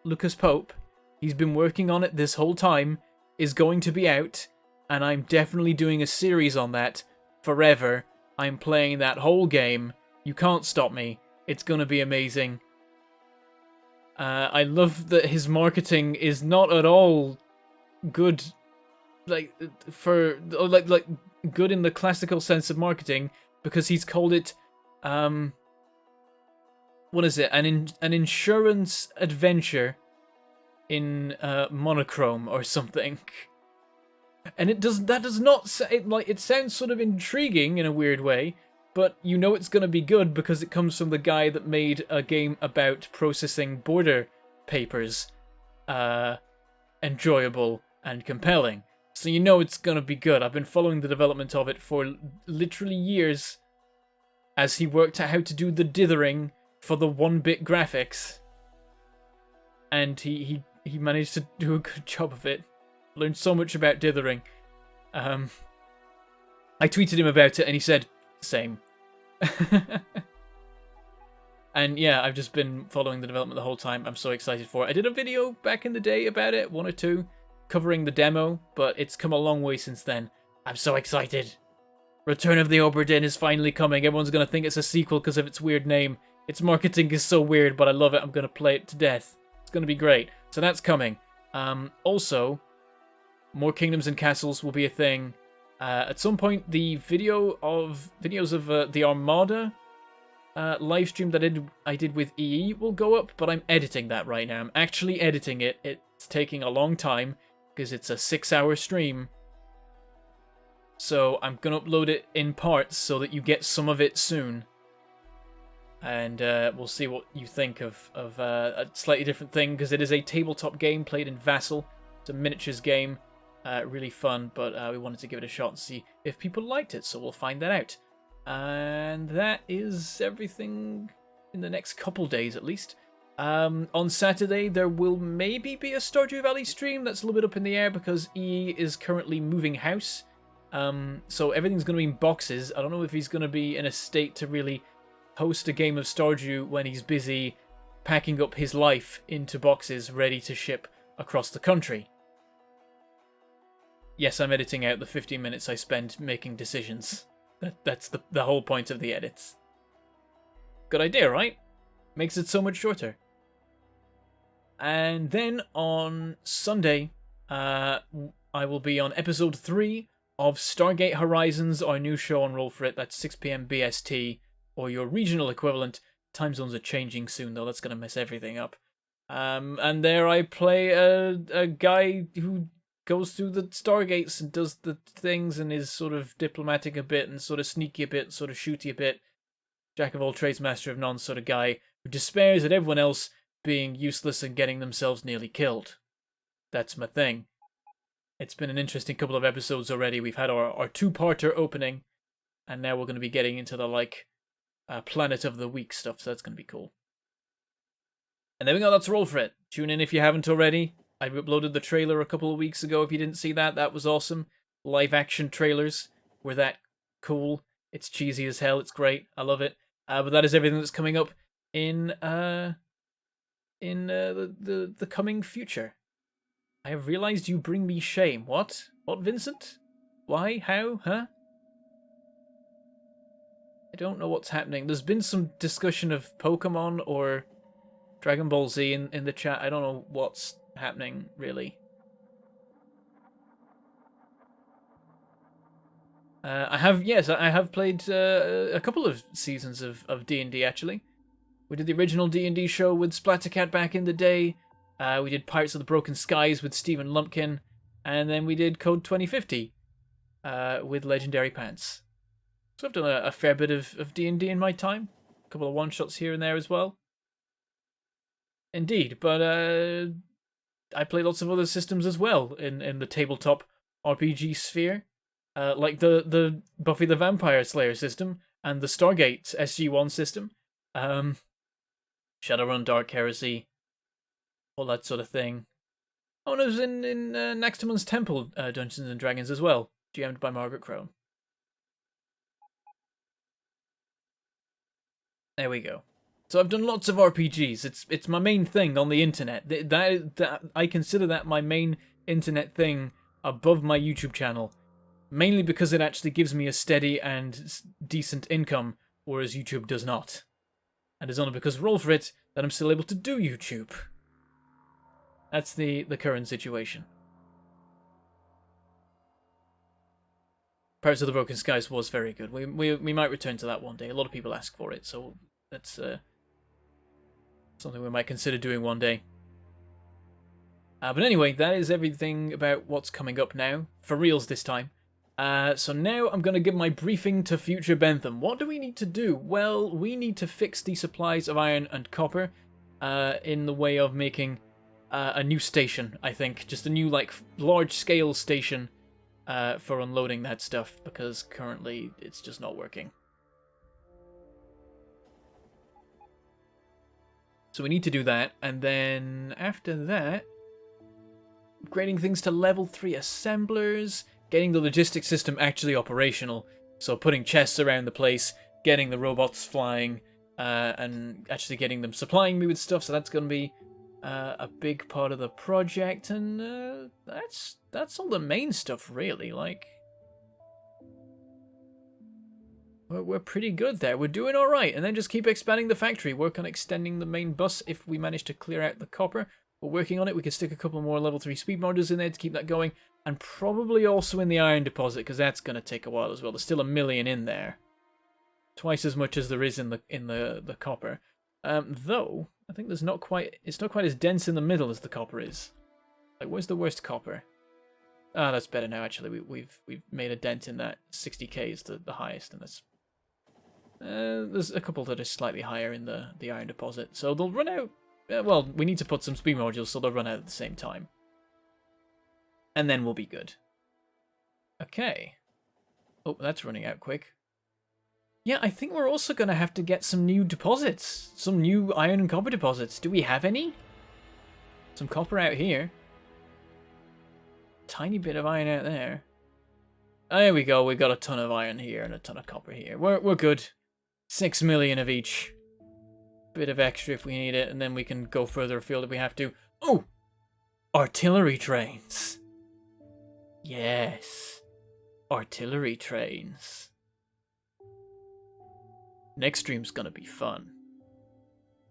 Lucas Pope. He's been working on it this whole time, is going to be out, and I'm definitely doing a series on that forever. I'm playing that whole game. You can't stop me. It's gonna be amazing. I love that his marketing is not at all good, like good in the classical sense of marketing, because he's called it what is it? An insurance adventure in monochrome or something. And it sounds sort of intriguing in a weird way, but you know it's going to be good because it comes from the guy that made a game about processing border papers enjoyable and compelling. So you know it's going to be good. I've been following the development of it for literally years as he worked out how to do the dithering for the 1-bit graphics. And he managed to do a good job of it. Learned so much about dithering. I tweeted him about it and he said, same. And yeah, I've just been following the development the whole time. I'm so excited for it. I did a video back in the day about it, 1 or 2, covering the demo, but it's come a long way since then. I'm so excited. Return of the Obra Dinn is finally coming. Everyone's going to think it's a sequel because of its weird name. Its marketing is so weird, but I love it. I'm going to play it to death. It's going to be great. So that's coming. Also, more Kingdoms and Castles will be a thing. At some point, the videos of the Armada live stream that I did with EE will go up, but I'm editing that right now. I'm actually editing it. It's taking a long time because it's a 6-hour stream. So I'm going to upload it in parts so that you get some of it soon. And we'll see what you think of a slightly different thing, because it is a tabletop game played in Vassal. It's a miniatures game. Really fun, but we wanted to give it a shot and see if people liked it, so we'll find that out. And that is everything in the next couple days at least. On Saturday, there will maybe be a Stardew Valley stream. That's a little bit up in the air because E is currently moving house. So everything's going to be in boxes. I don't know if he's going to be in a state to really host a game of Stardew when he's busy packing up his life into boxes ready to ship across the country. Yes, I'm editing out the 15 minutes I spend making decisions. That's the whole point of the edits. Good idea, right? Makes it so much shorter. And then on Sunday, I will be on episode 3 of Stargate Horizons, our new show on Roll For It. That's 6 p.m. BST, or your regional equivalent. Time zones are changing soon, though. That's going to mess everything up. And there I play a guy who goes through the Stargates and does the things and is sort of diplomatic a bit and sort of sneaky a bit, sort of shooty a bit. Jack of all trades, master of none sort of guy who despairs at everyone else being useless and getting themselves nearly killed. That's my thing. It's been an interesting couple of episodes already. We've had our two-parter opening, and now we're going to be getting into the, Planet of the Week stuff, so that's going to be cool. And then we got Let's Roll For It. Tune in if you haven't already. I uploaded the trailer a couple of weeks ago. If you didn't see that, that was awesome. Live-action trailers were that cool. It's cheesy as hell. It's great. I love it. But that is everything that's coming up in the coming future. I have realized you bring me shame. What? What, Vincent? Why? How? Huh? I don't know what's happening. There's been some discussion of Pokemon or Dragon Ball Z in the chat. I don't know what's happening, really. I have played a couple of seasons of D&D, actually. We did the original D&D show with Splattercat back in the day. We did Pirates of the Broken Skies with Stephen Lumpkin. And then we did Code 2050 with Legendary Pants. So I've done a fair bit of D&D in my time. A couple of one-shots here and there as well. Indeed, but I play lots of other systems as well in the tabletop RPG sphere. Like the Buffy the Vampire Slayer system and the Stargate SG-1 system. Shadowrun Dark Heresy. All that sort of thing. Oh, and it was in Naxtamon's Temple Dungeons and Dragons as well. GM'd by Margaret Crone. There we go. So I've done lots of RPGs. It's my main thing on the internet. That I consider that my main internet thing above my YouTube channel. Mainly because it actually gives me a steady and decent income, whereas YouTube does not. And it's only because Roll For It that I'm still able to do YouTube. That's the current situation. Pirates of the Broken Skies was very good. We might return to that one day. A lot of people ask for it, so that's something we might consider doing one day. But anyway, that is everything about what's coming up now. For reals this time. So now I'm going to give my briefing to future Bentham. What do we need to do? Well, we need to fix the supplies of iron and copper in the way of making a new station, I think. Just a new, large-scale station for unloading that stuff, because currently it's just not working. So we need to do that, and then after that, upgrading things to level 3 assemblers, getting the logistics system actually operational, so putting chests around the place, getting the robots flying, and actually getting them supplying me with stuff, so that's going to be a big part of the project, and that's all the main stuff, really. We're pretty good there. We're doing all right, and then just keep expanding the factory. Work on extending the main bus if we manage to clear out the copper. We're working on it. We can stick a couple more level 3 speed modules in there to keep that going, and probably also in the iron deposit, because that's going to take a while as well. There's still 1 million in there, twice as much as there is in the copper. Though I think it's not quite as dense in the middle as the copper is. Where's the worst copper? Ah, that's better now. Actually, we've made a dent in that. 60k is the highest, and that's there's a couple that are slightly higher in the iron deposit, so they'll run out. Well, we need to put some speed modules, so they'll run out at the same time, and then we'll be good. Okay. Oh, that's running out quick. Yeah, I think we're also going to have to get some new deposits. Some new iron and copper deposits. Do we have any? Some copper out here. Tiny bit of iron out there. There we go. We got a ton of iron here and a ton of copper here. We're good. 6 million of each. Bit of extra if we need it, and then we can go further afield if we have to. Oh! Artillery trains. Yes. Artillery trains. Next stream's gonna be fun.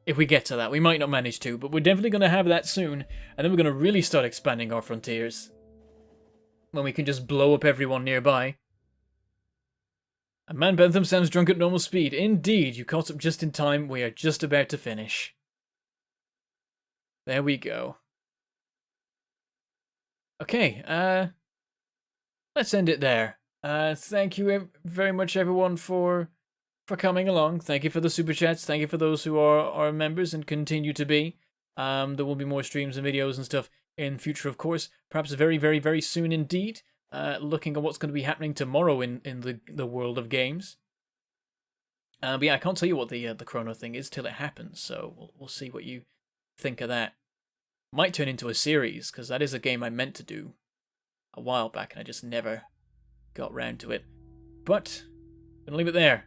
If we get to that. We might not manage to, but we're definitely gonna have that soon. And then we're gonna really start expanding our frontiers. When we can just blow up everyone nearby. A man Bentham sounds drunk at normal speed. Indeed, you caught up just in time. We are just about to finish. There we go. Okay, let's end it there. Thank you very much, everyone, for coming along. Thank you for the super chats. Thank you for those who are our members and continue to be. There will be more streams and videos and stuff in future, of course. Perhaps very, very, very soon indeed. Looking at what's going to be happening tomorrow in the world of games. But yeah, I can't tell you what the chrono thing is till it happens. So we'll see what you think of that. Might turn into a series, because that is a game I meant to do a while back, and I just never got round to it. But, I'm going to leave it there.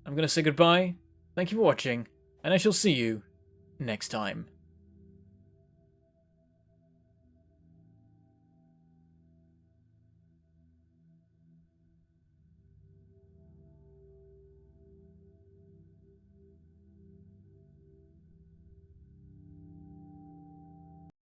I'm going to say goodbye, thank you for watching, and I shall see you next time.